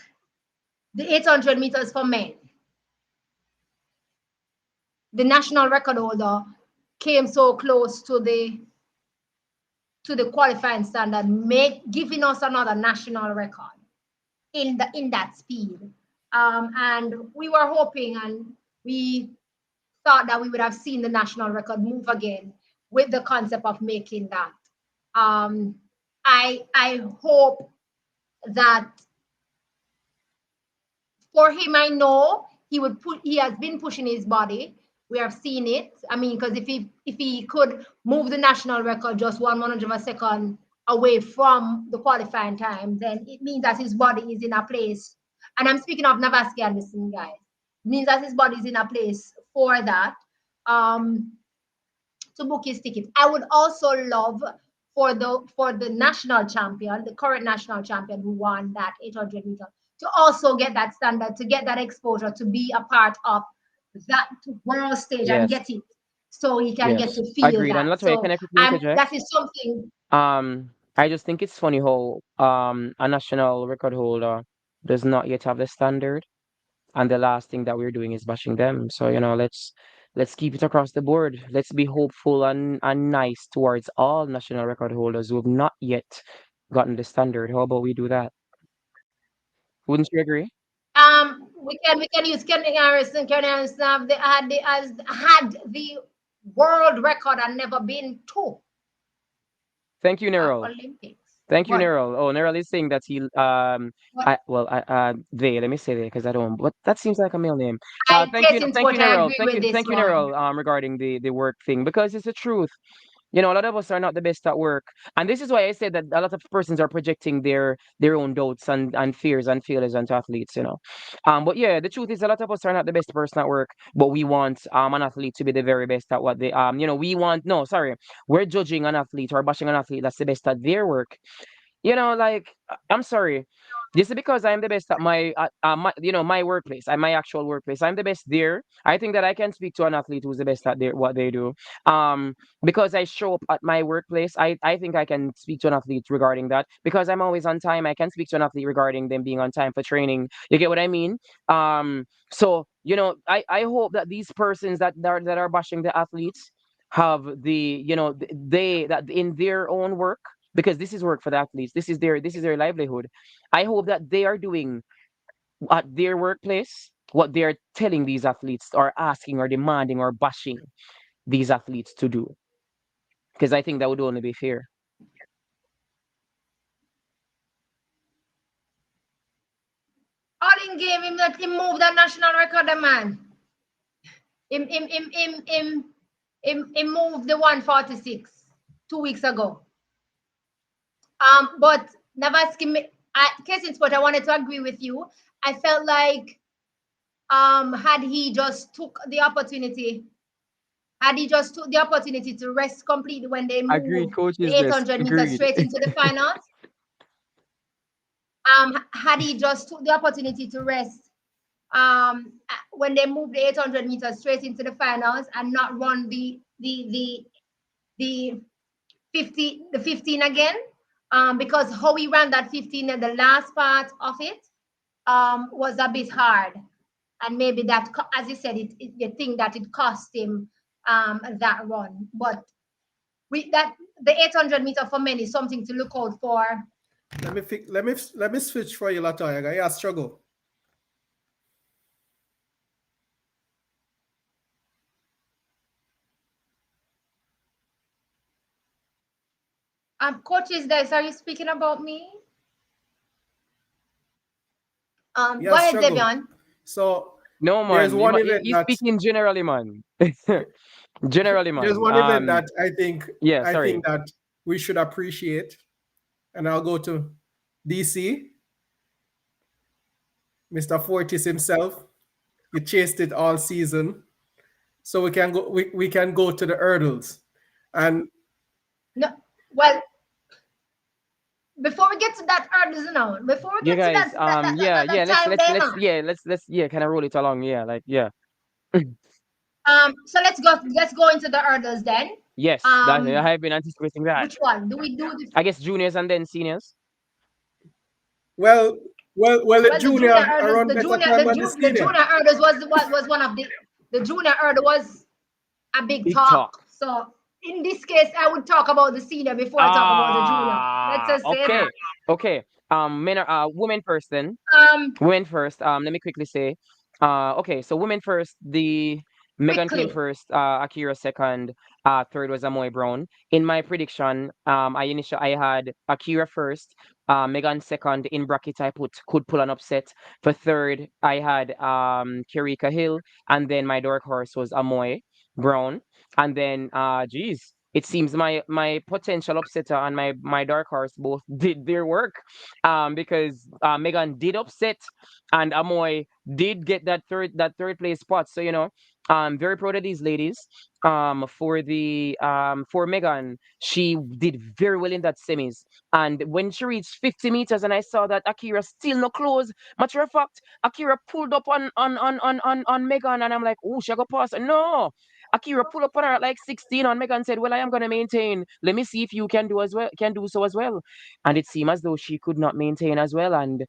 the 800 meters for men, the national record holder came so close to the qualifying standard, giving us another national record in that speed. And we were hoping, and we thought that we would have seen the national record move again with the concept of making that. Um, I hope that for him, I know he has been pushing his body. We have seen it. I mean, because if he could move the national record just 1/100 of a second away from the qualifying time, then it means that his body is in a place. And I'm speaking of Navaski and Anderson, guys. It means that his body is in a place for that. Um, to book his ticket. I would also love for the national champion, the current national champion who won that 800 meter, to also get that standard, to get that exposure, to be a part of that world stage and Yes. get it, so he can get Yes. to feel Agreed. And that. Latoya, So can I quickly interject? that is something. I just think it's funny how a national record holder does not yet have the standard, and the last thing that we're doing is bashing them. So let's keep it across the board. Let's be hopeful and nice towards all national record holders who have not yet gotten the standard. How about we do that? Wouldn't you agree? We can use Kenny Harrison. Kenny Harrison had the world record and never been to Thank you, Neural. Olympics. Thank you, But Neural. Oh, Neural is saying that but they, let me say they because I don't, but that seems like a male name. I Thank you, I Neural. agree with this Thank you, one. Neural. Regarding the work thing, because it's the truth. A lot of us are not the best at work, and this is why I said that a lot of persons are projecting their own doubts and fears and failures onto athletes. But yeah, the truth is a lot of us are not the best person at work, but we want an athlete to be the very best at what they we want. No, sorry, we're judging an athlete or bashing an athlete that's the best at their work. Like I'm sorry. This is because I'm the best at my workplace, at my actual workplace. I'm the best there. I think that I can speak to an athlete who's the best at what they do. Um, because I show up at my workplace, I think I can speak to an athlete regarding that. Because I'm always on time, I can speak to an athlete regarding them being on time for training. You get what I mean? So I hope that these persons that are bashing the athletes have they that in their own work, because this is work for the athletes. This is their livelihood. I hope that they are doing at their workplace what they're telling these athletes or asking or demanding or bashing these athletes to do. Because I think that would only be fair. All in game him that he moved the national record, the man. Him moved the 146 2 weeks ago. But Navaski, case in sport, I wanted to agree with you. I felt like had he just took the opportunity, to rest completely when they Agreed, moved coach, the is this. 800 meters Agreed. straight into the finals, had he just took the opportunity to rest when they moved the 800 meters straight into the finals and not run the 15 again, because how he ran that 15 at the last part of it was a bit hard, and maybe that, as you said, you think that it cost him that run. But that the 800 meter for men is something to look out for. Let me switch for you, Latoya. Yeah, struggle. Coaches, guys, are you speaking about me? Go Yeah, ahead, struggle. Devion. So No, there's man. one event You that speaking generally, man. Generally, there's man. one event that I think Yeah, I sorry. think that we should appreciate, and I'll go to DC, Mr. Fortis himself. He chased it all season, so we can go to the hurdles, and No, well, before we get to that hurdles, before we Yeah, get to guys. that time there, Let's kind of roll it along. Yeah, like, yeah. so let's go into the hurdles then. Yes, that I have been anticipating that. Which one do we do? I guess juniors and then seniors. well, the Well, the junior junior hurdles, around better time than the the senior. junior hurdles was one of the junior hurdle was a big Big talk. talk. So in this case, I would talk about the senior before I talk about the junior. Let's just say Okay. that. Okay. Women first then. Um, Women first. Let me quickly say. Okay, so women first. The Megan came quickly. first. Akira second. Third was Amoy Brown. In my prediction, I had Akira first. Megan second. In bracket, I put could pull an upset. For third, I had Kirika Hill, and then my dark horse was Amoy Brown, and then geez. It seems my potential upsetter and my dark horse both did their work, because Megan did upset and Amoy did get that third place spot. So I'm very proud of these ladies. For Megan, she did very well in that semis. And when she reached 50 meters, and I saw that Akira still no close. Matter of fact, Akira pulled up on Megan, and I'm like, oh, she go pass. No. Akira pulled up on her at like 16, and Megan said, well, I am gonna maintain. Let me see if you can do so as well. And it seemed as though she could not maintain as well. And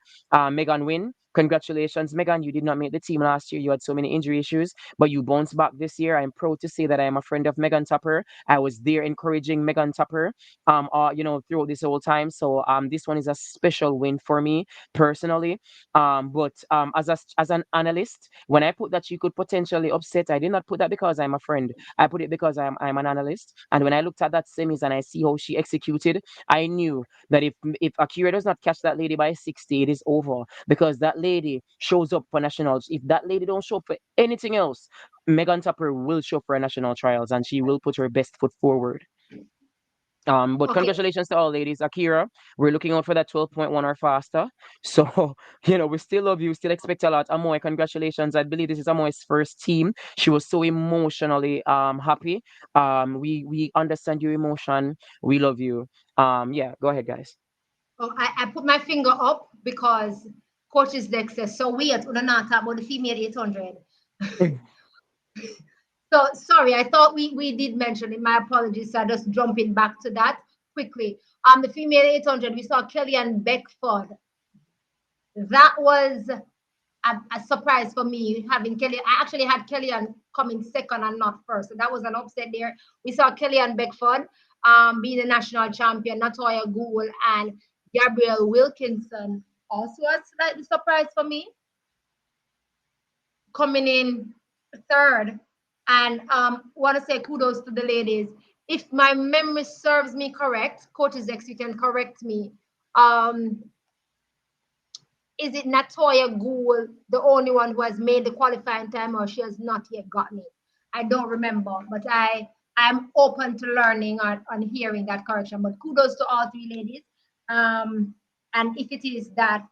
Megan win. Congratulations, Megan. You did not make the team last year. You had so many injury issues, but you bounced back this year. I'm proud to say that I am a friend of Megan Tupper. I was there encouraging Megan Tupper, throughout this whole time. So this one is a special win for me personally. But as an analyst, when I put that she could potentially upset, I did not put that because I'm a friend. I put it because I'm an analyst. And when I looked at that semis and I see how she executed, I knew that if Akira does not catch that lady by 60, it is over, because that lady shows up for nationals. If that lady don't show up for anything else, Megan Tupper will show up for national trials and she will put her best foot forward. But Okay. congratulations to all ladies. Akira, we're looking out for that 12.1 or faster. So, we still love you, still expect a lot. Amoy, congratulations. I believe this is Amoy's first team. She was so emotionally happy. We understand your emotion. We love you. Yeah, go ahead, guys. Oh, I put my finger up because coaches Dex says so weird when I not talk about the female 800. So sorry, I thought we did mention it. My apologies. So I just jumping back to that quickly. The female 800, we saw Kellyanne Beckford. That was a surprise for me having Kelly. I actually had Kellyanne coming second and not first. So that was an upset there. We saw Kellyanne Beckford being the national champion, Natoya Gould and Gabrielle Wilkinson. Also a slightly surprise for me. coming in third. And want to say kudos to the ladies. If my memory serves me correct, Coaches X, you can correct me. Um, is it Natoya Gould, the only one who has made the qualifying time, or she has not yet gotten it? I don't remember, but I'm open to learning on hearing that correction. But kudos to all three ladies. And if it is that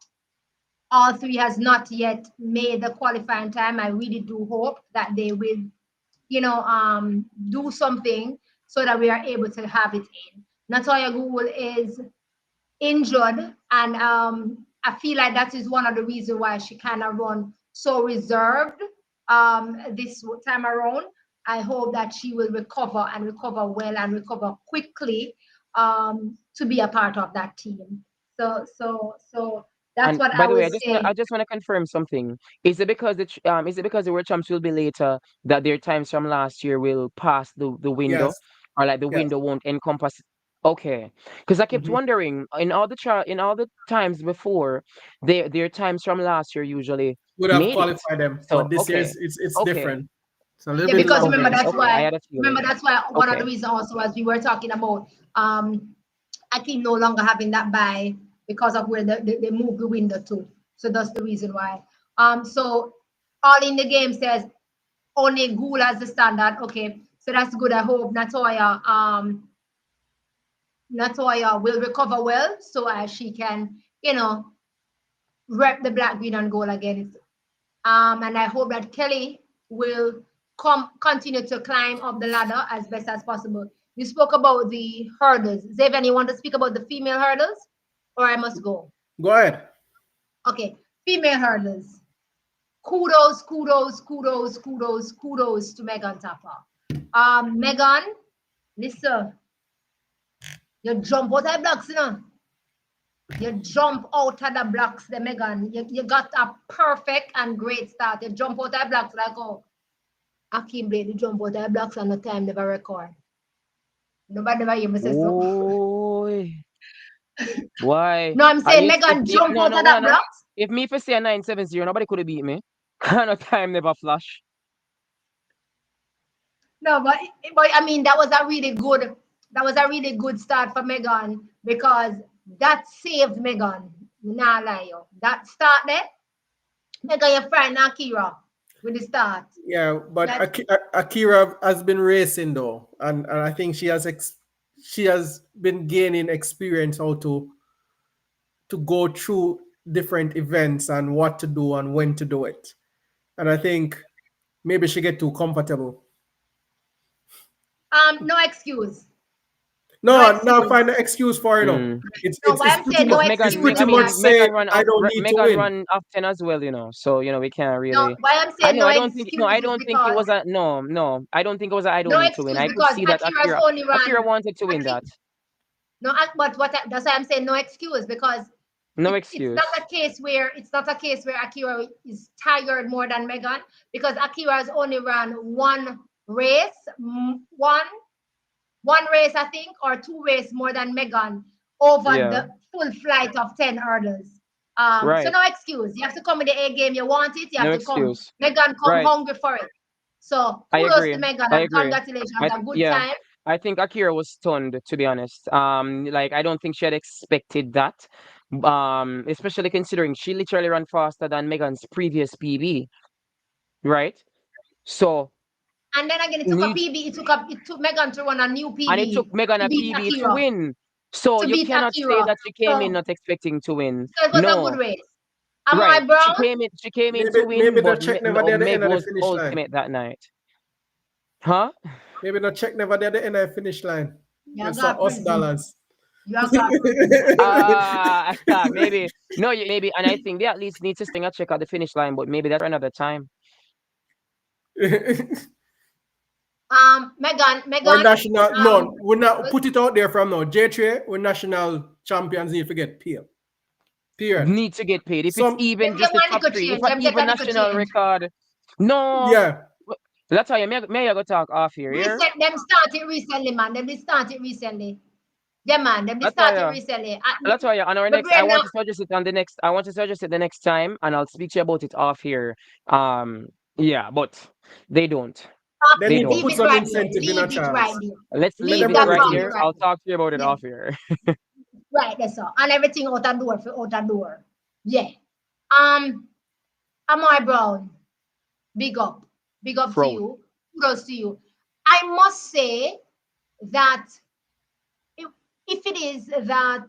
all three has not yet made the qualifying time, I really do hope that they will, do something so that we are able to have it in. Natoya Gould is injured, and I feel like that is one of the reasons why she kind of run so reserved this time around. I hope that she will recover and recover well and recover quickly to be a part of that team. So that's And what by I the way, would I say. just want to confirm something. Is it because the world champs will be later that their times from last year will pass the window, Yes, or like the yes. window won't encompass? Okay, because I kept Mhm. wondering in all the times before, their times from last year usually Would have made it. qualified them, So but this year okay, it's okay, different. It's a little Yeah, bit because longer. remember okay, that's okay. I why. had a Remember feeling. that's why one of the Okay, reasons also, as we were talking about, I think no longer having that buy because of where they moved the window to. So that's the reason why. So all in the game says only Ghoul as the standard. Okay, so that's good. I hope Natoya will recover well so as she can, rep the black, green, and gold again. And I hope that Kelly will continue to climb up the ladder as best as possible. You spoke about the hurdles. Xavier, you want to speak about the female hurdles, or I must go? Go ahead. Okay, female hurdles. Kudos, kudos, kudos, kudos, kudos to Megan Tapper. Megan, listen, you jump out of the blocks, You jump out of the blocks, the Megan. You got a perfect and great start. You jump out of the blocks like, oh, Akeem Blade, the jump out of the blocks and the time never record. Nobody never hear me say so. oh, why No, I'm are saying you? Megan jump No, out no, of hold that on. blocks. If me for say a 970, nobody could have beat me. No time never flash. No, but I mean that was a really good start for Megan because that saved Megan. Nah lie you. That start there, Megan your friend Akira with the start. Yeah, but That Akira has been racing though, and I think she has been gaining experience how to go through different events and what to do and when to do it. And I think maybe she get too comfortable. no excuse. No No, no, excuse. find an excuse for her. No, Mm. No, why it's I'm pretty saying no much Because it's excuse I pretty is much that mean, saying I don't need to Megan win. run often as well, so we can't no really. why I'm I saying know. no I don't think. No, excuse I is don't think it because was a no, no. I don't think it was a I don't no need to win. excuse I could because see that Akira's only Akira run. wanted to win Aki- that. No, that's why I'm saying no excuse because No it's not excuse. a case where Akira is tired more than Megan because Akira has only run one race, one race I think, or two races more than Megan over Yeah. the full flight of 10 hurdles. So Right. no excuse. You have to come with the A game. You want it, you No have to come. excuse. Megan come Right. hungry for it. So I kudos agree. to Megan I and agree. congratulations. A good Yeah. time. I think Akira was stunned, to be honest. Like I don't think she had expected that. Especially considering she literally ran faster than Megan's previous PB, right? So And then again, it took a need PB. It took Megan to run a new and it took PB Megan to a beat PB to Akira. win. So To you beat cannot say Akira. that she came in So, not expecting to win. so it was a good No, race. Am I right. brown? She came in to Maybe win, the but check never there at the Meg end of the was finish line. ultimate that night. Huh? Maybe the check never there at the end of the finish line. You It's got for us prison. dollars. You got prison. Maybe no, maybe, and I think they at least need to string a check at the finish line, but maybe that's for another time. We're Megan. national. Um, No, we're not put it out there from now. J3, we're national champions. Need to get paid. Period. Need to get paid. If it's Some even them just the want top little three, if change. not Them get a even little national change. record. No, yeah. that's why may I go talk off here. Reset them started recently, man. Them they started recently. Yeah, man. Them they That's why started recently. That's why on our My next, I brain now. want to suggest it on the next. I want to suggest it the next time, and I'll speak to you about it off here. Um, Yeah, but they don't. They They need to don't. Leave put it some right there. incentive in a Leave it right Charles. there. Let's Let leave Leave them it run that the right part team. there. right. I'll talk to you about it Yeah, off here. right there, so. And everything out the door for out the door. Yeah. Um, Amoy Brown, big up. Big up to Fraud. you. Kudos to you. I must say that if, if it is that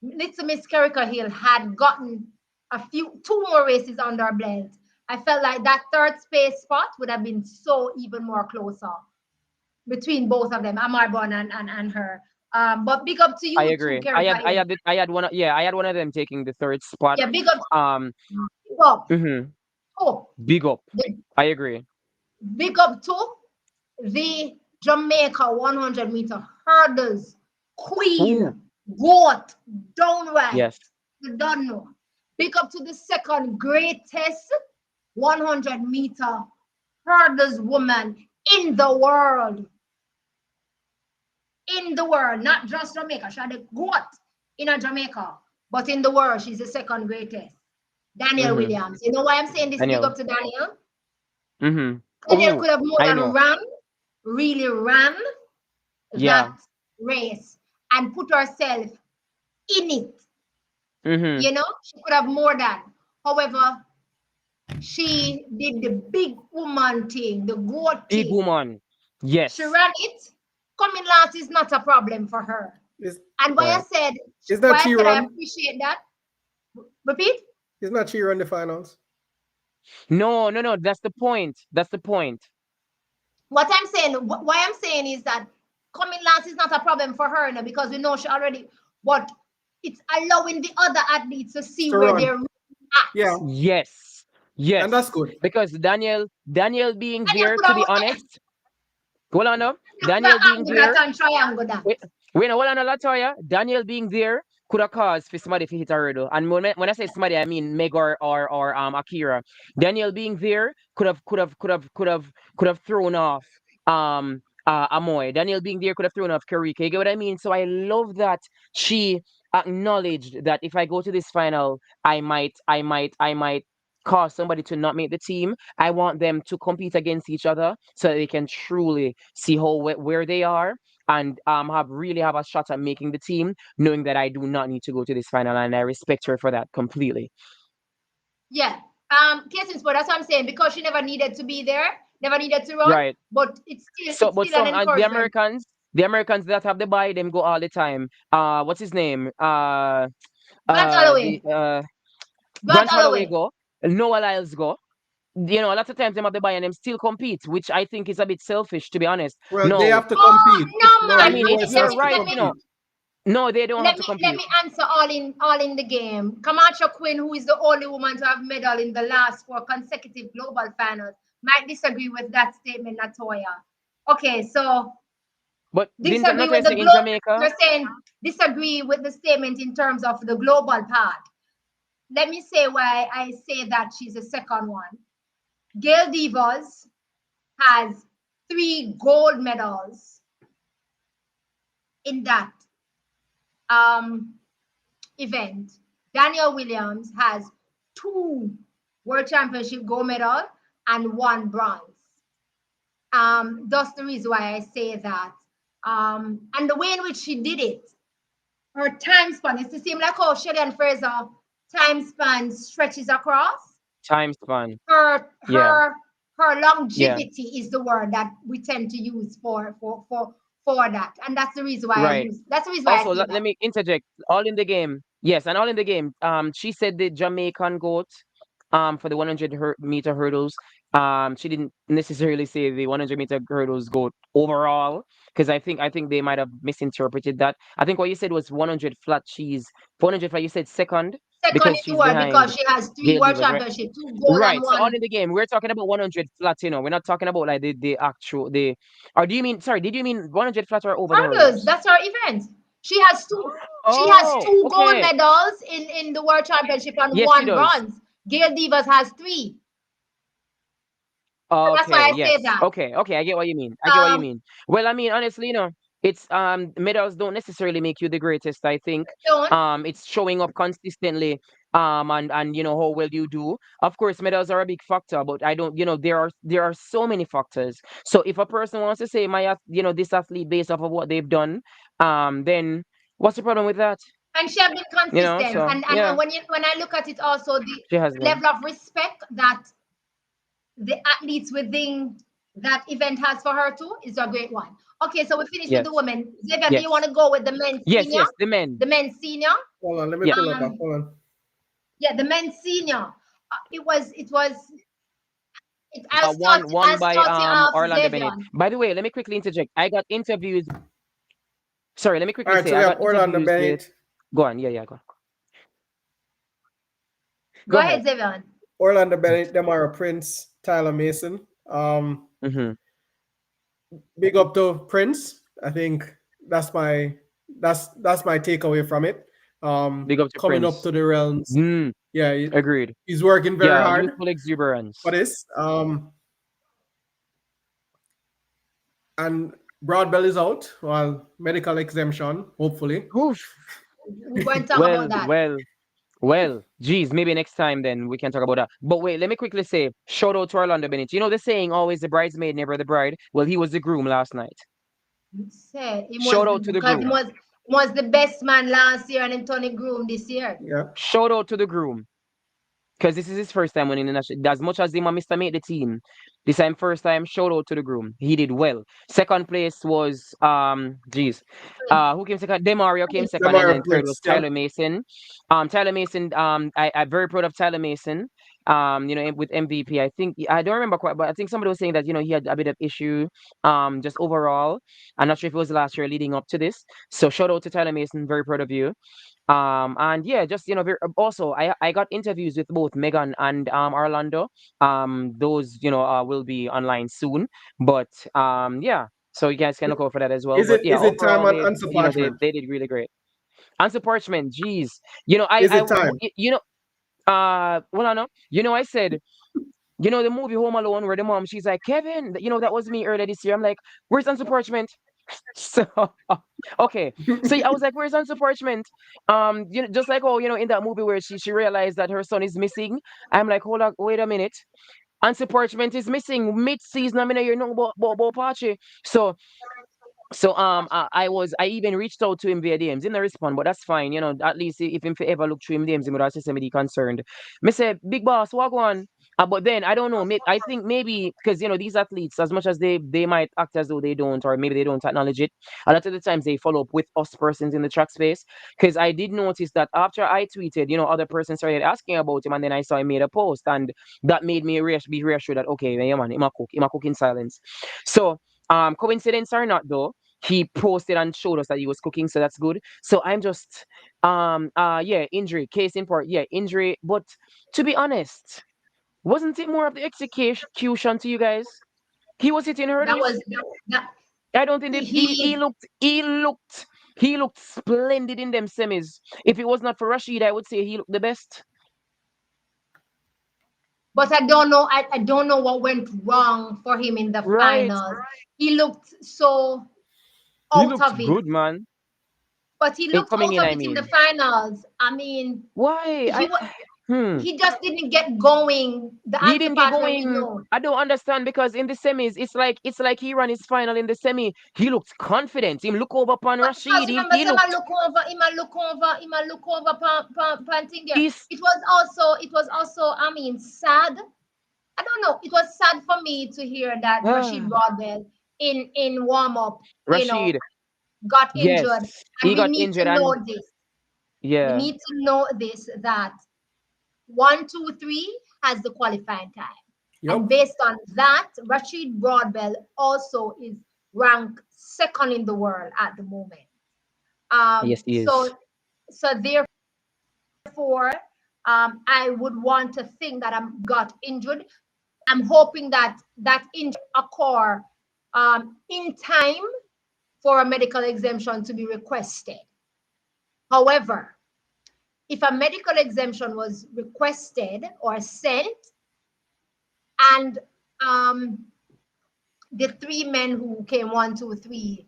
Little Miss Kerricker Hill had gotten two more races under her belt, I felt like that third space spot would have been so even more closer between both of them, Amar Brown and her. But big up to I you too, agree. Kerricker Hill. I had one. Yeah, I had one of them taking the third spot. Yeah, big up, Um. big up. hmm Oh, Big up. the, I agree. big up to the Jamaica 100-meter hurdles Ooh. queen, goat, downright. Yes. You don't know. Big up to the second greatest 100-meter hurdles woman in the world. In the world, not just Jamaica. She's the goat in a Jamaica, but in the world, she's the second greatest. Daniel Mm-hmm. Williams. You know why I'm saying this? Big Daniel. up to Daniel. Mm-hmm. Daniel Oh, could have more I than know. really ran Yeah. that race and put herself in it. Mm-hmm. You know, she could have more than. However, she did the big woman thing, the goat Big thing. woman. She Yes. ran it. Coming last is not a problem for her. Is And Right. that why I she said I run? appreciate that. Repeat. Is not she run the finals? No, no, no. That's the point. That's the point. What I'm saying, why I'm saying is that coming last is not a problem for her, you know, because we know she already. But it's allowing the other athletes to see To where run. they're at. Yeah, Yes. and that's Yes. good. Because Daniel being And you there, could to have, be honest, hold on up. you could have Daniel being angled that there. and triangle that. Wait, no, hold on, Latoya. Daniel being there could have caused for somebody to hit a hurdle. And when I say somebody, I mean Meg or Akira. Daniel being there could have thrown off Amoy. Daniel being there could have thrown off Karika. You get what I mean? So I love that she acknowledged that if I go to this final, I might cause somebody to not make the team. I want them to compete against each other so that they can truly see how where they are and have a shot at making the team, knowing that I do not need to go to this final, and I respect her for that completely. Yeah. Case in point, that's what I'm saying. Because she never needed to be there, never needed to run, Right. but So, it's but still an some encouragement. The Americans that have the buy, them go all the time. What's his name? Grant The Holloway. Grant Grant Holloway Holloway. go. Noah Lyles go. You know, a lot of times them have the buy and them still compete, which I think is a bit selfish, to be honest. Well, they No, have to Oh compete. no, No, I the man! mean it's US Let their has me to right, let me you know. compete. No, they don't have to let compete. me answer all in the game. Kamacha Quinn, who is the only woman to have medal in the last 4 consecutive global finals, might disagree with that statement, Natoya. Okay, so But didn't disagree not I with the say in globe. Jamaica? You're saying disagree with the statement in terms of the global part. Let me say why I say that she's the second one. Gail Divas has 3 gold medals in that um, event. Daniel Williams has 2 World Championship gold medal and 1 bronze. That's the reason why I say that. And the way in which she did it, her time span, it's the same like how Shelley Fraser time span stretches across. Time span. Her Yeah, her her yeah. longevity is the word that we tend to use for that. And that's the reason why Right. I Also, say let that. me interject. All in the game. Yes, and all in the game. She said the Jamaican goat, for the 100-meter hurdles. She didn't necessarily say the 100-meter hurdles goat overall, because I think they might have misinterpreted that. I think what you said was 100 flat cheese. 400 flat. You said second Second because in the she's world behind because she has three Gail world Divas, right? championship, 2 gold and Right. So all one. in the game, we're talking about 100 flat. We're not talking about like the actual the. Or do you mean? Sorry, did you mean 100 flat or over the Hurdles, hurdles? that's her event. She has Oh, two gold okay. medals in the world championship and Yes, she one does. bronze. Gail Divas has 3. So that's why Okay, I say yes. that. Okay, okay, I get what you mean. I get what you Um, mean. Well, I mean, honestly, it's medals don't necessarily make you the greatest, I think. don't. It's showing up consistently and how well you do. Of course, medals are a big factor, but I don't, there are so many factors. So if a person wants to say this athlete based off of what they've done, then what's the problem with that? And she have been consistent. So And yeah, when I look at it also, she has the been. level of respect that the athletes within that event has for her too is a great one. Okay, so we finished with Yes, the women. Xavier, do you yes, want to go with the men yes, senior? yes. The men. The men senior? Hold on, let me Yeah. pull it up. Hold on. Yeah, the men senior. I'll start One I'll by start you off, Orlando Xavier. Bennett. By the way, let me quickly interject. I got interviews. Sorry, let me All quickly right, say so we I have got Orlando interviews with. Bennett. Go on. Yeah, yeah. Go. Go Go ahead, ahead. Xavier. Orlando Bennett, Demara Prince, Tyler Mason. Mm-hmm. Big up to Prince. I think that's my that's my takeaway from it. Big up to Coming up Prince. to the realms. Mm, Yeah, agreed. he's working very Yeah, hard youthful exuberance. for this. And Broadbell is out. Well, medical exemption, hopefully. Oof. We're going to talk about Well, that. well, well. Geez, maybe next time then we can talk about that. But wait, let me quickly say, shout out to Orlando Bennett. You know the saying, always the bridesmaid, never the bride. Well, he was the groom last night. Say he was Shout out to the because groom. he was the best man last year and him Tony Groom this year. Yeah. Shout out to the groom. Because this is his first time winning the national. As much as him and Mr. made the team, this time first time. Shout out to the groom. He did well. Second place was who came second? Demario came second, and Demara then third was Prince, yeah. Tyler Mason. Tyler Mason. I'm very proud of Tyler Mason. With MVP, I think I don't remember quite, but I think somebody was saying that he had a bit of issue. Just overall, I'm not sure if it was last year leading up to this. So shout out to Tyler Mason. Very proud of you. And yeah, just also I got interviews with both Megan and Orlando. Those will be online soon, but yeah, so you guys can look out for that as well. Is But it yeah, is it time overall on they answer they parchment? they did really great. Answer Parchment, geez, Is it time? well, I know, I said. The movie Home Alone where the mom, she's like, Kevin, that was me earlier this year. I'm like, where's Answer Parchment? So okay, so I was like, "Where's Answer Parchment?" Just like in that movie where she realized that her son is missing. I'm like, hold on, wait a minute. Answer Parchment is missing mid-season. I mean, you know about Pachi. So I even reached out to him via DMs. He didn't respond, but that's fine. At least if him ever look through him DMs, he would have said me concerned. Me say, big boss, what on? But then I don't know. I think maybe because these athletes, as much as they might act as though they don't, or maybe they don't acknowledge it. A lot of the times they follow up with us persons in the track space. Because I did notice that after I tweeted, other persons started asking about him, and then I saw he made a post, and that made me be reassured that okay, yeah man, him a cook in silence. So coincidence or not though, he posted and showed us that he was cooking, so that's good. So I'm just yeah, injury, case in point, yeah, injury. But to be honest, wasn't it more of the execution to you guys? He was hitting That hurdles. was that I don't think that he he looked splendid in them semis. If it was not for Rashid, I would say he looked the best. but I don't know I don't know what went wrong for him in the Right. finals. He looked so He out looked of it. good, man. But he In looked coming out in, of I it in the mean. finals. I mean, Why? he was Hmm. he just didn't get going. The He answer didn't get partner we going. know. I don't understand because in the semis, it's like he ran his final in the semi. He looked confident. Him look over upon But because Rashid. remember, He say man looked. look over, he man look over, he man look over pan thing there. He's It was also, I mean, sad. I don't know. It was sad for me to hear that Rashid Broadwell in warm up, Rashid. got Yes, injured, and he we got need injured to know and this. We yeah. need to know this that 1, 2, 3 has the qualifying time. And Yep. based on that, Rashid Broadbell also is ranked second in the world at the moment. Yes, he is. So therefore, I would want to think that I'm got injured. I'm hoping that that injury occur in time for a medical exemption to be requested. However, if a medical exemption was requested or sent, and the three men who came 1, 2, 3,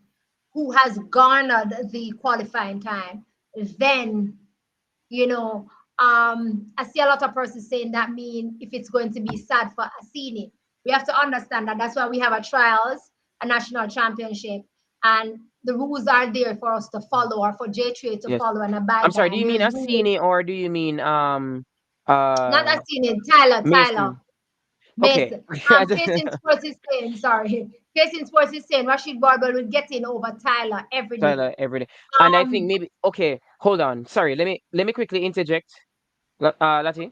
who has garnered the qualifying time, then I see a lot of persons saying that mean if it's going to be sad for Asini. We have to understand that that's why we have a trials, a national championship, and the rules are there for us to follow or for J3 to Yes. follow and I'm abide by. sorry. Do And you mean there's rules, Asini or do you mean not uh Asini, Tyler. Mason? Okay. Mason. Casey Sports is saying, sorry. Casey Sports is saying Rashid Barber will get in over Tyler every day. Tyler every day. And I think Um, maybe okay, hold on. Sorry, let me quickly interject. Lati.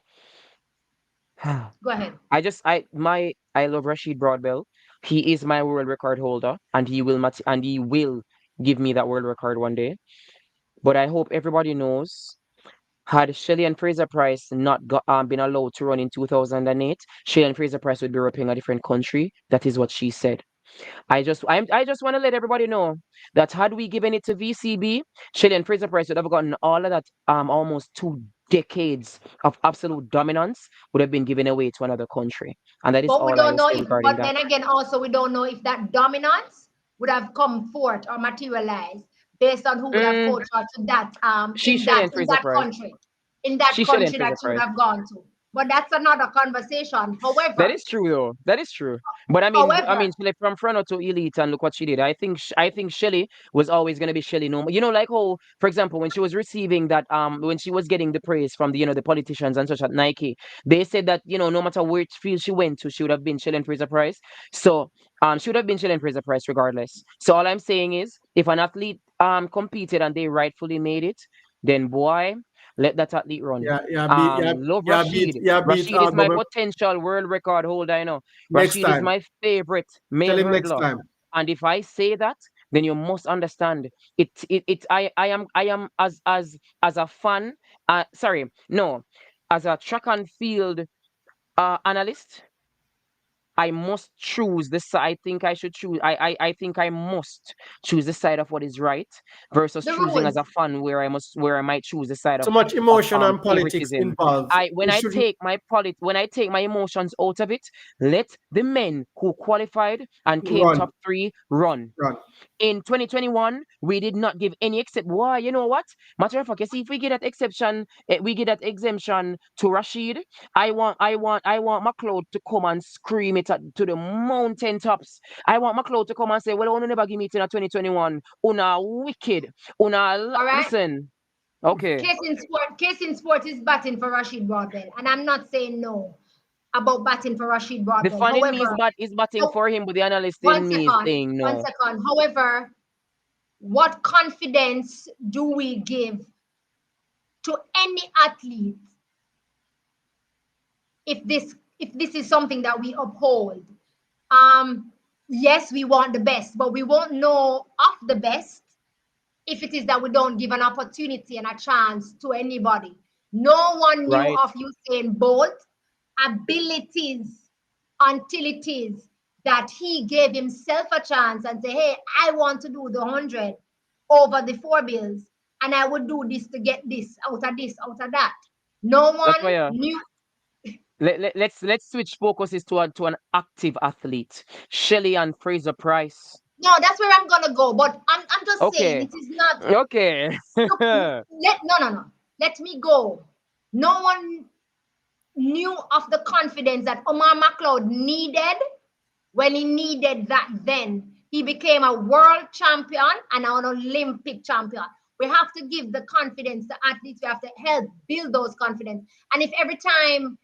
go ahead. I love Rashid Broadbell. He is my world record holder, and he will give me that world record one day. But I hope everybody knows, had Shelley and Fraser Price not been allowed to run in 2008, Shelley and Fraser Price would be repping a different country. That is what she said. I just want to let everybody know that had we given it to VCB, Shelley and Fraser Price would have gotten all of that almost 2 decades of absolute dominance would have been given away to another country. And that is But we all I don't will know say if, regarding but that. then again, also we don't know if that dominance would have come forth or materialized based on who would have Mm, coached her to that she Shelley and in Fraser that Price. country, in that She Shelley and country that Fraser she would Price. have gone to. But that's another conversation. That However, is true, though. That is true. But however, Shelley from Frono to Elite, and look what she did. I think Shelley was always gonna be Shelley. No, you know, like how, for example, when she was receiving that, when she was getting the praise from the the politicians and such at Nike, they said that no matter which field she went to, she would have been Shelley and Fraser Price. So, she would have been Shelley and Fraser Price regardless. So all I'm saying is, if an athlete competed and they rightfully made it, then boy, let that athlete run. Love Rashid. Beat Rashid is my Bubble potential world record holder. next Rashid is time. my favorite Tell male him next hurdler. time. And if I say that, then you must understand I am as a fan. Sorry, no, as a track and field analyst, I must choose the side. I think I should choose. I think I must choose the side of what is right versus the choosing as rules. a fan where I might choose the side Too much of emotion and politics favoritism. involved. I when We I shouldn't take my when I take my emotions out of it, let the men who qualified and came run, top 3 run. run. In 2021, we did not give any except why, you know what? Matter of fact, you see, if we get that exception, we get that exemption to Rashid. I want McLeod to come and scream it to the mountain tops. I want McLeod to come and say, "Well, I never give me it in 2021. Una wicked. All right. Listen." Okay, Case in sport is batting for Rashid Broadbell. And I'm not saying no about batting for Rashid the Broadbell. fan in me However, is batting how- for him, but the analyst in me is saying one no. second. However, what confidence do we give to any athlete if this is something that we uphold? Yes, we want the best, but we won't know of the best if it is that we don't give an opportunity and a chance to anybody. No one knew Right? of Usain Bolt abilities until it is that he gave himself a chance and say, "Hey, I want to do the 100 over the 4 bills, and I would do this to get this out of that." No That's why. one knew. Let's switch focuses to an active athlete, Shelley and Fraser Price. No, that's where I'm gonna go. But I'm just saying Okay, it is not. okay. Look, no. Let me go. No one knew of the confidence that Omar McLeod needed when he needed that then. He became a world champion and an Olympic champion. We have to give the confidence to athletes. We have to help build those confidence. And if every time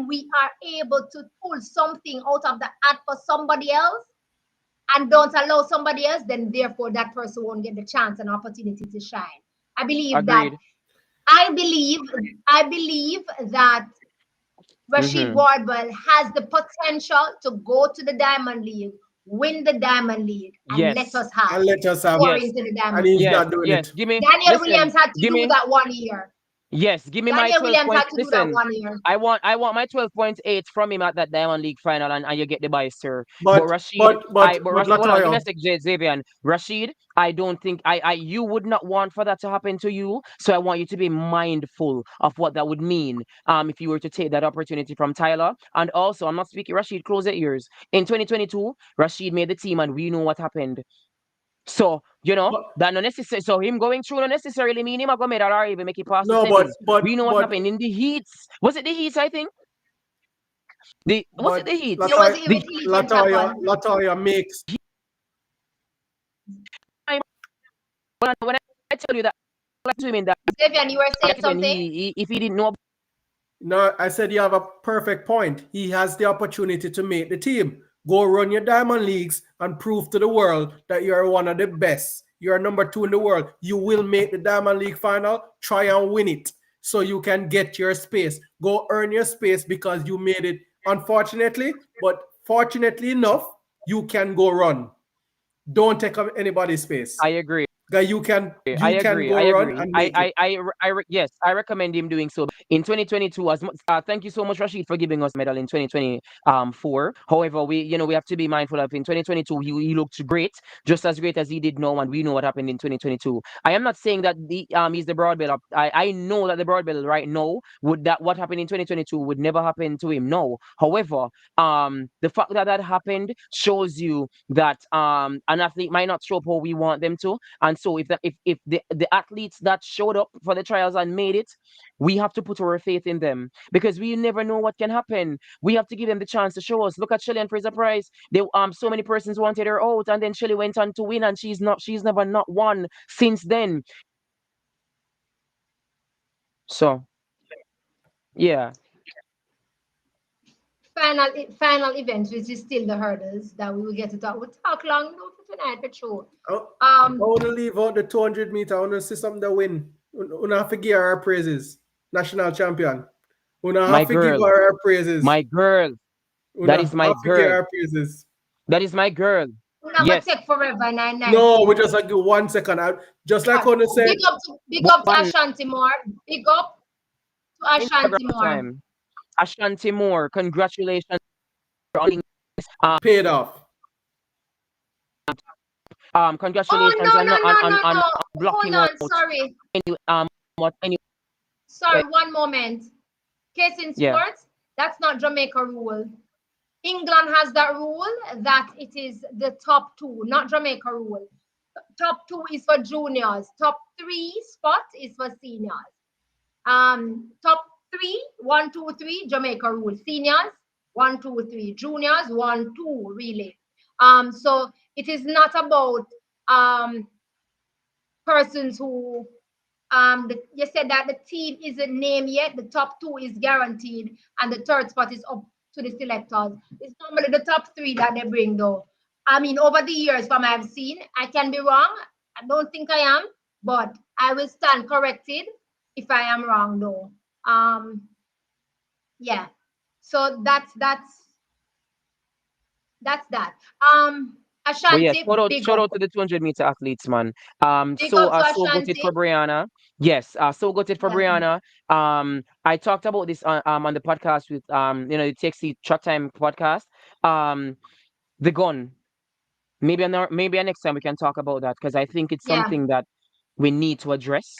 we are able to pull something out of the hat for somebody else and don't allow somebody else, then therefore that person won't get the chance and opportunity to shine. I believe that Agreed. I believe I believe that Rashid Mm-hmm. Wardwell has the potential to go to the Diamond League, win the Diamond League, and let Yes, us have And let us have, pour yes, into the and Diamond he's League. yes, not doing yes. it. Give me, Daniel listen, Williams had to give do me, that 1 year. yes, give me my Daniel 12 Williams had points. to do that Listen, 1 year. I want my 12.8 from him at that Diamond League final, and you get the buy, sir. But But Rashid, hold on, give me a Latoya, sec, Xavier. Rashid, I don't think you would not want for that to happen to you. So I want you to be mindful of what that would mean. If you were to take that opportunity from Tyler. And also, I'm not speaking Rashid, close your ears. In 2022, Rashid made the team, and we know what happened. So, But, that not necessary. So him going through not necessarily mean him a go medal or even make it past the no, but semis. but We know what but happened in the heats. Was it the heats? I think was it but the heats? It was Latoya, it The was elephant Latoya, tackle. Latoya makes time when I tell you that like swimming that Xavier, you were saying when something? he if he didn't know no. I said you have a perfect point. He has the opportunity to make the team. Go run your diamond leagues and prove to the world that you are one of the best. You are number 2 in the world. You will make the diamond league final. Try and win it so you can get your space. Go earn your space because you made it. Unfortunately, but fortunately enough, you can go run. Don't take up anybody's space. I agree. Guy, I you can agree. I go run agree. and make it. Yes, I recommend him doing so. In 2022, as much, thank you so much, Rashid, for giving us medal in 2024. However, we have to be mindful of in 2022, he looked great, just as great as he did now, and we know what happened in 2022. I am not saying that he's the broad belt. I know that the broad belt right now what happened in 2022 would never happen to him. No. However, the fact that that happened shows you that an athlete might not show up how we want them to, and so if the athletes that showed up for the trials and made it, we have to put our faith in them because we never know what can happen. We have to give them the chance to show us. Look at Shelly and Fraser Price. They so many persons wanted her out, and then Shelly went on to win, and she's never not won since then. So yeah, Final event, which is still the hurdles that we will get to talk. We'll talk long though for tonight for sure. I want to leave out the 200 meter. I want to see something that win. We have to give her praises. National champion. We my have to give girl, her her praises. my girl, We that have is my to give girl, her praises. that is my girl. We're not gonna Yes, take forever, 9 No, we here. just like 1 second. Just like Yeah. Ona said, Big up to one Ashanti Moore. Big up to Ashanti Instagram Moore. time. Ashanti Moore, congratulations on paid off. Oh congratulations no on no not- no on no no. Hold blocking out on, sorry. any what any Sorry, one moment. Case in yeah. sports, that's not Jamaica rule. England has that rule that it is the top two, not Jamaica rule. Top two is for juniors. Top three spot is for seniors. Top three, one, two, three, Jamaica rule. Seniors, one, two, three. Juniors, one, two, really. So it is not about persons who you said that the team isn't named yet. The top two is guaranteed, and the third spot is up to the selectors. It's normally the top three that they bring, though. I mean, over the years, from I've seen, I can be wrong. I don't think I am, but I will stand corrected if I am wrong, though. Yeah. So that's that. But yes, Ashanti, shout out to the 200-meter athletes, man. big up to So got it for Ashanti. Brianna. Yes, so got it for Yeah, Brianna. I talked about this on the podcast with the TXT Track Time podcast. The gun. Maybe next time we can talk about that because I think it's yeah, something that we need to address.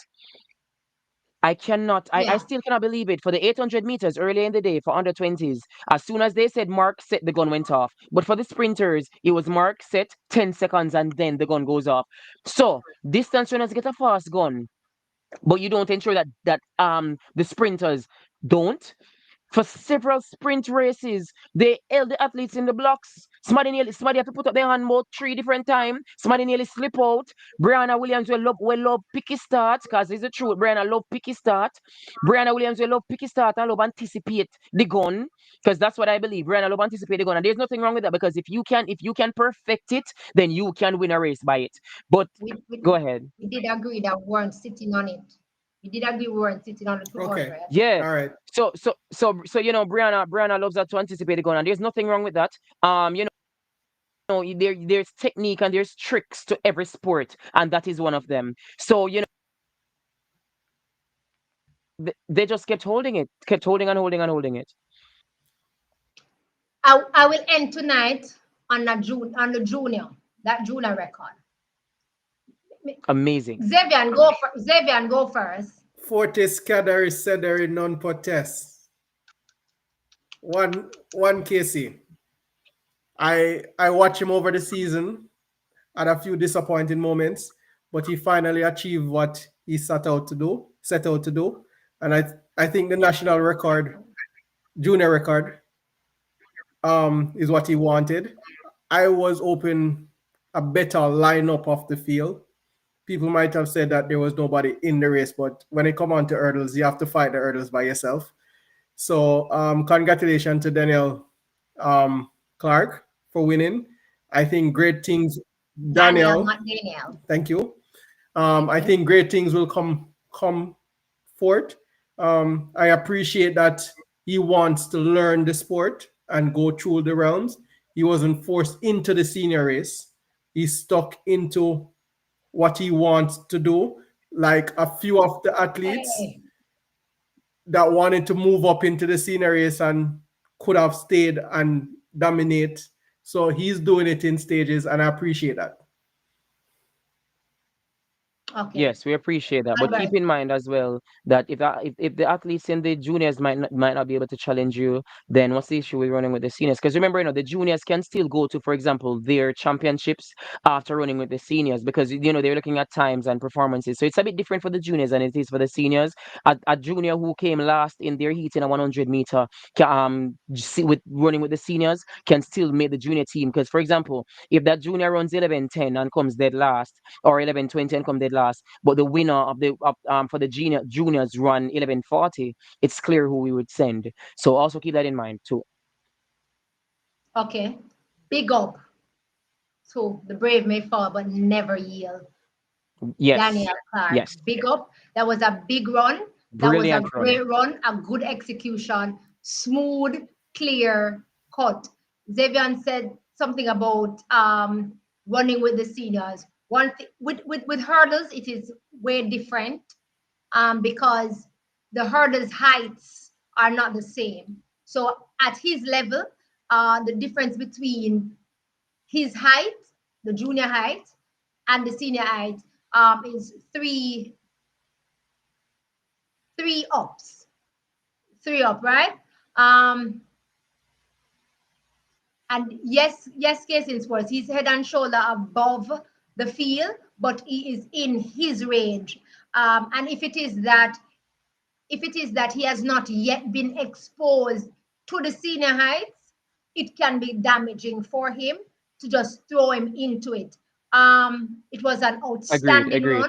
I yeah. still cannot believe it. For the 800 meters earlier in the day for under 20s, as soon as they said mark set, the gun went off. But for the sprinters, it was mark set 10 seconds and then the gun goes off. So distance runners get a fast gun, but you don't ensure that the sprinters don't. For several sprint races, they held the athletes in the blocks. Somebody had to put up their hand about 3 different times. Somebody nearly slip out. Brianna Williams will love picky start, because it's the truth. Brianna love picky start. Brianna Williams will love picky start and love anticipate the gun. Because that's what I believe. Brianna love anticipate the gun. And there's nothing wrong with that, because if you can perfect it, then you can win a race by it. But We, we, go ahead. we did agree that we weren't sitting on it. We did agree we weren't sitting on the Okay. 200. Yeah. All right. So Brianna loves that to anticipate the gun, and there's nothing wrong with that. There's technique and there's tricks to every sport, and that is one of them. So they just kept holding it, kept holding and holding and holding it. I will end tonight on the junior, that junior record. Amazing. Xavier, go first. Fortis cadere cedere non potest. One Casey. I watch him over the season. had a few disappointing moments, but he finally achieved what he set out to do. And I think the national record, junior record, is what he wanted. I was hoping a better lineup of the field. People might have said that there was nobody in the race, but when it come on to hurdles, you have to fight the hurdles by yourself. So congratulations to Daniel um, Clark for winning. I think great things, Daniel, Daniel. not Daniel. Thank you. Thank I you. think great things will come forth. I appreciate that he wants to learn the sport and go through the realms. He wasn't forced into the senior race. He's stuck into what he wants to do. Like a few of the athletes Hey. that wanted to move up into the senior race and could have stayed and dominate. So he's doing it in stages, and I appreciate that. Okay. Yes, we appreciate that. But keep Albert. in mind as well that if the athletes in the juniors might not be able to challenge you, then what's the issue with running with the seniors? Because remember, the juniors can still go to, for example, their championships after running with the seniors because they're looking at times and performances. So it's a bit different for the juniors than it is for the seniors. A junior who came last in their heat in a 100-meter, with running with the seniors can still make the junior team. Because for example, if that junior runs 11:10 and comes dead last, or 11:20 and come dead last, but the winner for the juniors run 11:40, it's clear who we would send. So also keep that in mind too. Okay. Big up. So the brave may fall, but never yield. Yes, Daniel Clark, yes, big up. That was a big run. That was a brilliant run. great run, a good execution, smooth, clear, cut. Xavier said something about running with the seniors. One thing with hurdles, it is way different because the hurdles heights are not the same. So at his level, the difference between his height, the junior height, and the senior height is three ups, three up, right? Um, and yes, case in sports, he's head and shoulder above the field, but he is in his range. And if it is that he has not yet been exposed to the senior heights, it can be damaging for him to just throw him into it. It was an Agreed, outstanding agreed.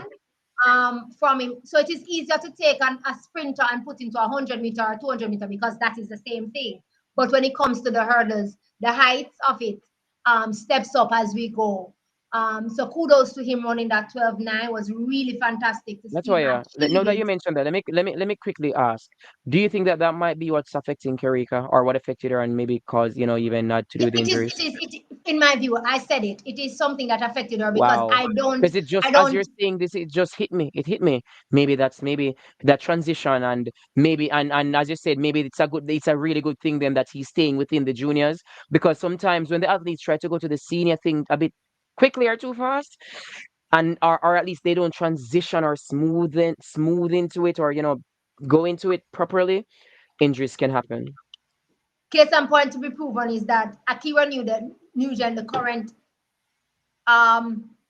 run from him. So it is easier to take a sprinter and put into a 100-meter or 200-meter because that is the same thing. But when it comes to the hurdles, the heights of it steps up as we go. So kudos to him running that 12:9 was really fantastic to That's see why, him now achieve that you it. mentioned that, let me quickly ask: do you think that that might be what's affecting Karika, or what affected her, and maybe caused even not to Yeah, do the injuries? in my view, I said it. It is something that affected her because Wow. Because it I just, as you're don't, saying this, it just hit me. It hit me. Maybe that transition, and maybe, and as you said, maybe it's a really good thing then that he's staying within the juniors, because sometimes when the athletes try to go to the senior thing a bit quickly or too fast, and or at least they don't transition or smooth into it, or go into it properly, injuries can happen. case and point to be proven is that Akira Nugent, the current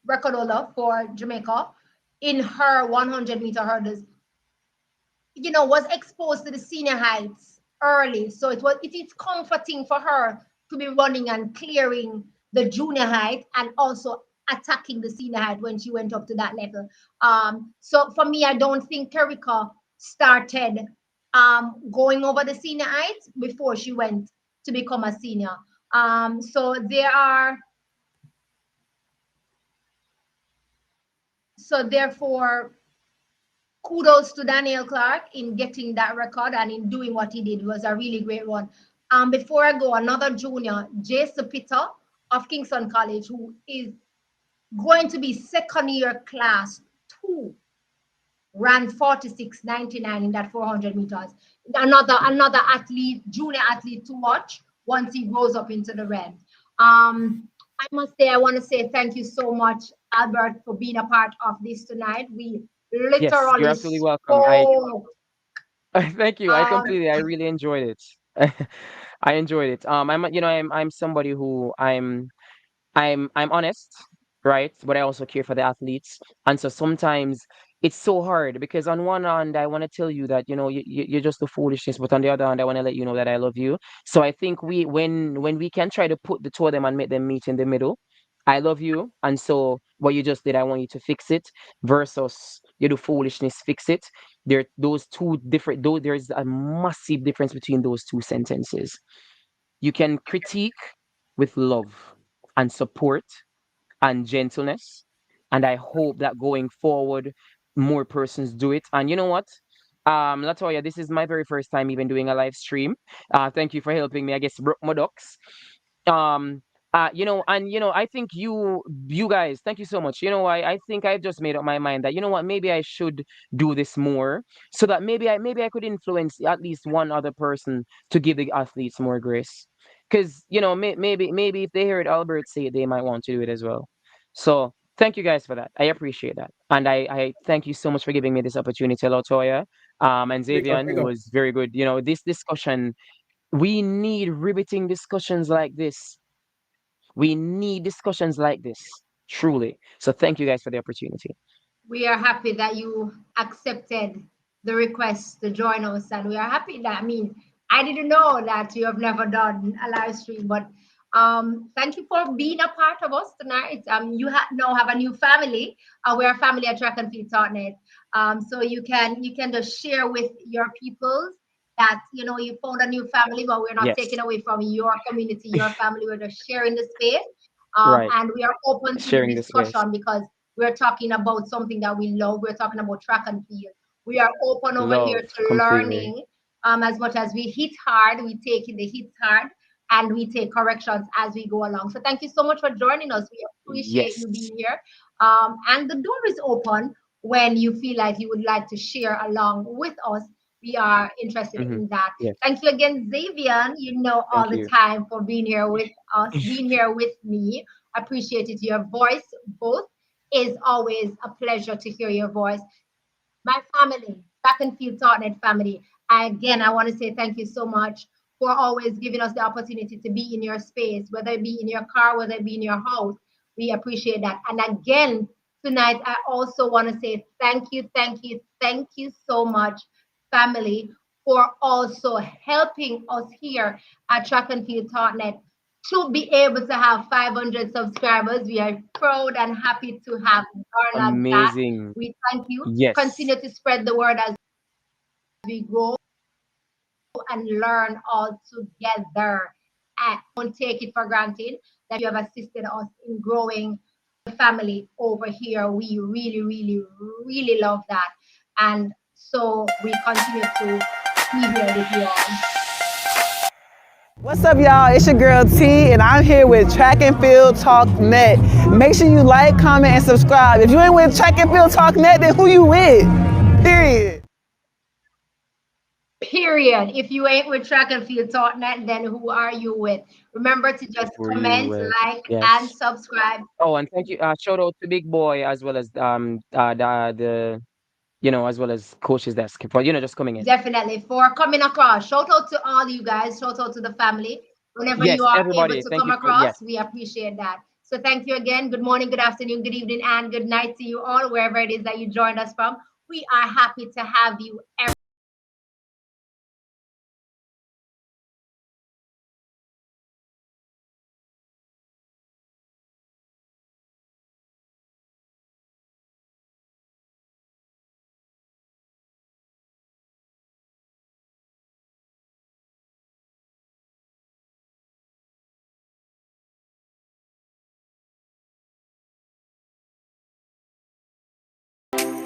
record holder for Jamaica, in her 100-meter hurdles, was exposed to the senior heights early. So it is comforting for her to be running and clearing the junior height and also attacking the senior height when she went up to that level. So for me, I don't think Kerika started going over the senior heights before she went to become a senior. So there are so therefore kudos to Daniel Clark in getting that record and in doing what he did. It was a really great one. Before I go, another junior, Jason Peter of Kingston College, who is going to be second year class two, ran 46.99 in that 400 meters. Another athlete, junior athlete to watch once he grows up into the red. I must say, I want to say thank you so much, Albert, for being a part of this tonight. We Yes, you're literally absolutely welcome. I spoke. thank you. Um, I really enjoyed it. I enjoyed it. I'm somebody who I'm honest. right? But I also care for the athletes. And so sometimes it's so hard because on one hand, I want to tell you that, you're just a foolishness, but on the other hand, I want to let you know that I love you. So I think when we can try to put the two of them and make them meet in the middle, I love you. And so what you just did, I want you to fix it versus you do foolishness, fix it. There, those two different, though there's a massive difference between those two sentences. You can critique with love and support and gentleness. And I hope that going forward, more persons do it. And you know what? Latoya, this is my very first time even doing a live stream. Thank you for helping me. I guess broke my ducks. Um, and I think you guys, thank you so much. I think I've just made up my mind that maybe I should do this more so that maybe I could influence at least one other person to give the athletes more grace. Because maybe if they heard Albert say it, they might want to do it as well. So thank you guys for that. I appreciate that. And I thank you so much for giving me this opportunity, Latoya. And Big up, Xavier, big it up. was very good. This discussion, we need riveting discussions like this. We need discussions like this, truly. So thank you guys for the opportunity. We are happy that you accepted the request to join us, and we are happy that, I mean, I didn't know that you have never done a live stream, but thank you for being a part of us tonight. You now have a new family. We're a family at Track and Field Totnet. So you can just share with your peoples that you found a new family, but we're not taking Yes, away from your community, your family. We're just sharing the space, right. and we are open to the Sharing the space. discussion because we're talking about something that we love. We're talking about track and field. We are open over here Love to completely. learning. As much as we hit hard, we take the hits hard and we take corrections as we go along. So thank you so much for joining us. We appreciate you Yes. being here. And the door is open when you feel like you would like to share along with us. We are interested Hmm. in that. Yes. Thank you again, Xavier. All Thank the you. time for being here with us, being here with me. Appreciate it. Your voice, both, is always a pleasure to hear your voice. My family, Track and Field Totnet family. Again, I want to say thank you so much for always giving us the opportunity to be in your space, whether it be in your car, whether it be in your house. We appreciate that. And again, tonight, I also want to say thank you, thank you, thank you so much, family, for also helping us here at Track and Field Totnet to be able to have 500 subscribers. We are proud and happy to have garnered that. Amazing. We thank you. Yes. Continue to spread the word as we grow and learn all together. And don't take it for granted that you have assisted us in growing the family over here. We really, really, really love that. And so we continue to be here with you all. What's up, y'all? It's your girl T, and I'm here with Track and Field Talk Net. Make sure you like, comment, and subscribe. If you ain't with Track and Field Talk Net, then who you with? Period. Period. If you ain't with Track and Field Totnet, then who are you with? Remember to just For you comment, with. like, and Yes. subscribe. Oh, and thank you. Shout out to Big Boy as well as the as well as Coach's Desk for just coming in. Definitely for coming across. Shout out to all you guys. Shout out to the family. Whenever you Yes, are able everybody. to Thank come you for yes. across, we appreciate that. So thank you again. Good morning, good afternoon, good evening, and good night to you all, wherever it is that you joined us from. We are happy to have you every